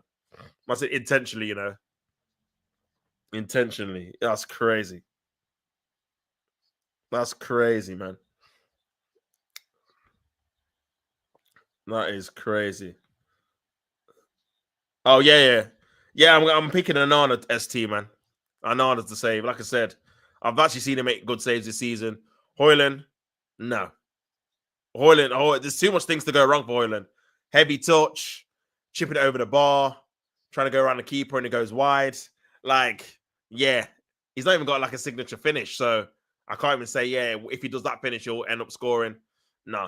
Must say intentionally, you know. Intentionally. That's crazy. That's crazy, man. That is crazy. Oh, yeah. Yeah, I'm picking Onana ST, man. Onana's the save. Like I said, I've actually seen him make good saves this season. Højlund, no. Højlund, there's too much things to go wrong for Højlund. Heavy touch, chipping it over the bar, trying to go around the keeper and it goes wide. Like, yeah, he's not even got like a signature finish. So I can't even say, yeah, if he does that finish, he'll end up scoring. No.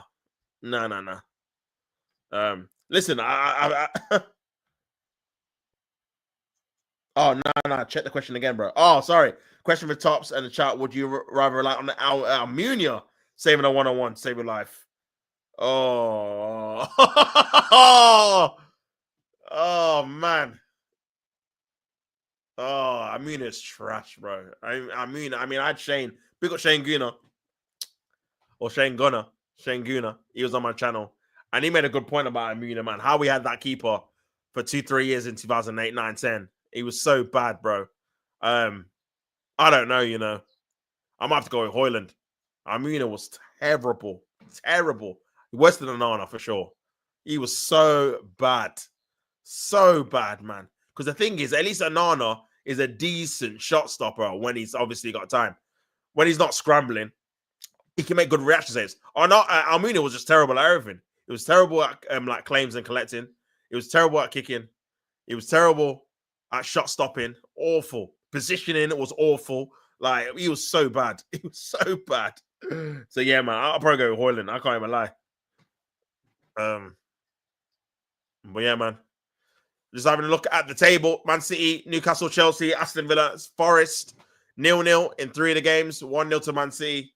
Listen, Oh, no. Check the question again, bro. Oh, sorry. Question for Tops and the chat. Would you rather rely on Almunia saving a one-on-one to save your life? Oh. Oh, man. Oh, Almunia's trash, bro. I mean, I had Shane. Big up Shane Gunner. Or Shane Gunner. Shane Gunner. He was on my channel. And he made a good point about Almunia, man. How we had that keeper for 2-3 years in 2008, 9, 10. He was so bad, bro. I don't know, you know. I'm going to have to go with Højlund. Almunia was terrible. Terrible. Worse than Onana, for sure. He was so bad. So bad, man. Because the thing is, at least Onana is a decent shot stopper when he's obviously got time. When he's not scrambling, he can make good reaction saves. Almunia was just terrible at everything. It was terrible at like claims and collecting. It was terrible at kicking. It was terrible at shot stopping. Awful. Positioning, it was awful. Like, he was so bad. It was so bad. So, yeah, man, I'll probably go with Højlund. I can't even lie. But, yeah, man. Just having a look at the table. Man City, Newcastle, Chelsea, Aston Villa, Forest, 0-0 in 3 of the games. 1-0 to Man City.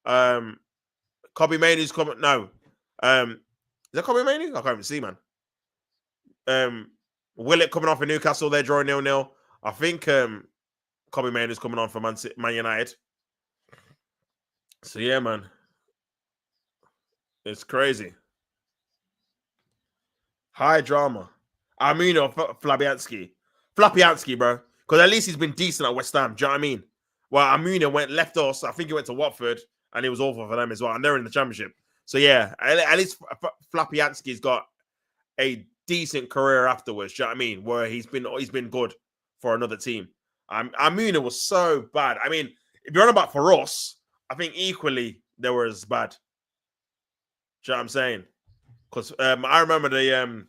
Kobe Mainoo's coming. No. Is that Kobe Mainoo? I can't even see, man. Willett coming on for Newcastle. They're drawing 0-0. I think Kobe Mainoo's coming on for Man United. So, yeah, man. It's crazy. High drama. Armino Flapianski, bro. Because at least he's been decent at West Ham. Do you know what I mean? Well, Armino went left us. I think he went to Watford, and it was awful for them as well. And they're in the Championship. So, yeah, at least Flapianski's got a decent career afterwards. Do you know what I mean? Where he's been good for another team. Armino was so bad. I mean, if you're on about for us, I think equally they were as bad. Do you know what I'm saying? Because I remember the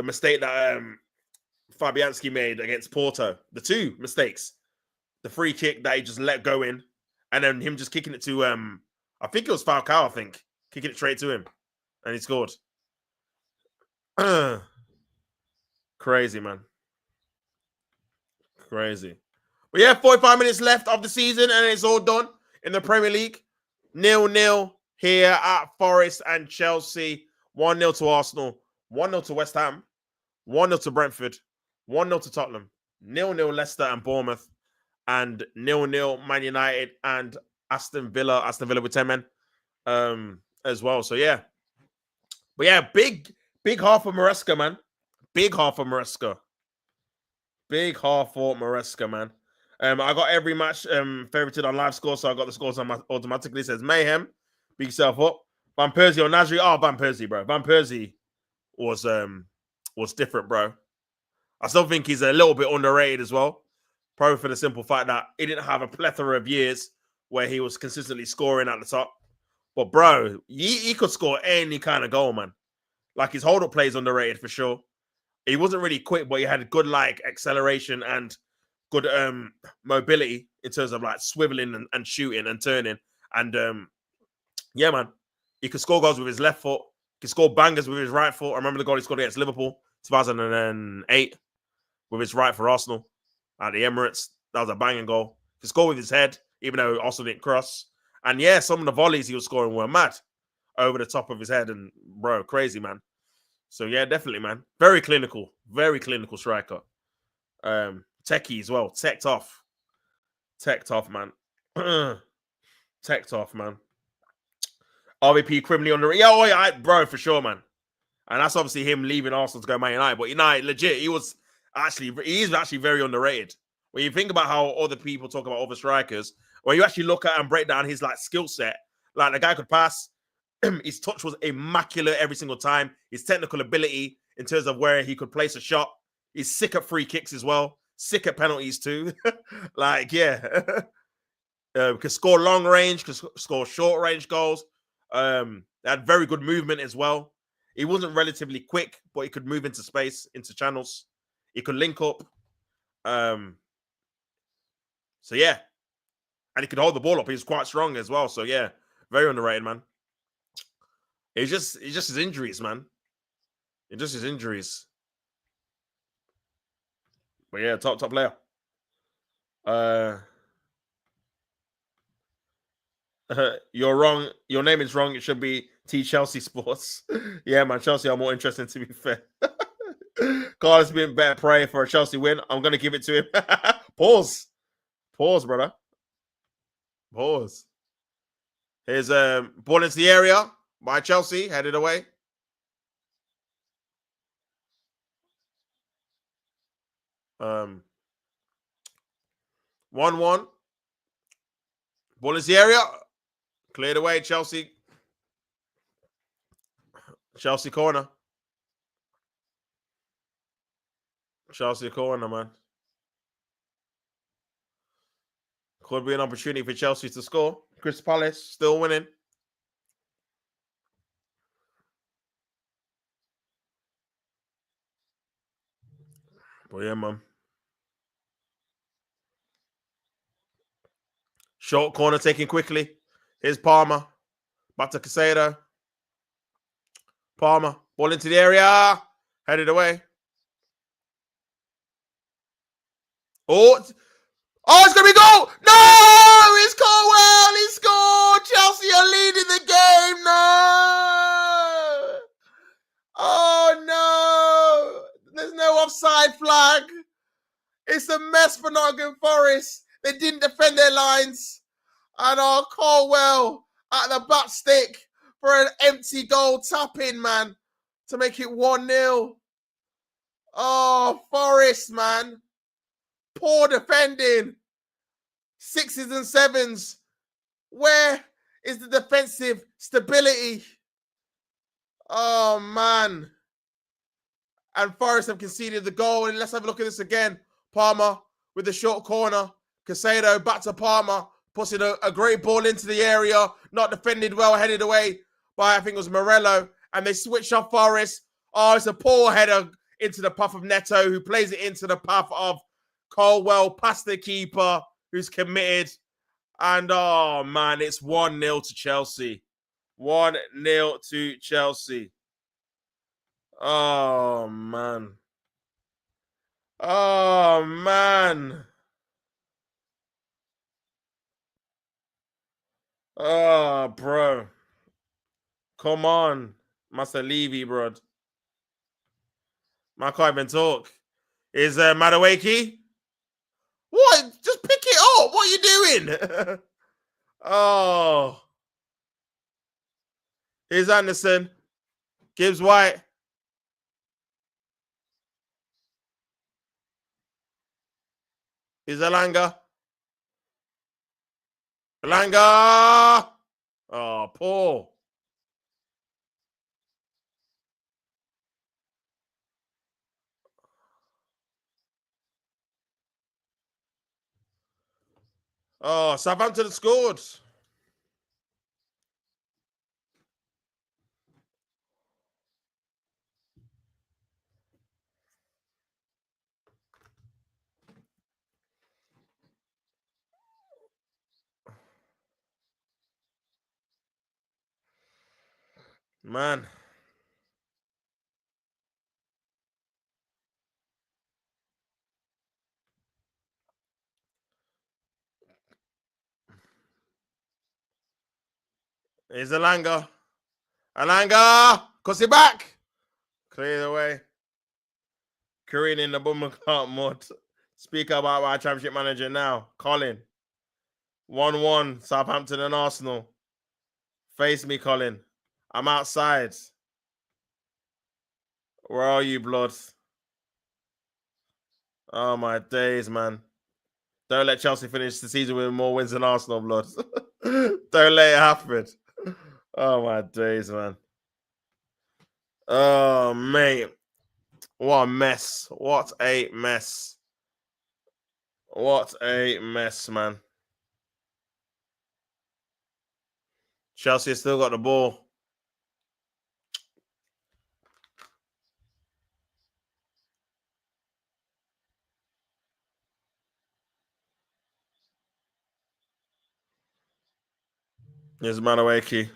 mistake that Fabianski made against Porto. The two mistakes. The free kick that he just let go in, and then him just kicking it to I think it was Falcao, I think. Kicking it straight to him. And he scored. Crazy, man. Crazy. But yeah, 45 minutes left of the season, and it's all done in the Premier League. 0-0 here at Forest and Chelsea. 1-0 to Arsenal. 1-0 to West Ham. 1-0 to Brentford. 1-0 to Tottenham. 0-0 Leicester and Bournemouth. And 0-0 Man United and Aston Villa. Aston Villa with 10 men as well. So yeah. But yeah, big half for Maresca, man. Big half for Maresca. Big half for Maresca, man. I got every match favorited on live score, so I got the scores on automatically. It says Mayhem, big yourself up. Van Persie or Nasri. Oh, Van Persie, bro. Van Persie was different, bro. I still think he's a little bit underrated as well. Probably for the simple fact that he didn't have a plethora of years where he was consistently scoring at the top. But bro, he could score any kind of goal, man. Like his hold-up play is underrated for sure. He wasn't really quick, but he had good like acceleration and good mobility in terms of like swiveling and shooting and turning. And yeah, man, he could score goals with his left foot. He could score bangers with his right foot. I remember the goal he scored against Liverpool 2008 with his right for Arsenal at the Emirates. That was a banging goal. He could score with his head, even though Arsenal didn't cross. And yeah, some of the volleys he was scoring were mad over the top of his head. And bro, crazy, man. So yeah, definitely, man. Very clinical striker. Techie as well. Teched off, man. Teched off, man. RVP criminally under. Yeah, oh yeah, bro, for sure, man. And that's obviously him leaving Arsenal to go Man United. But United, legit, he is actually very underrated. When you think about how other people talk about other strikers, when you actually look at and break down his like skill set, like the guy could pass. His touch was immaculate every single time. His technical ability in terms of where he could place a shot. He's sick at free kicks as well. Sick at penalties too. Like, yeah. Could score long range, could score short range goals. Had very good movement as well. He wasn't relatively quick, but he could move into space, into channels. He could link up. So yeah. And he could hold the ball up. He was quite strong as well. So yeah, very underrated, man. It's just his injuries, man. It's just his injuries. But yeah, top player. You're wrong. Your name is wrong. It should be T Chelsea Sports. Yeah, man. Chelsea are more interesting, to be fair. Carlos been better prayer for a Chelsea win. I'm gonna give it to him. Pause, brother. Pause. Here's ball into the area by Chelsea, headed away. Um, 1-1. Ball into the area. Cleared away, Chelsea. Chelsea corner. Chelsea corner, man. Could be an opportunity for Chelsea to score. Crystal Palace still winning. But yeah, man. Short corner taken quickly. Here's Palmer. Back to Casado. Palmer. Ball into the area. Headed away. Oh, it's going to be goal. No, it's Colwell. He scored. Chelsea are leading the game. No. Oh, no. There's no offside flag. It's a mess for Nottingham Forest. They didn't defend their lines. And Colwell at the back stick for an empty goal tap-in, man, to make it 1-0. Oh, Forest, man. Poor defending. 6s and 7s. Where is the defensive stability? Oh, man. And Forest have conceded the goal. And let's have a look at this again. Palmer with the short corner. Casado back to Palmer. Pushing a great ball into the area. Not defended well, headed away by, I think it was Morello. And they switch off Forest. Oh, it's a poor header into the path of Neto, who plays it into the path of Colwell, past the keeper, who's committed. And, oh, man, it's 1-0 to Chelsea. 1-0 to Chelsea. Oh, man. Oh, man. Oh, bro. Come on. Master Levy, bro. I can't even talk. Is Madawaki? What? Just pick it up. What are you doing? Oh. Here's Anderson. Gibbs White. Here's Alanga. Alanga. Oh, Paul. Oh, Southampton scored. Man. Here's Alanga. Alanga. Cuss it back. Clear the way. Korean in the Bumacart mud. Speak about our championship manager now. Colin. 1-1. Southampton and Arsenal. Face me, Colin. I'm outside. Where are you, blood? Oh, my days, man. Don't let Chelsea finish the season with more wins than Arsenal, blood. Don't let it happen. Oh, my days, man. Oh, mate. What a mess. What a mess. What a mess, man. Chelsea has still got the ball. Here's Manawaki.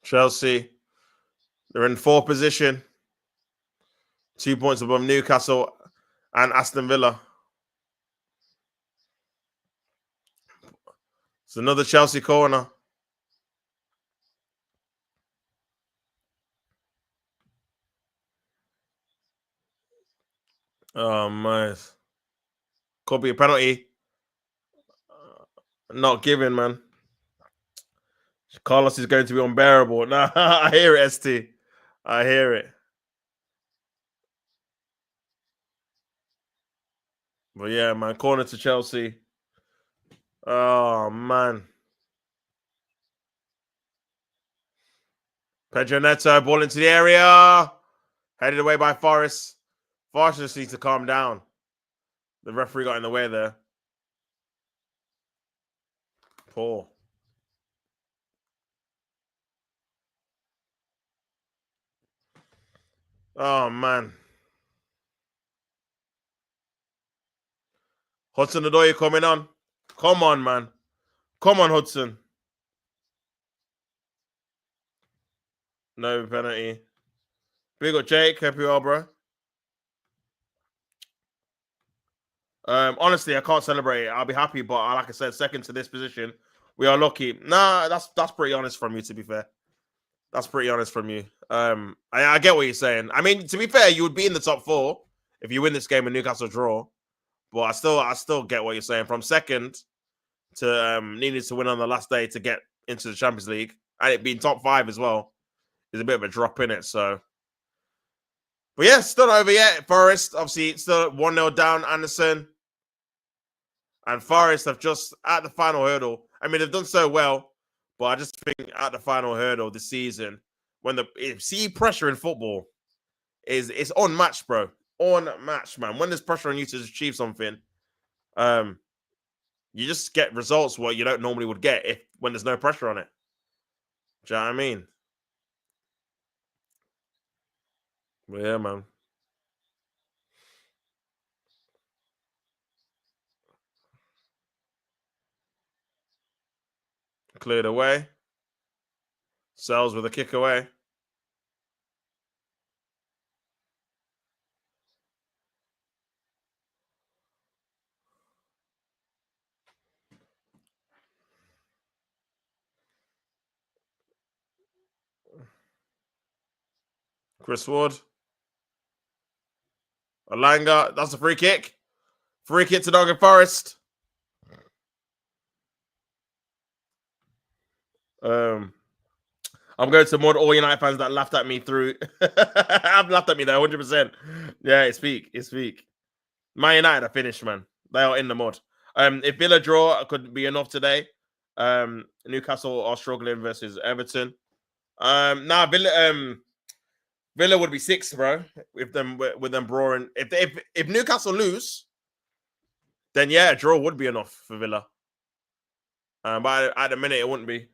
Chelsea. They're in fourth position. 2 points above Newcastle and Aston Villa. It's another Chelsea corner. Oh, man. Could be a penalty. Not given, man. Carlos is going to be unbearable. Nah, I hear it, ST. I hear it. But yeah, man, corner to Chelsea. Oh, man. Pedro Neto, ball into the area. Headed away by Forrest. Forrest just needs to calm down. The referee got in the way there. Poor. Oh, man. Hudson Odoi coming on. Come on, man. Come on, Hudson. No penalty. Big up, Jake. Happy well, bro. Honestly, I can't celebrate it. I'll be happy, but like I said, second to this position, we are lucky. Nah, that's pretty honest from you, to be fair. That's pretty honest from you. I get what you're saying. I mean, to be fair, you would be in the top 4 if you win this game and Newcastle draw. But I still get what you're saying. From second to needing to win on the last day to get into the Champions League, and it being top 5 as well, is a bit of a drop in it. So, but yeah, still not over yet. Forest, obviously, still 1-0 down. Anderson and Forest have just at the final hurdle. I mean, they've done so well, but I just think at the final hurdle this season, when see pressure in football, is unmatched, bro. Unmatched, man. When there's pressure on you to achieve something, you just get results what you don't normally would get when there's no pressure on it. Do you know what I mean? But yeah, man. Cleared away. Sells with a kick away. Chris Ward. Alanga. That's a free kick. Free kick to Nottingham Forest. I'm going to more all United fans that laughed at me through. I've laughed at me there 100%. Yeah, it's peak. It's peak. Man United are finished, man. They are in the mud. If Villa draw could be enough today, Newcastle are struggling versus Everton. Villa would be sixth, bro. With them drawing. If Newcastle lose, then yeah, a draw would be enough for Villa. But at the minute, it wouldn't be.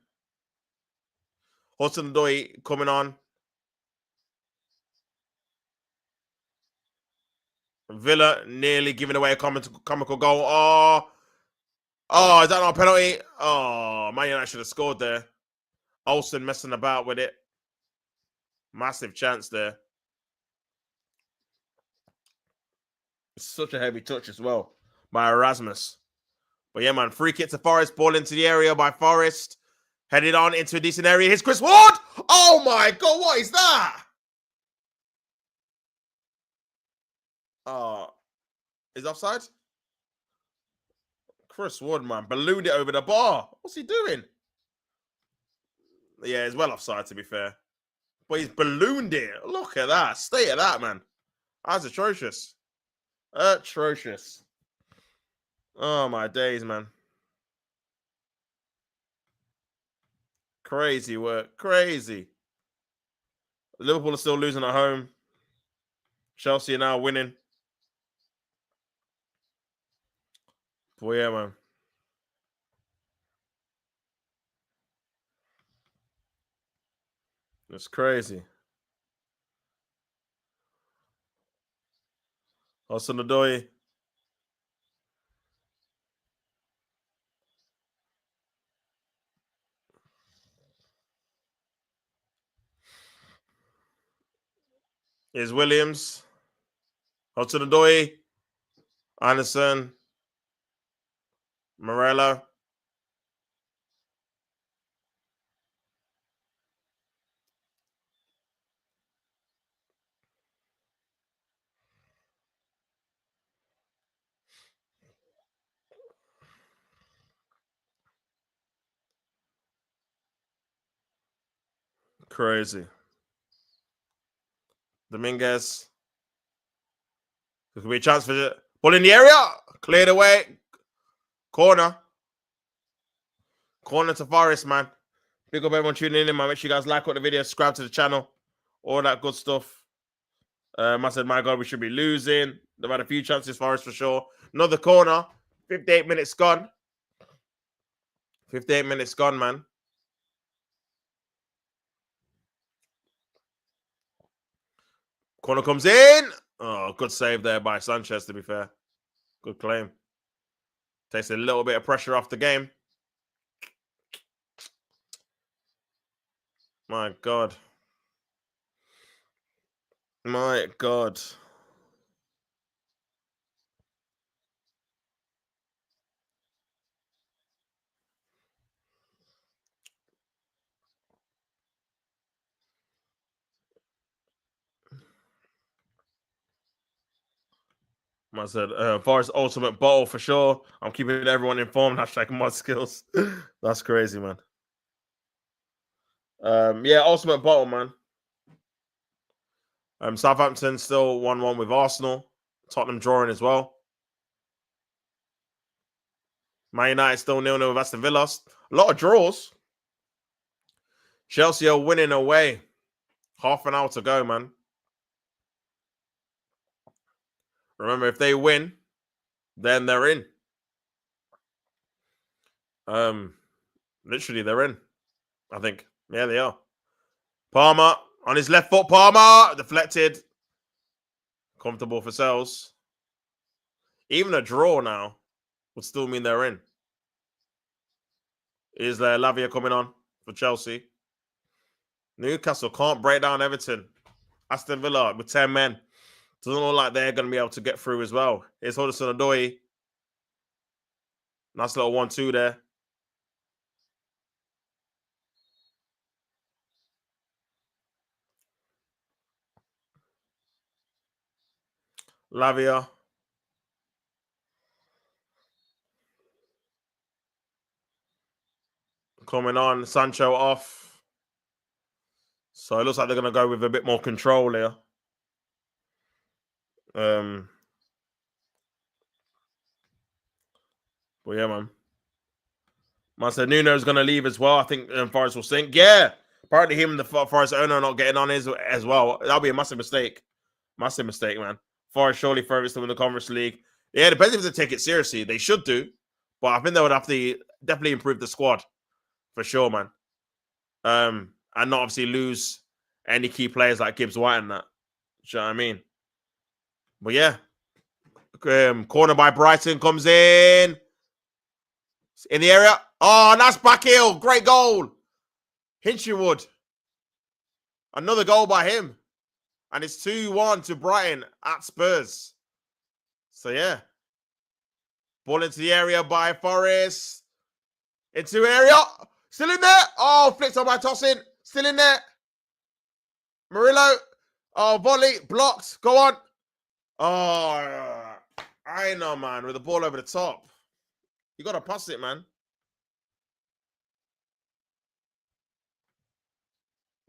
Hudson-Odoi coming on. Villa nearly giving away a comical goal. Oh, is that not a penalty? Oh, Man United should have scored there. Olsen messing about with it. Massive chance there. It's such a heavy touch as well by Erasmus. But yeah, man, free kick to Forest. Ball into the area by Forest. Headed on into a decent area. Here's Chris Ward. Oh my God, what is that? Is offside? Chris Ward, man, ballooned it over the bar. What's he doing? Yeah, he's well offside, to be fair. But he's ballooned it. Look at that. State of that, man. That's atrocious. Atrocious. Oh, my days, man. Crazy work. Crazy. Liverpool are still losing at home. Chelsea are now winning. But yeah, man. It's crazy. Hudson-Odoi. Is Williams. Hudson-Odoi. Anderson. Morello. Crazy. Dominguez. There could be a chance for it. Ball in the area. Cleared away. Corner. Corner to Forest, man. Big up everyone tuning in, man. Make sure you guys like what the video, subscribe to the channel. All that good stuff. I said, my God, we should be losing. They've had a few chances, Forest for sure. Another corner. 58 minutes gone. 58 minutes gone, man. Corner comes in. Oh, good save there by Sanchez, to be fair. Good claim. Takes a little bit of pressure off the game. My God. My God. I said, Forest ultimate bottle for sure. I'm keeping everyone informed. Hashtag mod skills. That's crazy, man. Yeah, ultimate bottle, man. Southampton still 1-1 with Arsenal. Tottenham drawing as well. Man United still 0-0 with Aston Villa. A lot of draws. Chelsea are winning away. Half an hour to go, man. Remember, if they win, then they're in. Literally, they're in. I think. Yeah, they are. Palmer on his left foot. Palmer deflected. Comfortable for Sales. Even a draw now would still mean they're in. Is there Lavia coming on for Chelsea? Newcastle can't break down Everton. Aston Villa with 10 men. Doesn't look like they're going to be able to get through as well. Here's Hudson-Odoi. Nice little 1-2 there. Lavia. Coming on. Sancho off. So it looks like they're going to go with a bit more control here. But yeah, man. Master Nuno's going to leave as well. I think Forest will sink. Yeah. Apparently him and the Forest owner are not getting on as well. That'll be a massive mistake. Massive mistake, man. Forest surely furthest to win the Conference League. Yeah, depends if they take it seriously. They should do. But I think they would have to definitely improve the squad. For sure, man. And not obviously lose any key players like Gibbs White and that. Do you know what I mean? But yeah. Corner by Brighton comes in the area. Oh, nice back heel. Great goal. Hinchinwood. Another goal by him. And it's 2-1 to Brighton at Spurs. So yeah. Ball into the area by Forest. Into area. Still in there. Oh, flicked on by Tosin. Still in there. Murillo. Oh, volley. Blocked. Go on. Oh, I know, man. With the ball over the top. You got to pass it, man.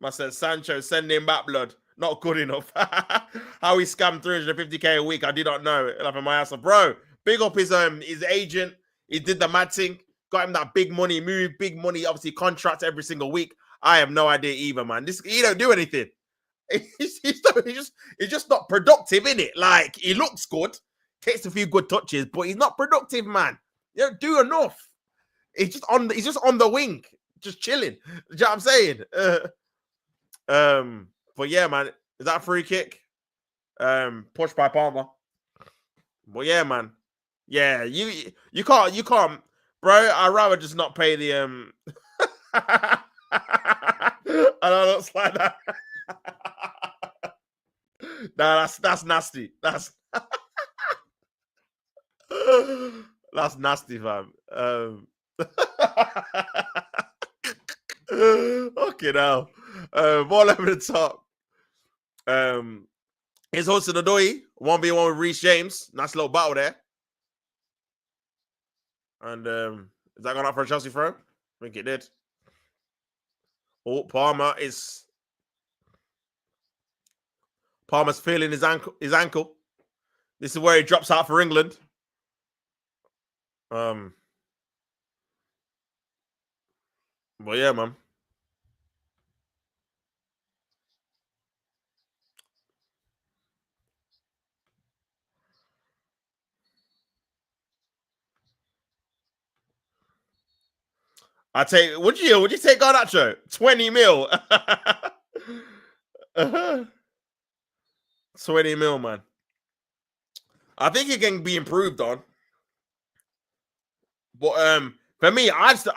Must have Sancho sending back blood. Not good enough. How he scammed 350k a week, I did not know. Like in my ass, bro. Big up his agent. He did the mad thing. Got him that big money move, big money, obviously contracts every single week. I have no idea either, man. He don't do anything. He's just not productive, innit? Like, he looks good, takes a few good touches, but he's not productive, man. You don't do enough. He's just on the wing, just chilling. Do you know what I'm saying? But yeah, man, is that a free kick? Pushed by Palmer. But yeah, man. Yeah, you can't, bro. I'd rather just not pay the I don't know, it's like that. Nah, that's nasty. That's that's nasty, fam. Okay, now. Ball over the top. Here's Hudson-Odoi. 1v1 with Reece James. Nice little battle there. And is that gone out for a Chelsea throw? I think it did. Oh, Palmer's feeling his ankle. This is where he drops out for England. But yeah, man. Would you take Garnacho? 20 mil. 20 mil, man. I think it can be improved on. But for me, I just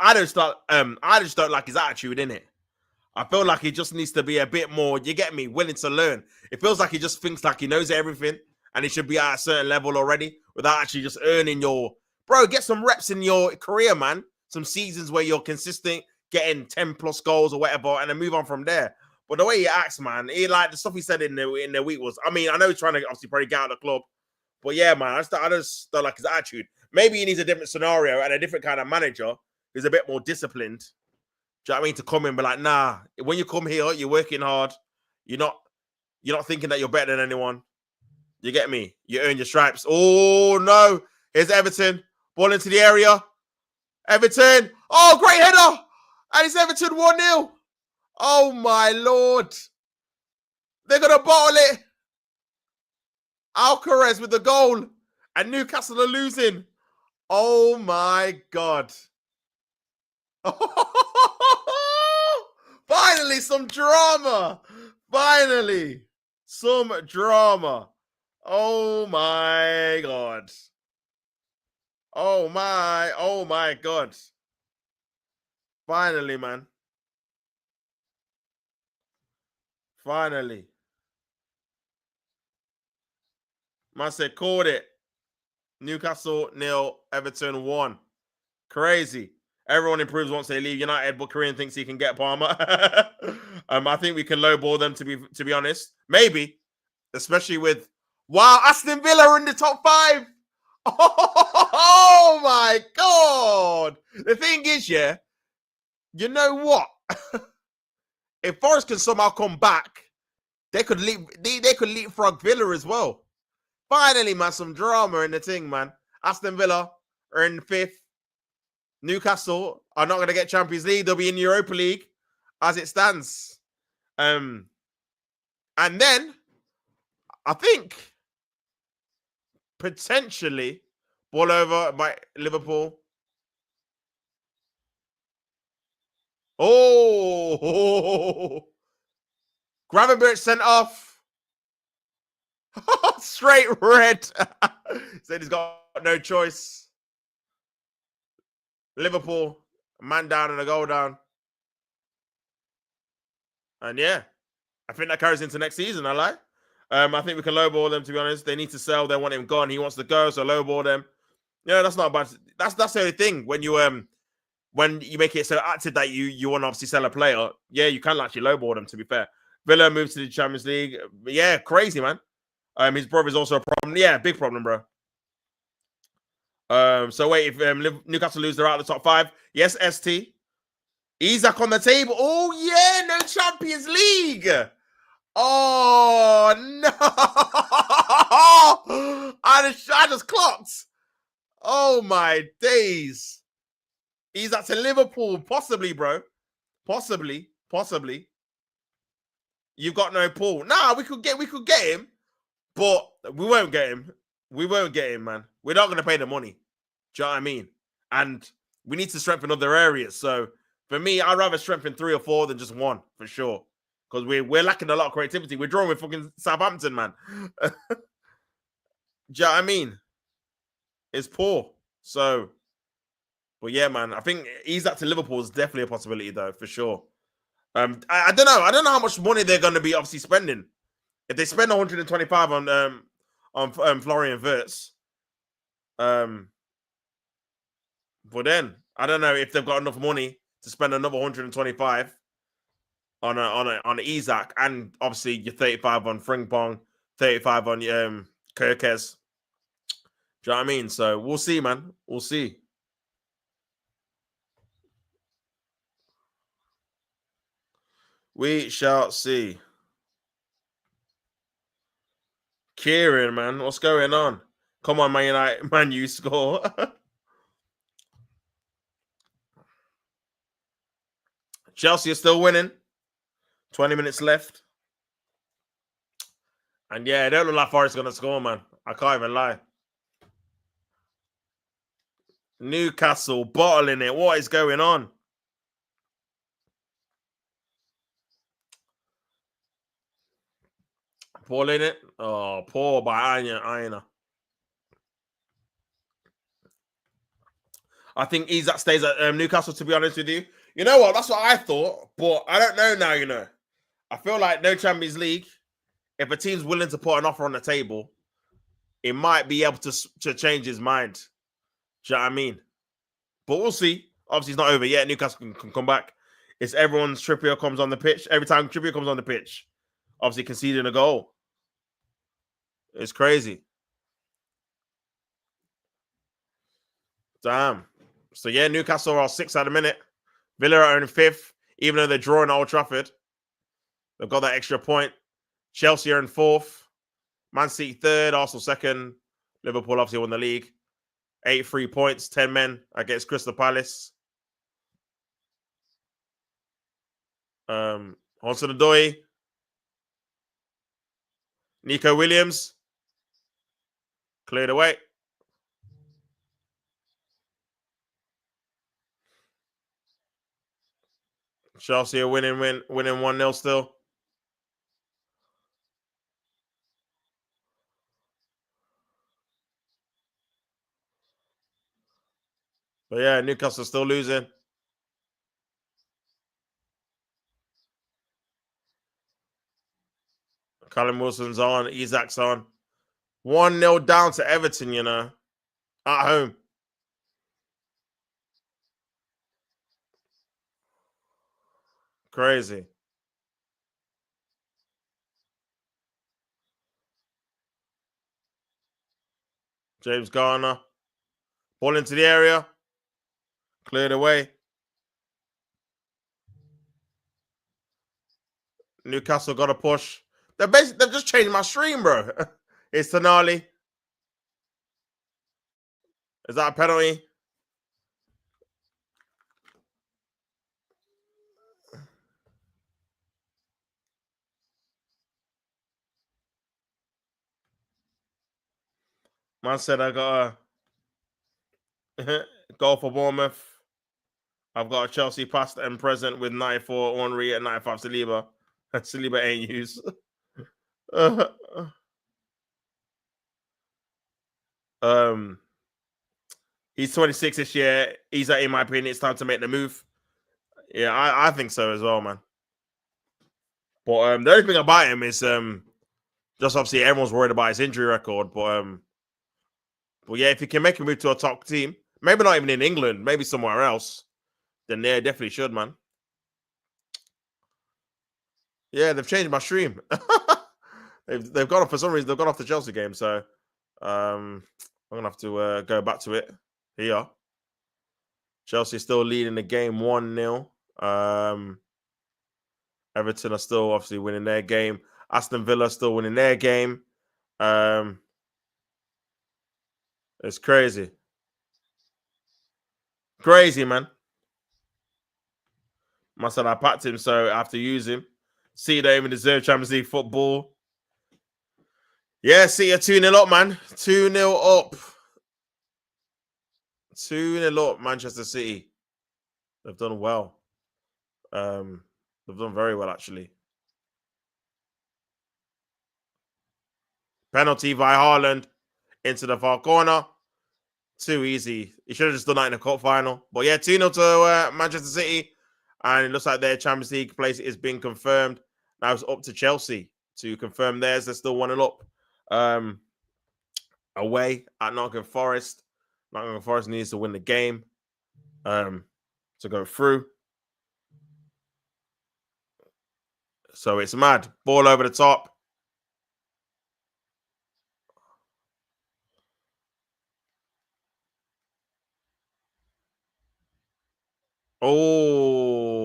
don't like his attitude in it. I feel like he just needs to be a bit more, you get me, willing to learn. It feels like he just thinks like he knows everything and he should be at a certain level already without actually just earning get some reps in your career, man. Some seasons where you're consistent, getting 10 plus goals or whatever, and then move on from there. But the way he acts, man, the stuff he said in the week was, I mean, I know he's trying to obviously probably get out of the club, but yeah, man, I just don't like his attitude. Maybe he needs a different scenario and a different kind of manager who's a bit more disciplined. Do you know what I mean? To come in and be like, nah, when you come here, you're working hard. You're not thinking that you're better than anyone. You get me? You earn your stripes. Oh, no. Here's Everton. Ball into the area. Everton. Oh, great header. And it's Everton 1-0. Oh, my Lord. They're going to bottle it. Alcaraz with the goal. And Newcastle are losing. Oh my God. Finally, some drama. Finally, some drama. Oh my God. Oh my God. Finally, man. Finally. Man said, called it. Newcastle 0, Everton 1. Crazy. Everyone improves once they leave United, but Korean thinks he can get Palmer. I think we can lowball them to be honest. Maybe, especially with Aston Villa are in the top 5. Oh my God. The thing is, yeah, you know what? If Forest can somehow come back, they could leapfrog Villa as well. Finally, man, some drama in the thing, man. Aston Villa are in 5th. Newcastle are not going to get Champions League. They'll be in Europa League as it stands. And then I think potentially ball over by Liverpool. Oh, Gravenberch sent off. Straight red. Said he's got no choice. Liverpool, a man down and a goal down. And yeah, I think that carries into next season, I like. I think we can lowball them, to be honest. They need to sell. They want him gone. He wants to go, so lowball them. Yeah, that's not bad. That's the only thing. When you make it so active that you want to obviously sell a player, yeah, you can actually lowball them, to be fair. Villa moves to the Champions League. Yeah, crazy, man. His brother's also a problem. Yeah, big problem, bro. So wait, if Newcastle lose, they're out of the top 5. Yes, ST. Isak on the table. Oh, yeah, no Champions League. Oh, no. I just clocked. Oh, my days. Isak to Liverpool. Possibly, bro. Possibly. You've got no pull. Nah, we could get him, but we won't get him. We won't get him, man. We're not going to pay the money. Do you know what I mean? And we need to strengthen other areas. So for me, I'd rather strengthen 3 or 4 than just 1 for sure. Because we're lacking a lot of creativity. We're drawing with fucking Southampton, man. Do you know what I mean? It's poor. So, but yeah, man. I think Isak to Liverpool is definitely a possibility, though, for sure. I don't know. I don't know how much money they're going to be obviously spending. If they spend 125 on Florian Wirtz, but then I don't know if they've got enough money to spend another 125 on Isak, and obviously your 35 on Frimpong, 35 on Kirkes. Do you know what I mean? So we'll see, man. We'll see. We shall see. Kieran, man, what's going on? Come on, Man United, Man, you score. Chelsea are still winning. 20 minutes left. And yeah, it don't look like Forest going to score, man. I can't even lie. Newcastle bottling it. What is going on? Ball in it. Oh, poor by Aina. I think Isak stays at Newcastle, to be honest with you. You know what? That's what I thought. But I don't know now, you know. I feel like no Champions League. If a team's willing to put an offer on the table, it might be able to change his mind. Do you know what I mean? But we'll see. Obviously, it's not over yet. Newcastle can come back. It's everyone's Trippier comes on the pitch. Every time Trippier comes on the pitch, obviously conceding a goal. It's crazy. Damn. So yeah, Newcastle are 6th at the minute. Villa are in 5th, even though they're drawing at Old Trafford. They've got that extra point. Chelsea are in 4th. Man City 3rd, Arsenal 2nd. Liverpool obviously won the league. 83 points, 10 men against Crystal Palace. Hudson-Odoi. Nico Williams. Cleared away. Chelsea are winning 1-0 still. But yeah, Newcastle still losing. Callum Wilson's on. Isak's on. 1-0 down to Everton, you know. At home. Crazy. James Garner. Ball into the area. Cleared away. Newcastle got a push. They've just changed my stream, bro. It's Tonali. Is that a penalty? Man said I got a goal for Bournemouth. I've got a Chelsea past and present with 94 Henry and 95 Saliba. Saliba ain't used. He's 26 this year. He's in my opinion, it's time to make the move. Yeah, I think so as well, man. But the only thing about him is just obviously everyone's worried about his injury record. But yeah, if he can make a move to a top team, maybe not even in England, maybe somewhere else, then they definitely should, man. Yeah, they've changed my stream. they've gone off for some reason. They've gone off the Chelsea game, so I'm gonna have to go back to it. Here, Chelsea still leading the game 1-0. Everton are still obviously winning their game. Aston Villa still winning their game. It's crazy. Crazy, man. Must have I packed him, so I have to use him. City don't even deserve Champions League football. Yeah, City are 2-0 up, man. 2-0 up. 2-0 up, Manchester City. They've done well. They've done very well, actually. Penalty by Haaland into the far corner. Too easy. He should have just done that in the cup final. But yeah, 2-0 to Manchester City. And it looks like their Champions League place is being confirmed. Now it's up to Chelsea to confirm theirs. They're still 1-0 up. Away at Nottingham Forest. Nottingham Forest needs to win the game to go through. So it's mad. Ball over the top. Oh.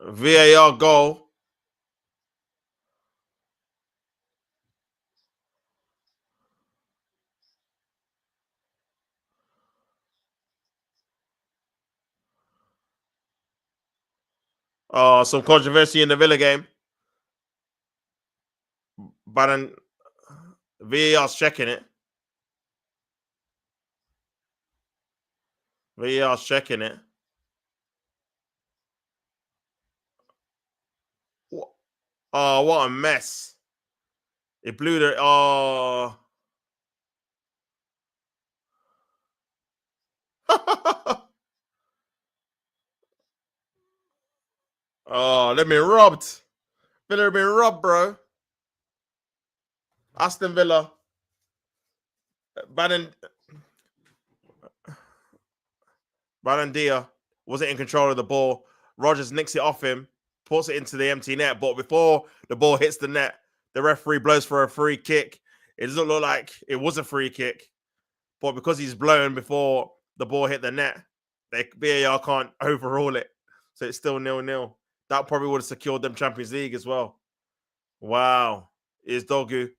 VAR goal. Oh, some controversy in the Villa game. But then VAR's checking it. VAR's checking it. Oh, what a mess. It blew the. Oh. Oh, they've been robbed. Villa have been robbed, bro. Aston Villa. Barandia wasn't in control of the ball. Rogers nicks it off him, puts it into the empty net. But before the ball hits the net, the referee blows for a free kick. It doesn't look like it was a free kick. But because he's blown before the ball hit the net, VAR can't overrule it. So it's still 0-0. That probably would have secured them Champions League as well. Wow. Is Dogu.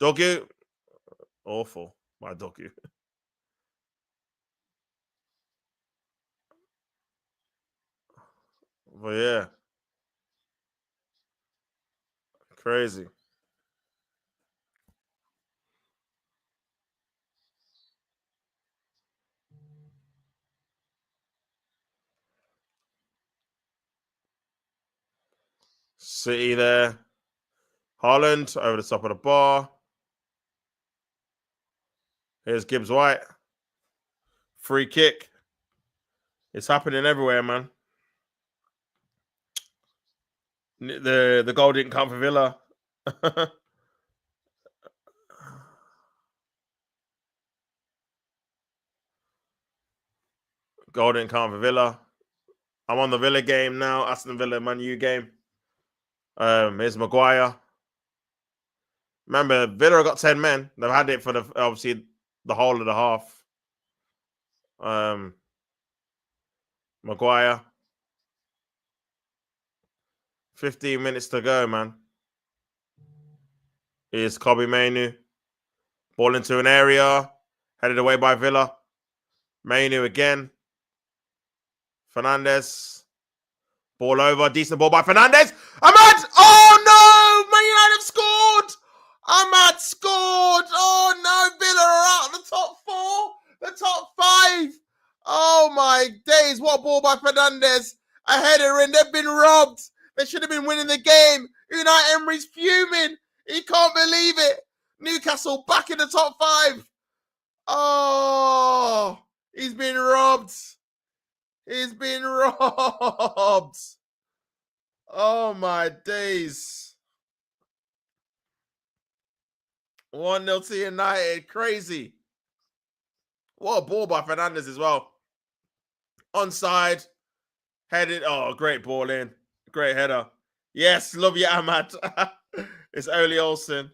Dogu. Awful. My Dogu. But yeah. Crazy. City there. Haaland over the top of the bar. Here's Gibbs White. Free kick. It's happening everywhere, man. The goal didn't come for Villa. Goal didn't come for Villa. I'm on the Villa game now. Aston Villa Man U game. Here's Maguire. Remember, Villa got 10 men. They've had it for obviously the whole of the half. Maguire. 15 minutes to go, man. Here's Kobe Mainu. Ball into an area. Headed away by Villa. Mainu again. Fernandez. Ball over. Decent ball by Fernandez. Ahmad! Oh, no! Man United have scored! Ahmad scored! Oh, no! Villa are out of the top 4. The top 5. Oh, my days. What ball by Fernandez. A header in. They've been robbed. They should have been winning the game. Unai Emery's fuming. He can't believe it. Newcastle back in the top 5. Oh, he's been robbed. He's been robbed. Oh, my days. 1-0 to United. Crazy. What a ball by Fernandez as well. Onside. Headed. Oh, great ball in. Great header. Yes, love you, Ahmad. It's Ole Olsen.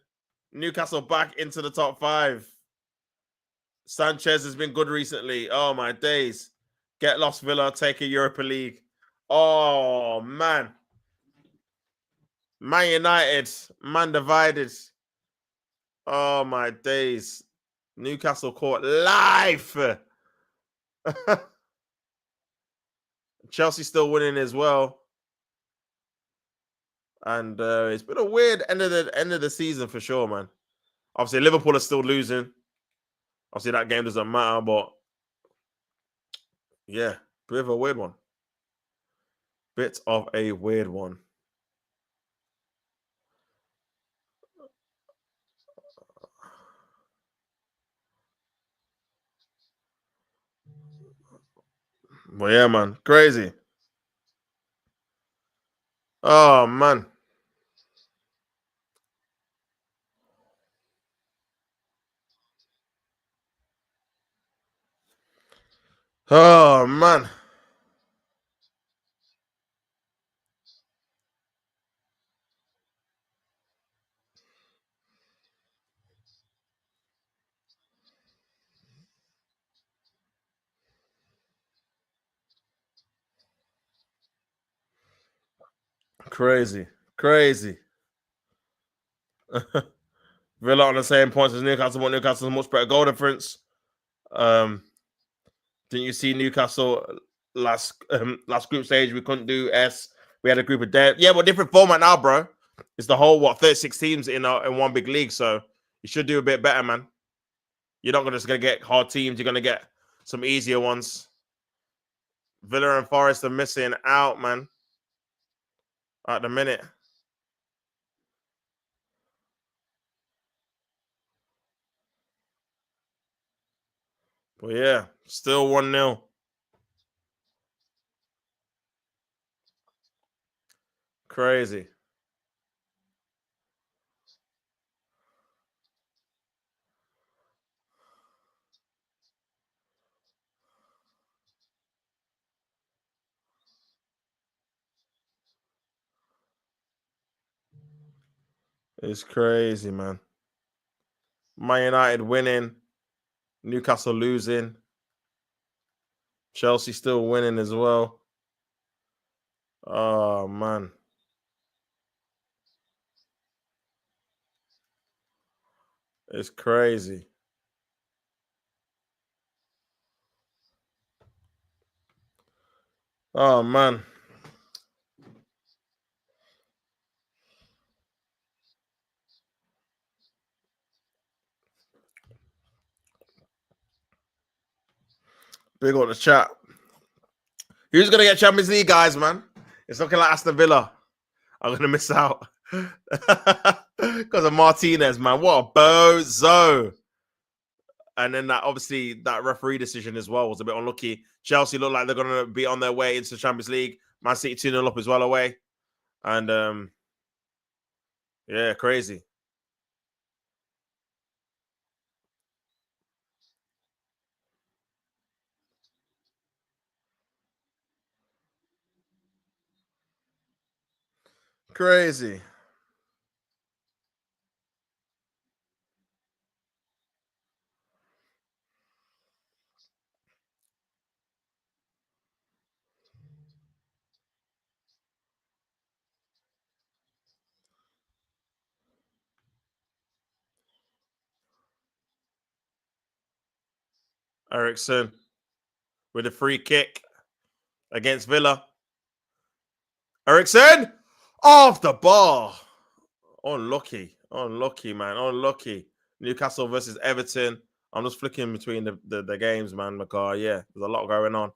Newcastle back into the top 5. Sanchez has been good recently. Oh, my days. Get lost, Villa. Take a Europa League. Oh, man. Man United. Man divided. Oh, my days. Newcastle caught life. Chelsea still winning as well. And it's been a weird end of the season for sure, man. Obviously, Liverpool are still losing. Obviously, that game doesn't matter, but yeah, bit of a weird one. Bit of a weird one. But yeah, man, crazy. Oh, man. Oh, man. Crazy. Crazy. Villa on the same points as Newcastle, but Newcastle's much better goal difference. Didn't you see Newcastle last group stage? We couldn't do S. We had a group of dead. Yeah, but different format now, bro. It's the whole 36 teams in one big league, so you should do a bit better, man. You're not just gonna get hard teams. You're gonna get some easier ones. Villa and Forest are missing out, man. At the minute. But yeah, still 1-0. Crazy. It's crazy, man. Man United winning, Newcastle losing, Chelsea still winning as well. Oh, man. It's crazy. Oh, man. Big on the chat. Who's going to get Champions League, guys, man? It's looking like Aston Villa. I'm going to miss out. Because of Martinez, man. What a bozo. And then obviously that referee decision as well was a bit unlucky. Chelsea look like they're going to be on their way into the Champions League. Man City 2-0 up as well away. And yeah, crazy. Crazy. Eriksen with a free kick against Villa. Eriksen off the bar. Unlucky, man. Unlucky. Newcastle versus Everton. I'm just flicking between the games, man, McCar. Yeah, there's a lot going on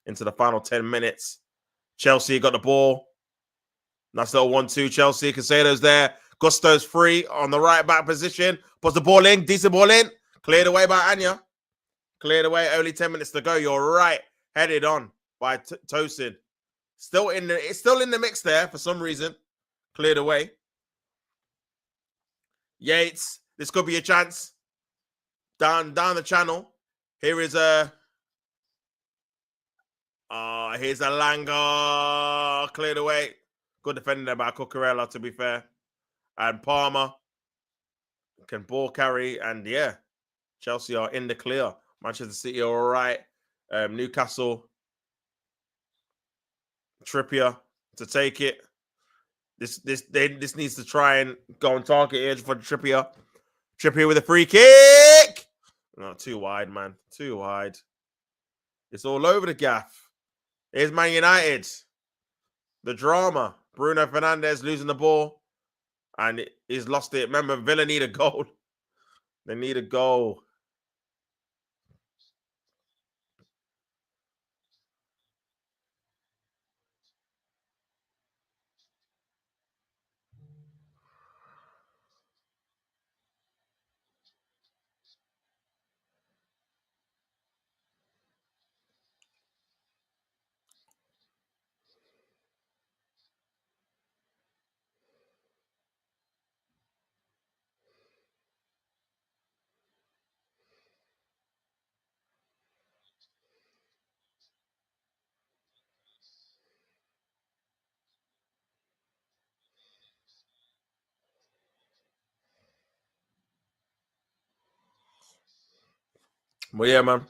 into the final 10 minutes. Chelsea got the ball. Nice little 1-2. Chelsea. Casado's there. Gusto's free on the right back position. Puts the ball in. Decent ball in. Cleared away by Anya. Cleared away. Only 10 minutes to go. You're right. Headed on by Tosin. It's still in the mix there for some reason. Cleared away. Yates. This could be a chance. Down the channel. Here is here's a Langer. Cleared away. Good defending there by Cucurella, to be fair. And Palmer can ball carry. And yeah, Chelsea are in the clear. Manchester City are all right. Newcastle, Trippier to take it. This needs to try and go on target here for Trippier. Trippier with a free kick. No, too wide, man. Too wide. It's all over the gaff. Here's Man United. The drama. Bruno Fernandes losing the ball. And he's lost it. Remember, Villa need a goal. They need a goal. But yeah, man.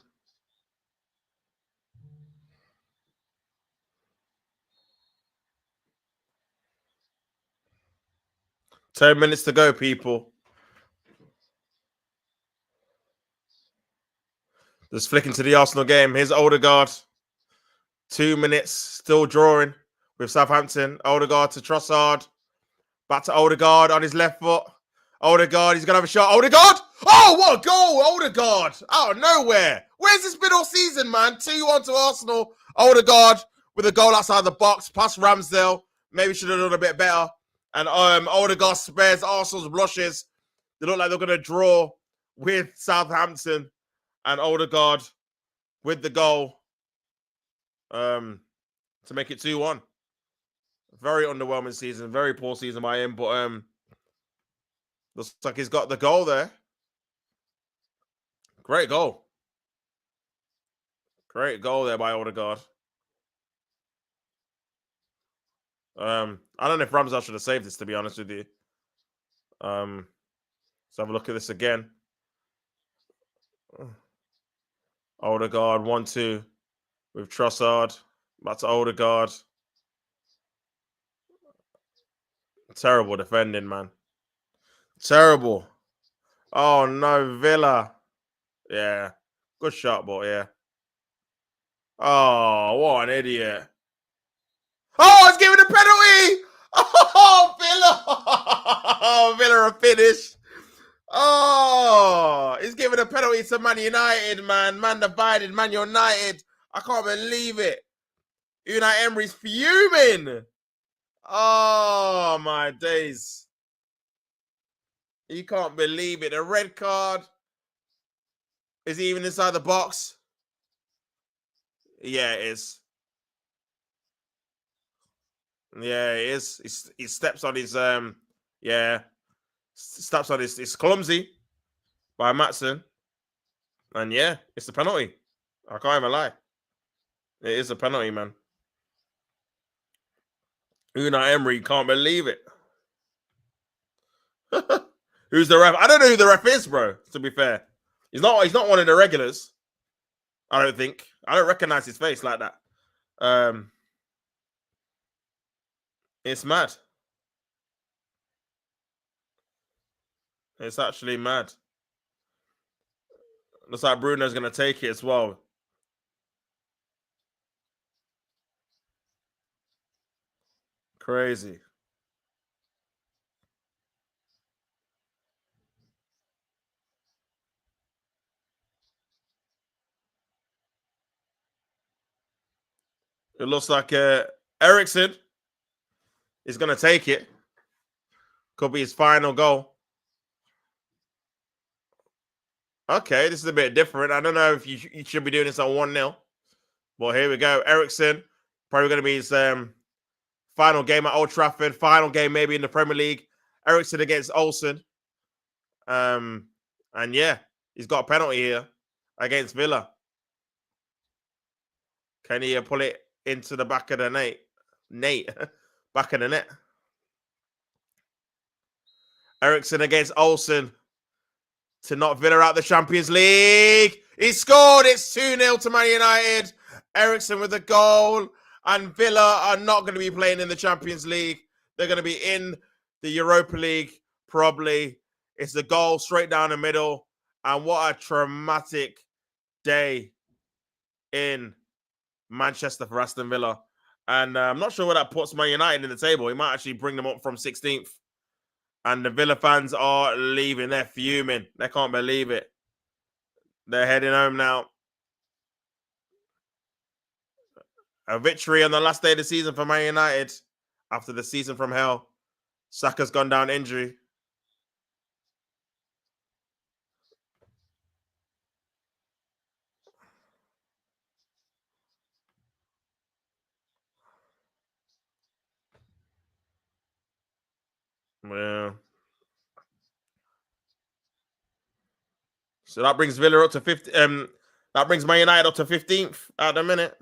Ten minutes to go, people. Just flicking to the Arsenal game. Here's Odegaard. 2 minutes, still drawing with Southampton. Odegaard to Trossard. Back to Odegaard on his left foot. Odegaard, he's going to have a shot. Odegaard! Oh, what a goal! Odegaard out of nowhere. Where's this been all season, man? 2-1 to Arsenal. Odegaard with a goal outside the box. Past Ramsdale. Maybe should have done a bit better. And Odegaard spares Arsenal's blushes. They look like they're going to draw with Southampton. And Odegaard with the goal to make it 2-1. Very underwhelming season. Very poor season by him. But looks like he's got the goal there. Great goal. Great goal there by Odegaard. I don't know if Ramsdale should have saved this, to be honest with you. Let's have a look at this again. Odegaard, 1-2 with Trossard. Back to Odegaard. Terrible defending, man. Terrible. Oh, no, Villa. Yeah. Good shot, but yeah. Oh, what an idiot. Oh, it's giving a penalty. Oh, Villa. Oh, Villa are finished. Oh, he's giving a penalty to Man United, man. Man divided, Man United. I can't believe it. Unai Emery's fuming. Oh, my days. You can't believe it. A red card. Is he even inside the box? Yeah, it is. Yeah, it is. He steps on his yeah. Steps on his. It's clumsy by Matson. And yeah, it's a penalty. I can't even lie. It is a penalty, man. Unai Emery can't believe it. Who's the ref? I don't know who the ref is, bro. To be fair, he's not. He's not one of the regulars. I don't think. I don't recognize his face like that. Um, it's mad. It's actually mad. Looks like Bruno's gonna take it as well. Crazy. It looks like Ericsson is gonna take it. Could be his final goal. Okay, this is a bit different. I don't know if you should be doing this on 1-0. But here we go. Ericsson, probably going to be his final game at Old Trafford, final game maybe in the Premier League. Ericsson against Olsen. And yeah, he's got a penalty here against Villa. Can he pull it into the back of the net? Back of the net. Ericsson against Olsen to knock Villa out the Champions League. He scored. It's 2-0 to Man United. Ericsson with a goal. And Villa are not going to be playing in the Champions League. They're going to be in the Europa League, probably. It's a goal straight down the middle. And what a traumatic day in Manchester for Aston Villa. And I'm not sure where that puts Man United in the table. He might actually bring them up from 16th. And the Villa fans are leaving. They're fuming. They can't believe it. They're heading home now. A victory on the last day of the season for Man United after the season from hell. Saka's gone down injury. Yeah. So that brings Villa up to 50. That brings Man United up to 15th at the minute.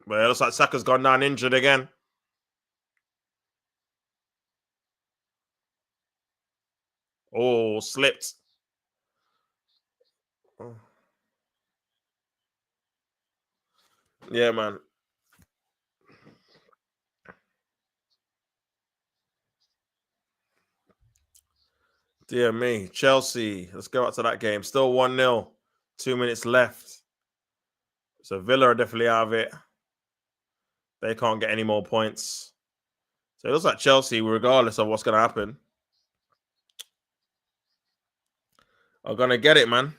But it looks like Saka's gone down injured again. Oh, slipped. Yeah, man. Dear me. Chelsea. Let's go back to that game. Still 1-0. 2 minutes left. So Villa are definitely out of it. They can't get any more points. So it looks like Chelsea, regardless of what's going to happen, are going to get it, man.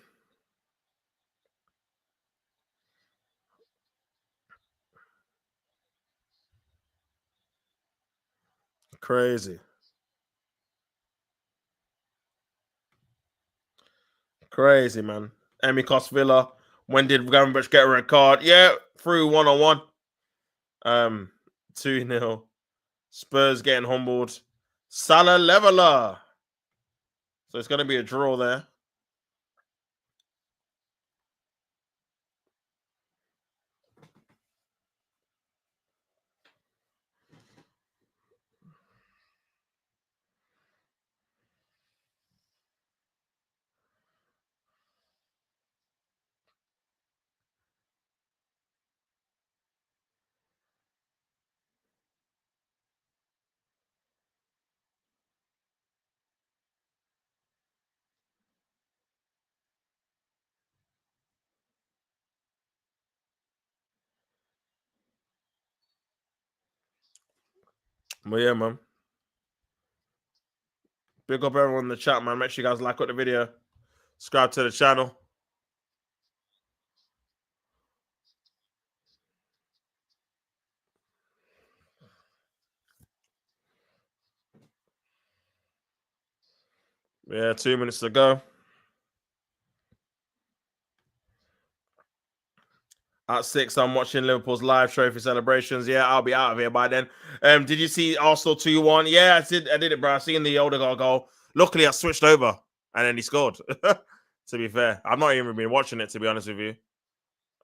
Crazy. Crazy, man. Emi cost Villa. When did Gravenberch get a red card? Yeah, through 1-on-1. 2-0. Spurs getting humbled. Salah leveler. So it's going to be a draw there. But yeah, man. Big up everyone in the chat, man. Make sure you guys like the video. Subscribe to the channel. Yeah, 2 minutes to go. At 6, I'm watching Liverpool's live trophy celebrations. Yeah, I'll be out of here by then. Did you see Arsenal 2-1? Yeah, I did it, bro. I seen the Odegaard goal. Luckily, I switched over and then he scored. To be fair, I've not even been watching it, to be honest with you.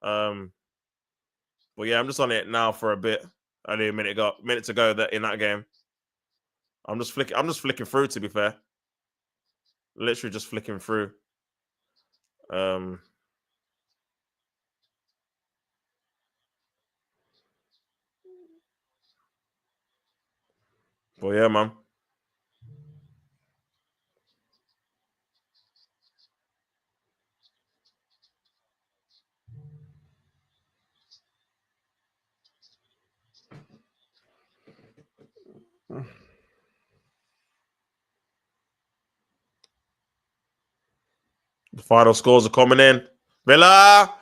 But yeah, I'm just on it now for a bit. Only a minute to go that in that game. I'm just flicking through, to be fair. Literally just flicking through. But yeah, man. The final scores are coming in. Villa.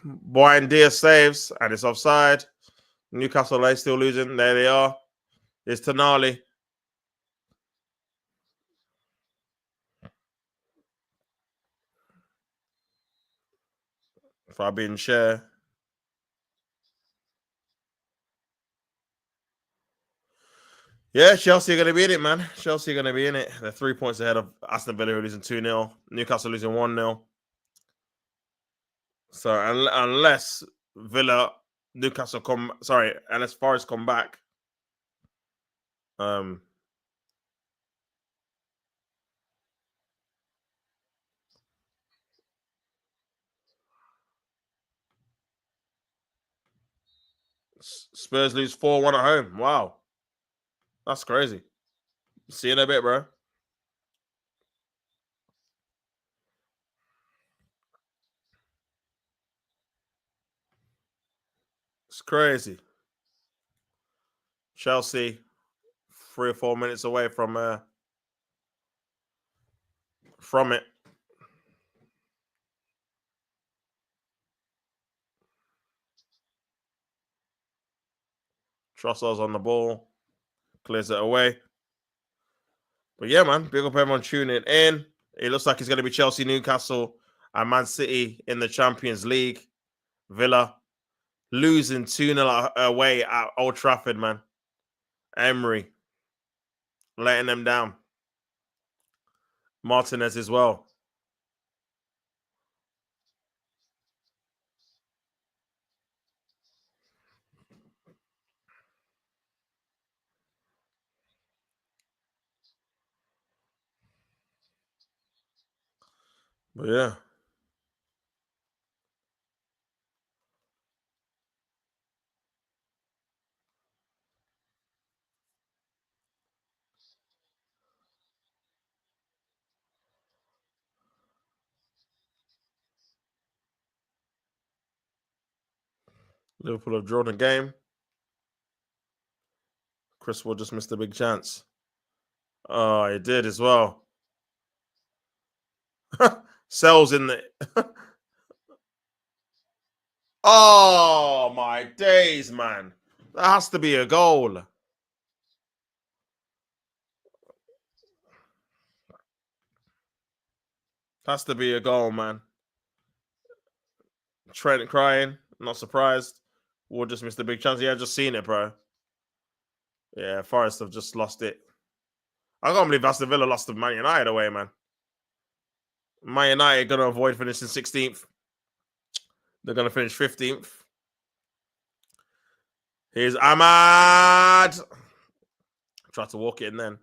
Brian Diaz saves, and it's offside. Newcastle are still losing. There they are. It's Tonali. Fabian Schär. Yeah, Chelsea are going to be in it, man. Chelsea are going to be in it. They're 3 points ahead of Aston Villa, losing 2-0. Newcastle losing 1-0. So unless Villa, Newcastle unless Forest come back, Spurs lose 4-1 at home. Wow, that's crazy. See you in a bit, bro. It's crazy. Chelsea, 3 or 4 minutes away from it. Trossard's on the ball, clears it away. But yeah, man, big up everyone tuning in. It looks like it's going to be Chelsea, Newcastle, and Man City in the Champions League. Villa losing 2-0 away at Old Trafford, man. Emery letting them down. Martinez as well. But yeah. Liverpool have drawn a game. Chris Wood just missed a big chance. Oh, he did as well. Sells in the. Oh, my days, man. That has to be a goal. Has to be a goal, man. Trent crying. Not surprised. Wood just missed a big chance. Yeah, just seen it, bro. Yeah, Forest have just lost it. I can't believe Aston Villa lost to Man United away, man. Man United going to avoid finishing 16th. They're going to finish 15th. Here's Ahmad. Tried to walk it in then.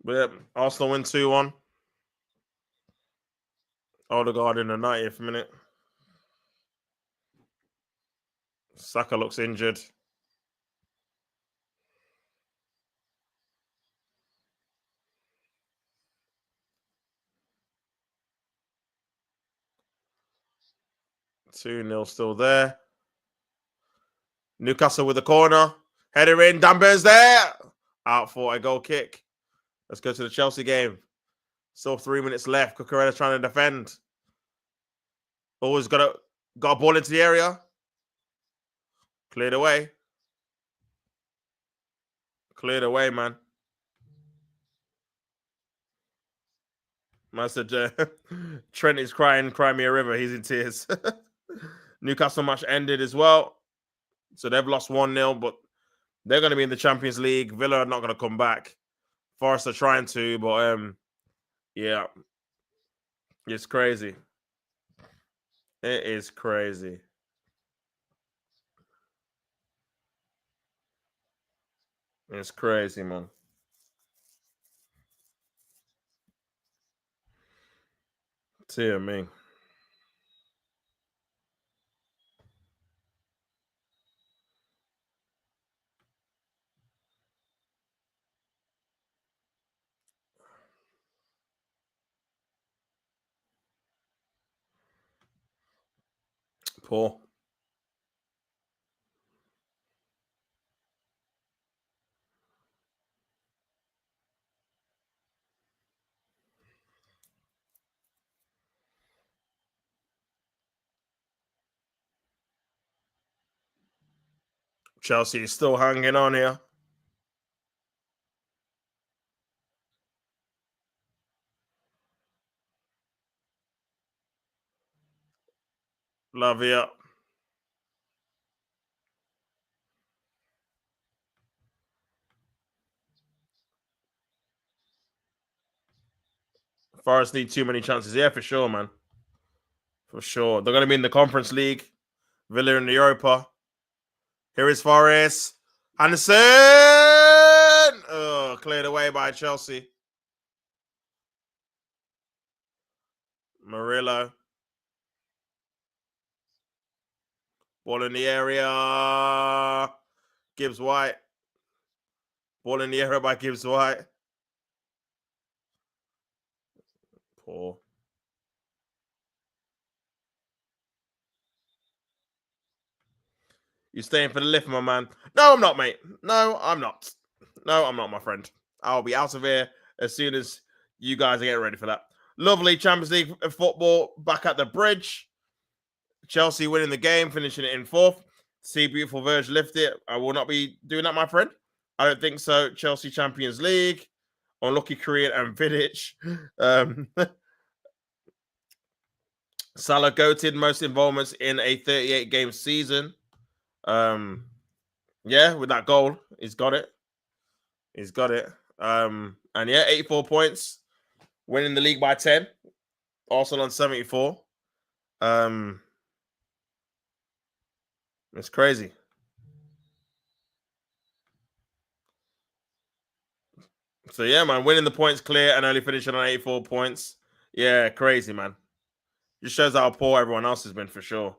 But yeah, Arsenal win 2-1. Odegaard in the 90th minute. Saka looks injured. Two 0 still there. Newcastle with the corner. Header in. Dan Burns there. Out for a goal kick. Let's go to the Chelsea game. Still 3 minutes left. Cucurella trying to defend. Always got a ball into the area. Cleared away. Cleared away, man. Man said, Trent is crying, cry me a river. He's in tears. Newcastle match ended as well. So they've lost 1-0, but they're going to be in the Champions League. Villa are not going to come back. Forest are trying to, but yeah. It's crazy. It is crazy. It's crazy, man. Dear me. Poor. Chelsea is still hanging on here. Lavia. Forest need too many chances. Yeah, for sure, man. For sure. They're going to be in the Conference League. Villa in the Europa. Here is Forest. Anderson! Oh, cleared away by Chelsea. Murillo. Ball in the area. Gibbs White. Ball in the area by Gibbs White. Poor. You staying for the lift, my man? No, I'm not, mate. No, I'm not. No, I'm not, my friend. I'll be out of here as soon as you guys are getting ready for that. Lovely Champions League football back at the bridge. Chelsea winning the game, finishing it in fourth. See beautiful Verge lift it. I will not be doing that, my friend. I don't think so. Chelsea Champions League. Unlucky Korean and Vidic. Salah goated most involvements in a 38-game season. Yeah, with that goal, he's got it. He's got it. And yeah, 84 points, winning the league by 10. Arsenal on 74. It's crazy. So yeah, man, winning the points clear and only finishing on 84 points. Yeah, crazy, man. Just shows how poor everyone else has been for sure.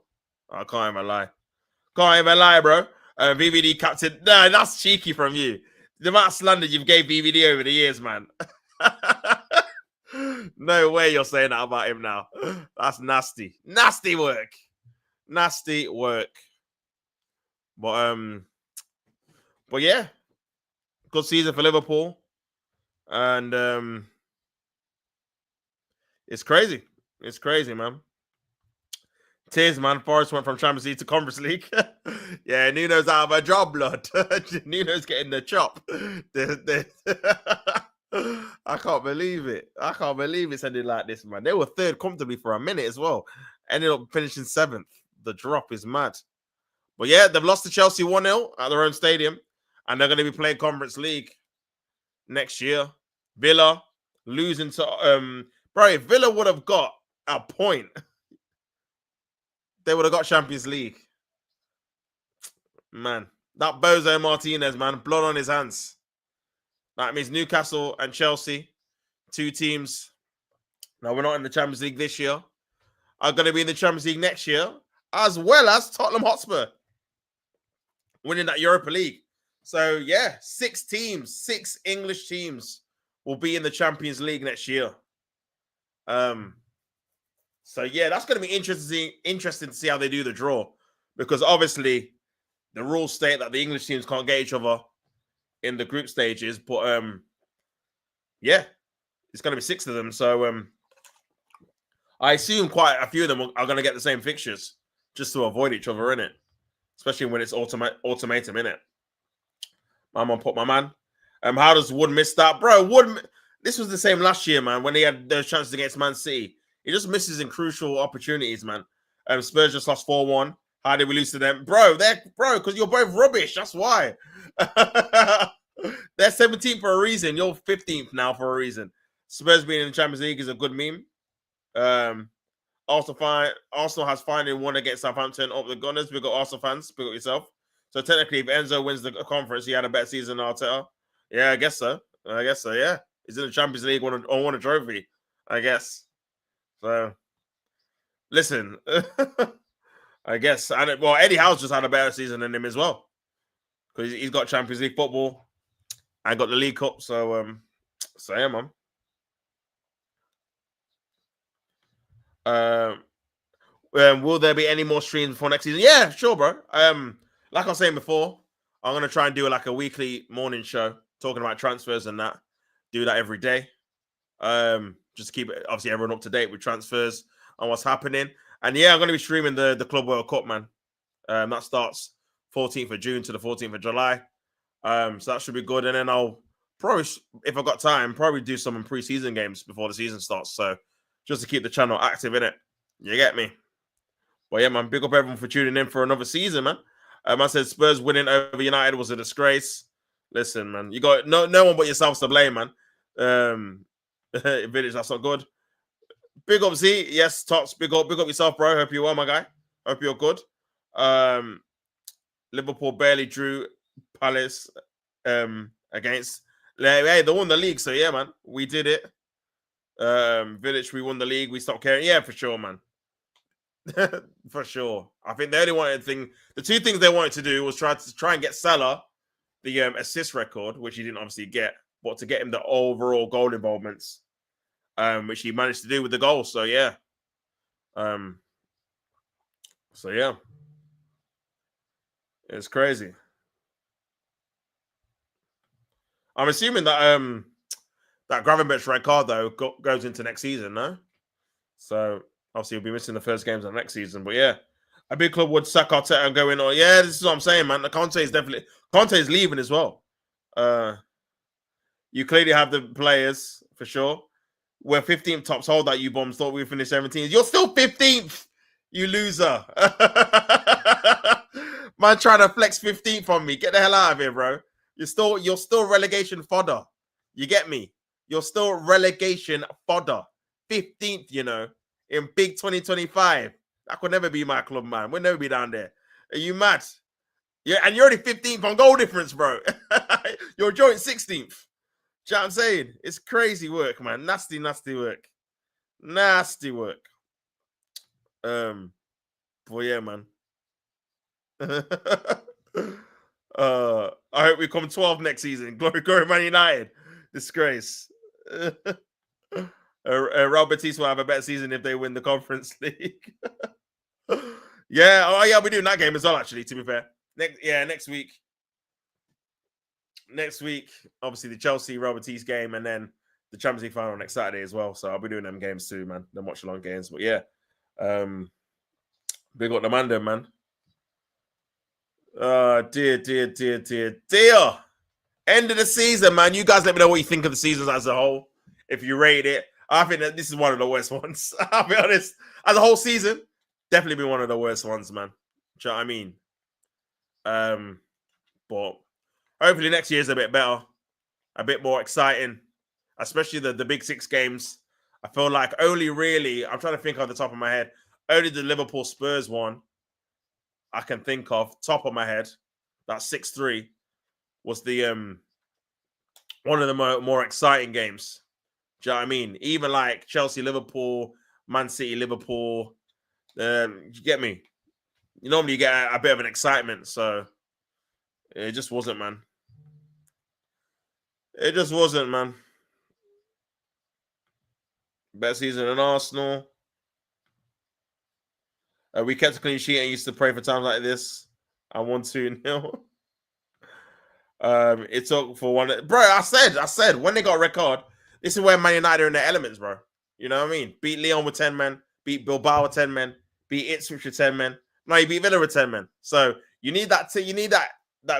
I can't even lie. Can't even lie, bro. VVD captain. No, that's cheeky from you. The amount of slander you've gave VVD over the years, man. No way you're saying that about him now. That's nasty. Nasty work. Nasty work. But yeah. Good season for Liverpool. And it's crazy. It's crazy, man. Tears, man. Forest went from Champions League to Conference League. Yeah, Nuno's out of a job, blood. Nuno's getting the chop. I can't believe it. I can't believe it's ended like this, man. They were third comfortably for a minute as well. Ended up finishing seventh. The drop is mad. But yeah, they've lost to Chelsea 1-0 at their own stadium. And they're going to be playing Conference League next year. Villa losing to bro, if Villa would have got a point, they would have got Champions League. Man, that Bozo Martinez, man, blood on his hands. That means Newcastle and Chelsea, two teams. Now, we're not in the Champions League this year. Are going to be in the Champions League next year, as well as Tottenham Hotspur. winning that Europa League. So yeah, 6 English teams will be in the Champions League next year. So yeah, that's going to be interesting to see how they do the draw, because obviously the rules state that the English teams can't get each other in the group stages, but yeah, it's going to be 6 of them. So I assume quite a few of them are going to get the same fixtures just to avoid each other, in it, especially when it's ultimatum, in it. I'm gonna put my man. How does Wood miss that, bro? This was the same last year, man, when he had those chances against Man City. He just misses in crucial opportunities, man. Spurs just lost 4-1. How did we lose to them, bro? Because you're both rubbish. That's why. They're 17th for a reason. You're 15th now for a reason. Spurs being in the Champions League is a good meme. Arsenal has finally won against Southampton. Up the Gunners. We got Arsenal fans. Pick up yourself. So technically, if Enzo wins the conference, he had a better season than Arteta. Yeah, I guess so. Yeah. He's in the Champions League, won a trophy, I guess. So, listen, I guess. Eddie Howe's just had a better season than him as well, because he's got Champions League football and got the League Cup. So yeah, man. Will there be any more streams for next season? Yeah, sure, bro. Like I was saying before, I'm gonna try and do like a weekly morning show talking about transfers and that. Do that every day. Just to keep it, obviously everyone up to date with transfers and what's happening. And yeah, I'm gonna be streaming the Club World Cup, man. That starts 14th of June to the 14th of July. So that should be good. And then I'll probably, if I've got time, probably do some pre-season games before the season starts. So just to keep the channel active, in it. You get me? But yeah, man, big up everyone for tuning in for another season, man. I said Spurs winning over United was a disgrace. Listen, man, you got no one but yourself to blame, man. Village, that's not good. Big up Z, yes, Tops, big up yourself, bro. Hope you're well, my guy. Hope you're good. Liverpool barely drew Palace against. Hey, they won the league, so yeah, man, we did it. Village, we won the league. We stopped caring. Yeah, for sure, man. For sure. I think the two things they wanted to do was try and get Salah the assist record, which he didn't obviously get, but to get him the overall goal involvements, which he managed to do with the goal. So yeah. It's crazy. I'm assuming that that Gravenberch red card though goes into next season, no? So obviously he'll be missing the first games of the next season. But yeah, a big club would sack Arteta and go in. Yeah, this is what I'm saying, man. Conte is leaving as well. You clearly have the players for sure. We're 15th tops. Hold that, you bombs. Thought we finished 17th. You're still 15th, you loser. Man, trying to flex 15th on me. Get the hell out of here, bro. You're still relegation fodder. You get me? You're still relegation fodder. 15th, you know, in big 2025. That could never be my club, man. We'll never be down there. Are you mad? Yeah, and you're already 15th on goal difference, bro. You're joint 16th. Do you know what I'm saying? It's crazy work, man. Nasty work. Nasty work. But yeah, man. I hope we come 12 next season. Glory Man United. Disgrace. Real Betis will have a better season if they win the Conference League. Yeah, we're doing that game as well, actually, to be fair. Next week. Next week, obviously the Chelsea Real Betis game, and then the Champions League final next Saturday as well. So I'll be doing them games too, man. Them watch along games. But yeah. Big up the man, man. Dear. End of the season, man. You guys let me know what you think of the seasons as a whole. If you rate it, I think that this is one of the worst ones. I'll be honest. As a whole season, definitely been one of the worst ones, man. Do you know what I mean? But hopefully next year is a bit better, a bit more exciting, especially the big 6 games. I feel like only really, I'm trying to think off the top of my head, only the Liverpool Spurs one I can think of, top of my head, that 6-3 was the one of the more exciting games. Do you know what I mean? Even like Chelsea, Liverpool, Man City, Liverpool. You get me? You normally get a bit of an excitement. So It just wasn't, man. It just wasn't, man. Best season in Arsenal. We kept a clean sheet and used to pray for times like this. I won 2-0. It took for one. Bro, I said when they got a record, this is where Man United are in their elements, bro. You know what I mean? Beat Leon with 10 men, beat Bilbao with 10 men, beat Ipswich with 10 men. No, you beat Villa with 10 men. So you need that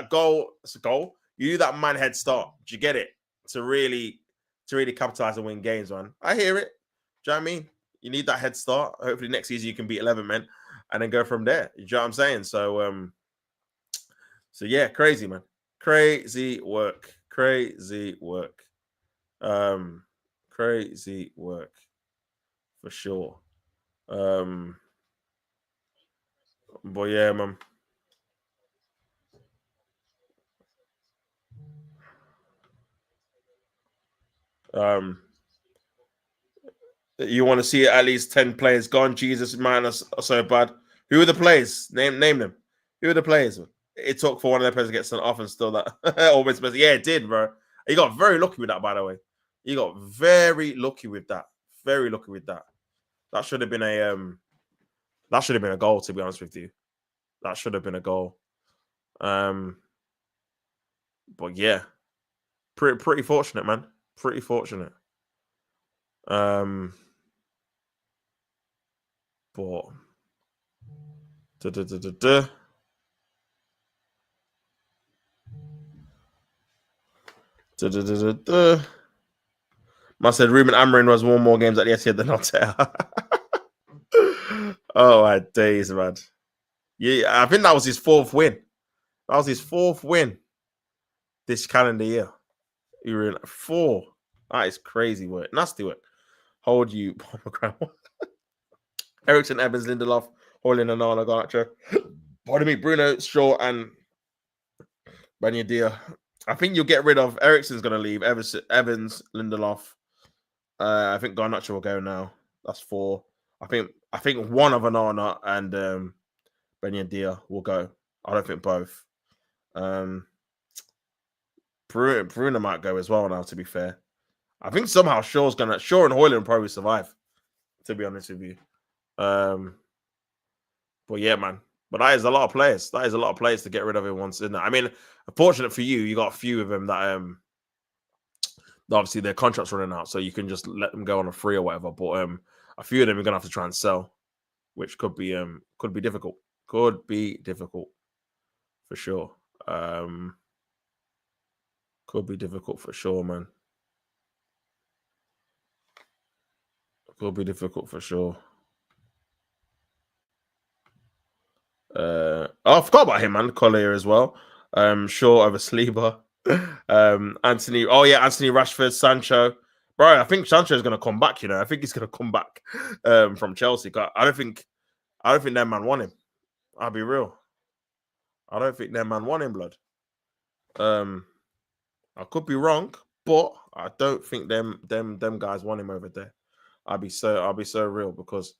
goal. It's a goal. You need that man head start. Do you get it? To really capitalize and win games, man. I hear it. Do you know what I mean? You need that head start. Hopefully next season you can beat 11 men and then go from there. You know what I'm saying? So yeah, crazy, man. Crazy work. Crazy work. Crazy work. For sure. But yeah, man. You want to see at least 10 players gone? Jesus, man, that's so bad. Who are the players? Name them. Who are the players? It took for one of their players to get sent off and still that almost. Yeah, it did, bro. You got very lucky with that, by the way. You got very lucky with that. Very lucky with that. That should have been a goal, to be honest with you. That should have been a goal. But yeah. Pretty fortunate, man. Pretty fortunate. But Man said Ruben Amorim was won more games at the Etihad than Nottingham. Oh my days, man. Yeah, I think that was his fourth win. That was his fourth win this calendar year. You were in 4. That is crazy work. Nasty work. Hold you, pomegranate. Ericsson, Evans, Lindelof, Hoyland, and Nana Garnacho. Pardon me, Bruno, Shaw, and Banyadia. I think you'll get rid of Ericsson's going to leave. Evans, Lindelof. I think Garnacho will go now. That's 4. I think one of Anana and Banyadia will go. I don't think both. Bruno might go as well now, to be fair. I think somehow Shaw and Hoyland probably survive, to be honest with you. But yeah, man. But that is a lot of players. That is a lot of players to get rid of in once, isn't it? I mean, fortunate for you, you got a few of them that obviously their contract's running out, so you can just let them go on a free or whatever. But a few of them you're gonna have to try and sell, which could be difficult. Could be difficult for sure. Could be difficult for sure, man. Could be difficult for sure. I forgot about him, man. Collier as well. Shaw over Saliba. Anthony. Oh yeah, Anthony Rashford, Sancho. Bro, I think Sancho is gonna come back. You know, I think he's gonna come back from Chelsea. I don't think that man want him. I'll be real. I don't think that man want him, blood. I could be wrong, but I don't think them guys want him over there. I'll be so real because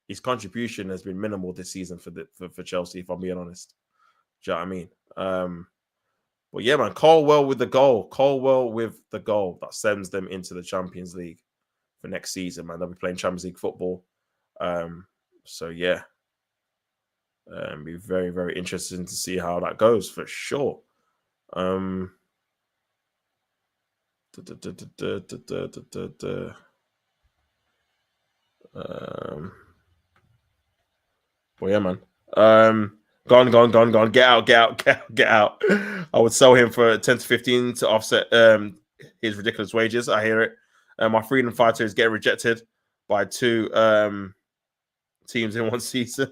his contribution has been minimal this season for Chelsea, if I'm being honest. Do you know what I mean? But yeah, man, Colwell with the goal. Colwell with the goal that sends them into the Champions League for next season, man. They'll be playing Champions League football. So yeah. Be very, very interesting to see how that goes for sure. Well, yeah, man. Gone. Get out. I would sell him for 10 to 15 to offset his ridiculous wages. I hear it. My freedom fighter is getting rejected by 2 teams in one season.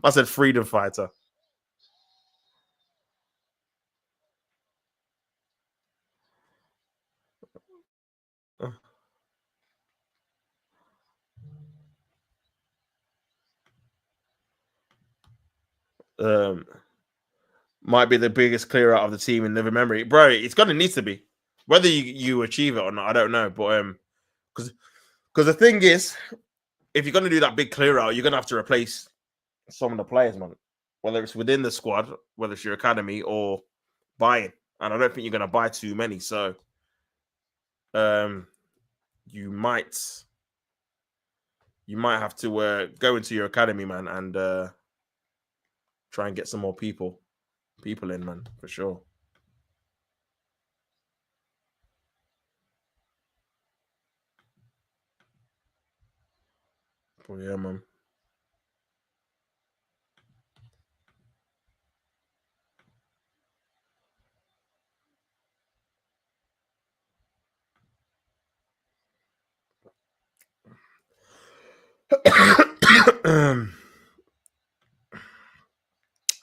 I said freedom fighter. Might be the biggest clear out of the team in living memory, bro. It's gonna need to be, whether you achieve it or not. I don't know, but because the thing is, if you're gonna do that big clear out, you're gonna have to replace some of the players, man. whether it's within the squad, whether it's your academy or buying. And I don't think you're going to buy too many. So you might have to go into your academy, man, and try and get some more people in, man, for sure. But yeah, man.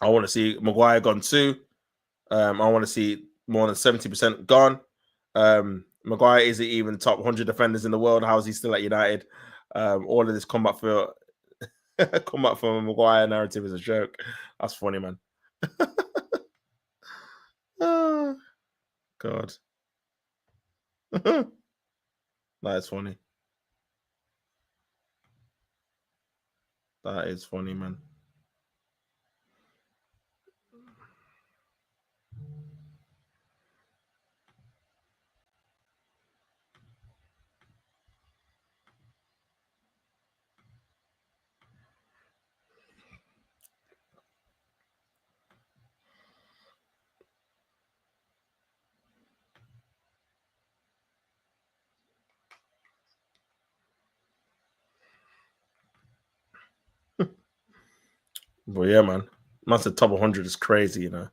I want to see Maguire gone too. I want to see more than 70% gone. Maguire isn't even top 100 defenders in the world. How is he still at United? All of this combat for Maguire narrative is a joke. That's funny, man. Oh, God. That is funny. That is funny, man. But yeah, man. That's the top 100 is crazy, you know.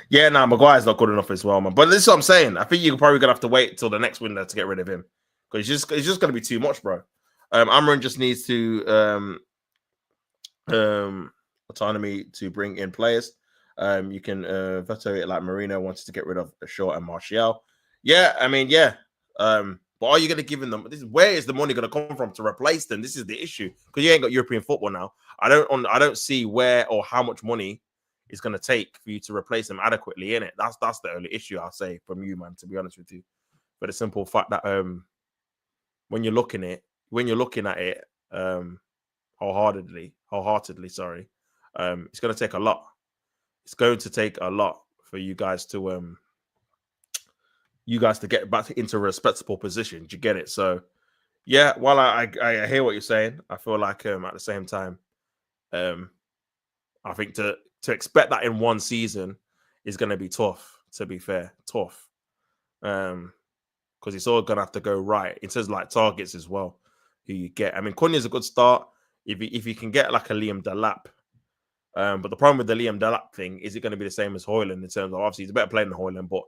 Yeah, nah, Maguire's not good enough as well, man. But this is what I'm saying. I think you're probably gonna have to wait till the next window to get rid of him because it's just gonna be too much, bro. Amron just needs to autonomy to bring in players. You can veto it like Marino wanted to get rid of Shaw and Martial. Yeah, I mean, yeah. But are you going to give them? Where is the money going to come from to replace them? This is the issue because you ain't got European football now. I don't see where or how much money it's going to take for you to replace them adequately in it. That's the only issue I'll say from you, man. To be honest with you, but the simple fact that when you're looking at it wholeheartedly, sorry, it's going to take a lot. It's going to take a lot for you guys to get back into a respectable position. Do you get it? So yeah, while I hear what you're saying, I feel like at the same time, I think to expect that in one season is going to be tough. To be fair, tough. Because it's all gonna have to go right. It says like targets as well. Who you get? I mean, Cunha's a good start if you can get like a Liam Delap. But the problem with the Liam Delap thing is it going to be the same as Hoyland in terms of obviously he's a better player than Hoyland, but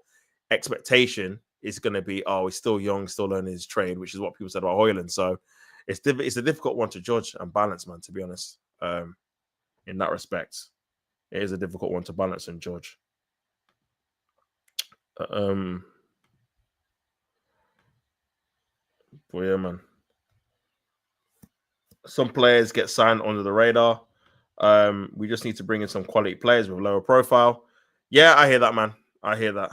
expectation is going to be he's still young, still learning his trade, which is what people said about Hoyland. So it's a difficult one to judge and balance, man. To be honest, in that respect, it is a difficult one to balance and judge. But yeah, man. Some players get signed under the radar. We just need to bring in some quality players with lower profile. Yeah, I hear that, man. I hear that.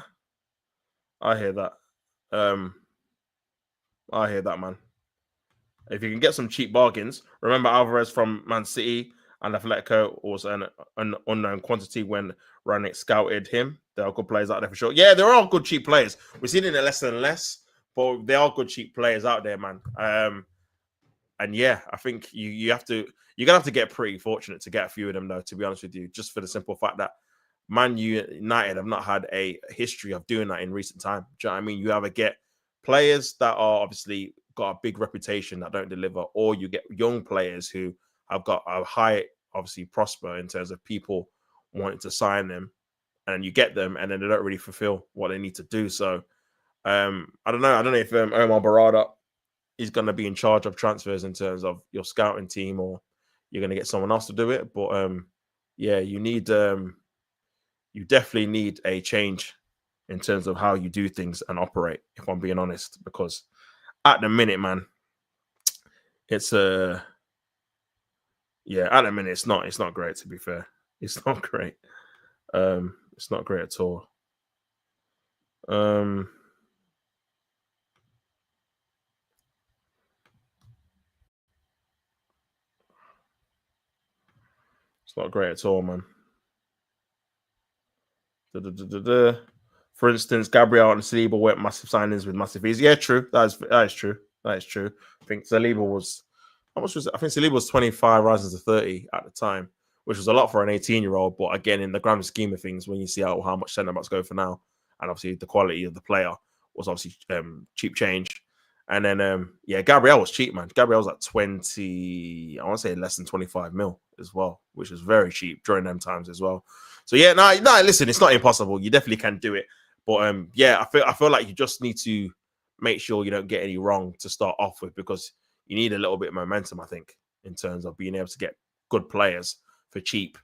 I hear that. I hear that, man. If you can get some cheap bargains, remember Alvarez from Man City and Atletico was an unknown quantity when Ranić scouted him. There are good players out there for sure. Yeah, there are good cheap players. We're seeing it less and less, but there are good cheap players out there, man. And yeah, I think you're gonna have to get pretty fortunate to get a few of them, though. To be honest with you, just for the simple fact that Man United have not had a history of doing that in recent time. Do you know what I mean? You either get players that are obviously got a big reputation that don't deliver, or you get young players who have got a high, obviously prosper in terms of people wanting to sign them, and you get them, and then they don't really fulfill what they need to do. So I don't know. I don't know if Omar Barada is going to be in charge of transfers in terms of your scouting team, or you're going to get someone else to do it. But yeah, you definitely need a change in terms of how you do things and operate, if I'm being honest, because at the minute, man, it's at the minute it's not great, to be fair. It's not great. It's not great at all. It's not great at all, man. For instance, Gabriel and Saliba went massive signings with massive fees. Yeah, true. That is true. That is true. I think Saliba was how much was it? I think Saliba was 25, rising to 30 at the time, which was a lot for an 18-year-old. But again, in the grand scheme of things, when you see how much centre backs go for now, and obviously the quality of the player was obviously cheap change. And then yeah, Gabriel was cheap, man. Gabriel was like 20, I want to say less than 25 mil as well, which was very cheap during them times as well. So yeah, no, listen, it's not impossible. You definitely can do it. But yeah, I feel like you just need to make sure you don't get any wrong to start off with, because you need a little bit of momentum, I think, in terms of being able to get good players for cheap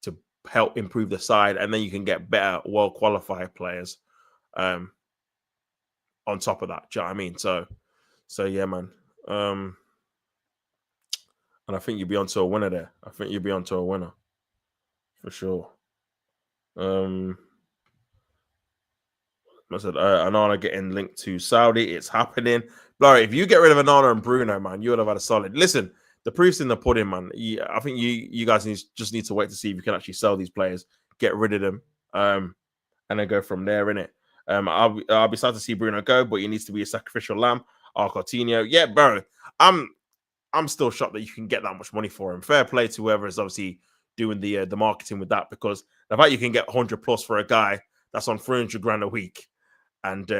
to help improve the side, and then you can get better, well qualified players on top of that. Do you know what I mean? So yeah, man. And I think you'll be onto a winner there. I think you'll be onto a winner for sure. I said Anana getting linked to Saudi. It's happening. Larry, if you get rid of Anana and Bruno, man, you would have had a solid. Listen, the proof's in the pudding, man. I think you guys just need to wait to see if you can actually sell these players, get rid of them, and then go from there, innit? I'll be sad to see Bruno go, but he needs to be a sacrificial lamb. Coutinho, yeah, bro. I'm still shocked that you can get that much money for him. Fair play to whoever is obviously doing the marketing with that, because the fact you can get 100 plus for a guy that's on 300 grand a week. And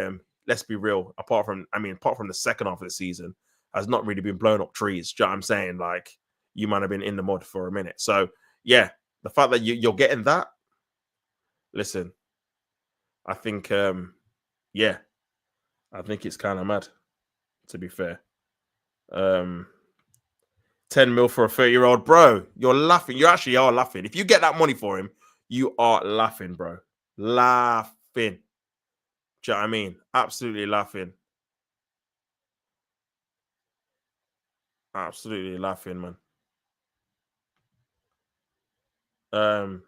let's be real, apart from the second half of the season, has not really been blown up trees. Do you know what I'm saying? Like, you might have been in the mud for a minute. So, yeah, the fact that you're getting that, listen, I think, yeah, I think it's kind of mad, to be fair. 10 mil for a 30-year-old, bro. You're laughing. You actually are laughing. If you get that money for him, you are laughing, bro. Laughing. Do you know what I mean? Absolutely laughing. Absolutely laughing, man.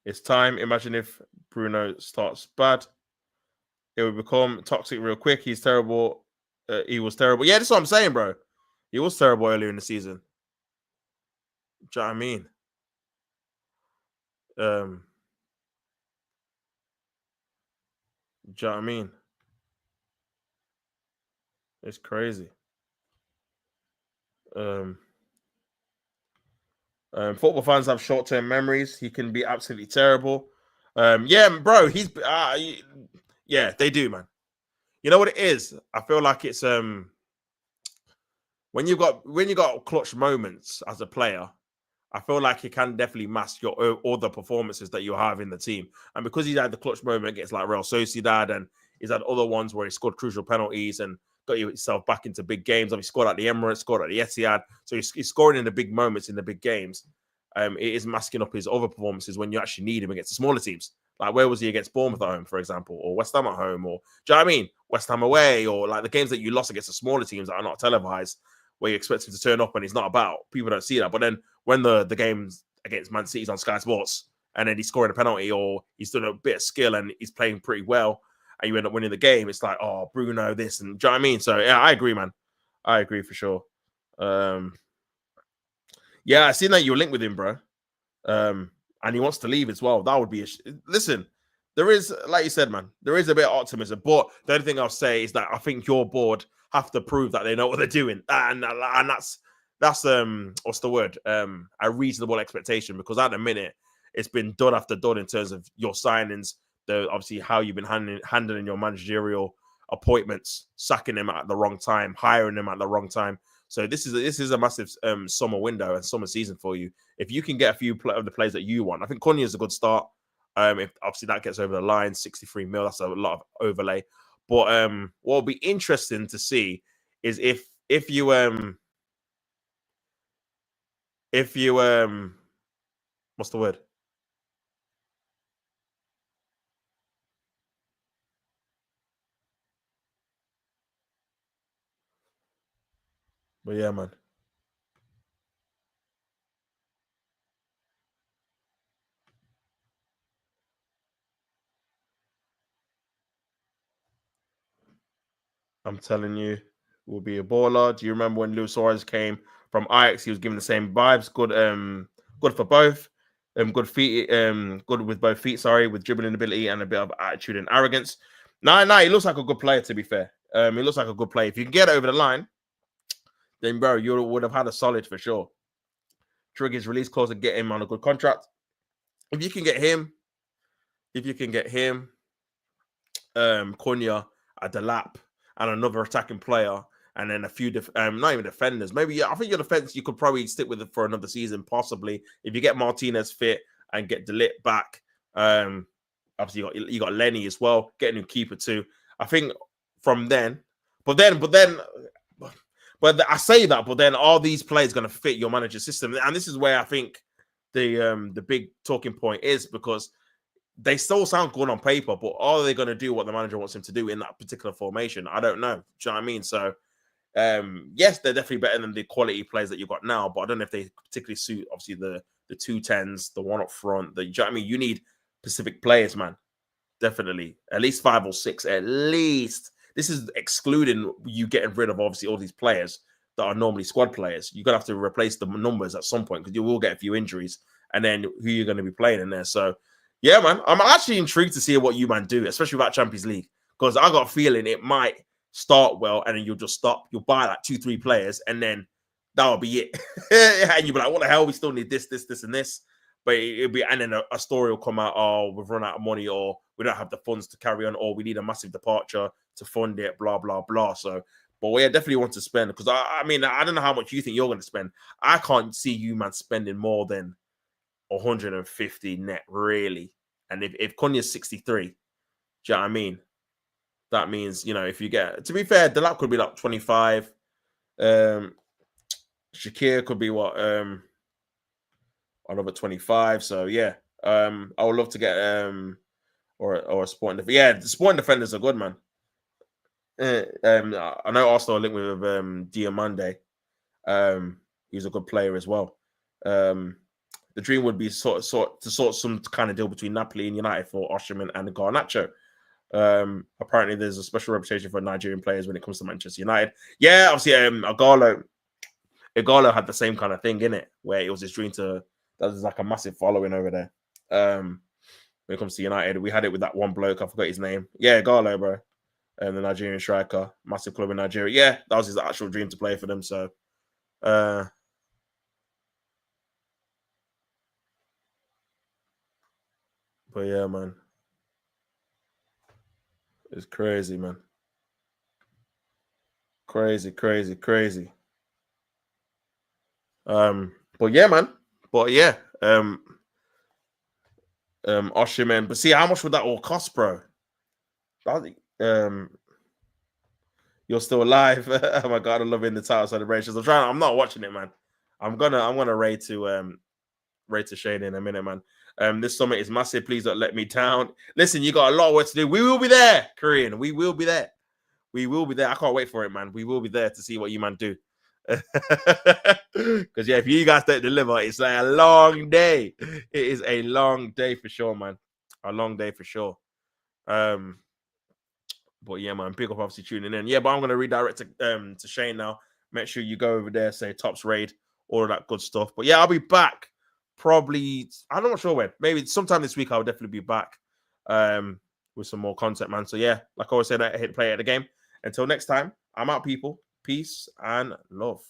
It's time. Imagine if Bruno starts bad. It would become toxic real quick. He's terrible. He was terrible. Yeah, that's what I'm saying, bro. He was terrible earlier in the season. Do you know what I mean? Do you know what I mean? It's crazy. Football fans have short-term memories. He can be absolutely terrible. Yeah, bro. Yeah, they do, man. You know what it is? I feel like it's when you got clutch moments as a player, I feel like he can definitely mask your other performances that you have in the team. And because he's had the clutch moment against like Real Sociedad, and he's had other ones where he scored crucial penalties and got himself back into big games. He scored at the Emirates, scored at the Etihad. So he's scoring in the big moments in the big games. It is masking up his other performances when you actually need him against the smaller teams. Like, where was he against Bournemouth at home, for example, or West Ham at home, or do you know what I mean? West Ham away, or like the games that you lost against the smaller teams that are not televised, where you expect him to turn up and he's not about. People don't see that. But then when the games against Man City's on Sky Sports, and then he's scoring a penalty, or he's doing a bit of skill and he's playing pretty well, and you end up winning the game, it's like, oh, Bruno, this, and do you know what I mean? So yeah, I agree, man. I agree for sure. Yeah, I seen that you're linked with him, bro. And he wants to leave as well. That would be listen. There is, like you said, man, there is a bit of optimism, but the only thing I'll say is that I think your board have to prove that they know what they're doing, and that's what's the word? A reasonable expectation, because at the minute it's been done after done in terms of your signings, obviously how you've been handling your managerial appointments, sacking them at the wrong time, hiring them at the wrong time. So this is a massive summer window and summer season for you. If you can get a few of the players that you want, I think Cunha is a good start. If obviously that gets over the line, 63 mil, that's a lot of overlay. But what will be interesting to see is if you what's the word? But yeah, man. I'm telling you, will be a baller. Do you remember when Luis Suarez came from Ajax? He was given the same vibes. Good for both. Good feet, good with both feet, with dribbling ability and a bit of attitude and arrogance. Nah, he looks like a good player, to be fair. He looks like a good player. If you can get over the line, then bro, you would have had a solid for sure. Trigger his release clause and get him on a good contract. If you can get him, Cunha at the lap and another attacking player, and then a few not even defenders. Maybe I think your defense you could probably stick with it for another season, possibly if you get Martinez fit and get De Ligt back. Obviously you got Lenny as well, get a new keeper too. I think from then, but I say that, but then are these players going to fit your manager system? And this is where I think the big talking point is, because they still sound good on paper, but are they going to do what the manager wants them to do in that particular formation? I don't know. Do you know what I mean? So, yes, they're definitely better than the quality players that you've got now, but I don't know if they particularly suit, obviously, the 210s, the one up front. Do you know what I mean? You need specific players, man. Definitely. At least 5 or 6, at least. This is excluding you getting rid of, obviously, all these players that are normally squad players. You're going to have to replace the numbers at some point because you will get a few injuries, and then who you're going to be playing in there. So, yeah, man, I'm actually intrigued to see what you man do, especially with that Champions League, because I got a feeling it might start well and then you'll just stop. You'll buy like 2-3 players and then that'll be it. And you'll be like, what the hell? We still need this, and this. But it'll be, and then a story will come out, oh, we've run out of money, or we don't have the funds to carry on, or we need a massive departure to fund it, blah, blah, blah. So, but we definitely want to spend, because I mean, I don't know how much you think you're going to spend. I can't see you, man, spending more than 150 net, really. And if Cunha's 63, do you know what I mean? That means, you know, if you get, to be fair, the lap could be like 25. Shakir could be what? Another 25. So yeah. I would love to get or a sporting defender. Yeah, the sporting defenders are good, man. I know Arsenal are linked with Diamande. He's a good player as well. The dream would be sort some kind of deal between Napoli and United for Osimhen and Garnacho. Apparently, there's a special reputation for Nigerian players when it comes to Manchester United. Yeah, obviously, Igalo had the same kind of thing in it, where it was his dream to. There's like a massive following over there. When it comes to United, we had it with that one bloke. I forgot his name. Yeah, Igalo, bro, the Nigerian striker, massive club in Nigeria. Yeah, that was his actual dream to play for them. So. But yeah, man. It's crazy, man. Crazy. But yeah, man. Osimhen. But see, how much would that all cost, bro? You're still alive. Oh my god, I'm loving the title celebrations. I'm not watching it, man. I'm gonna raid to Shane in a minute, man. This summit is massive. Please don't let me down. Listen, you got a lot of work to do. We will be there, Korean. We will be there. I can't wait for it, man. We will be there to see what you man do. Because yeah, if you guys don't deliver, it's like a long day. It is a long day for sure, man. A long day for sure. But yeah, man, big up obviously tuning in. Yeah, but I'm gonna redirect to Shane now. Make sure you go over there, say Tops Raid, all of that good stuff. But yeah, I'll be back. Probably, I'm not sure when. Maybe sometime this week I'll definitely be back with some more content, man. So yeah, like I always said, I hit play at the game. Until next time, I'm out, people. Peace and love.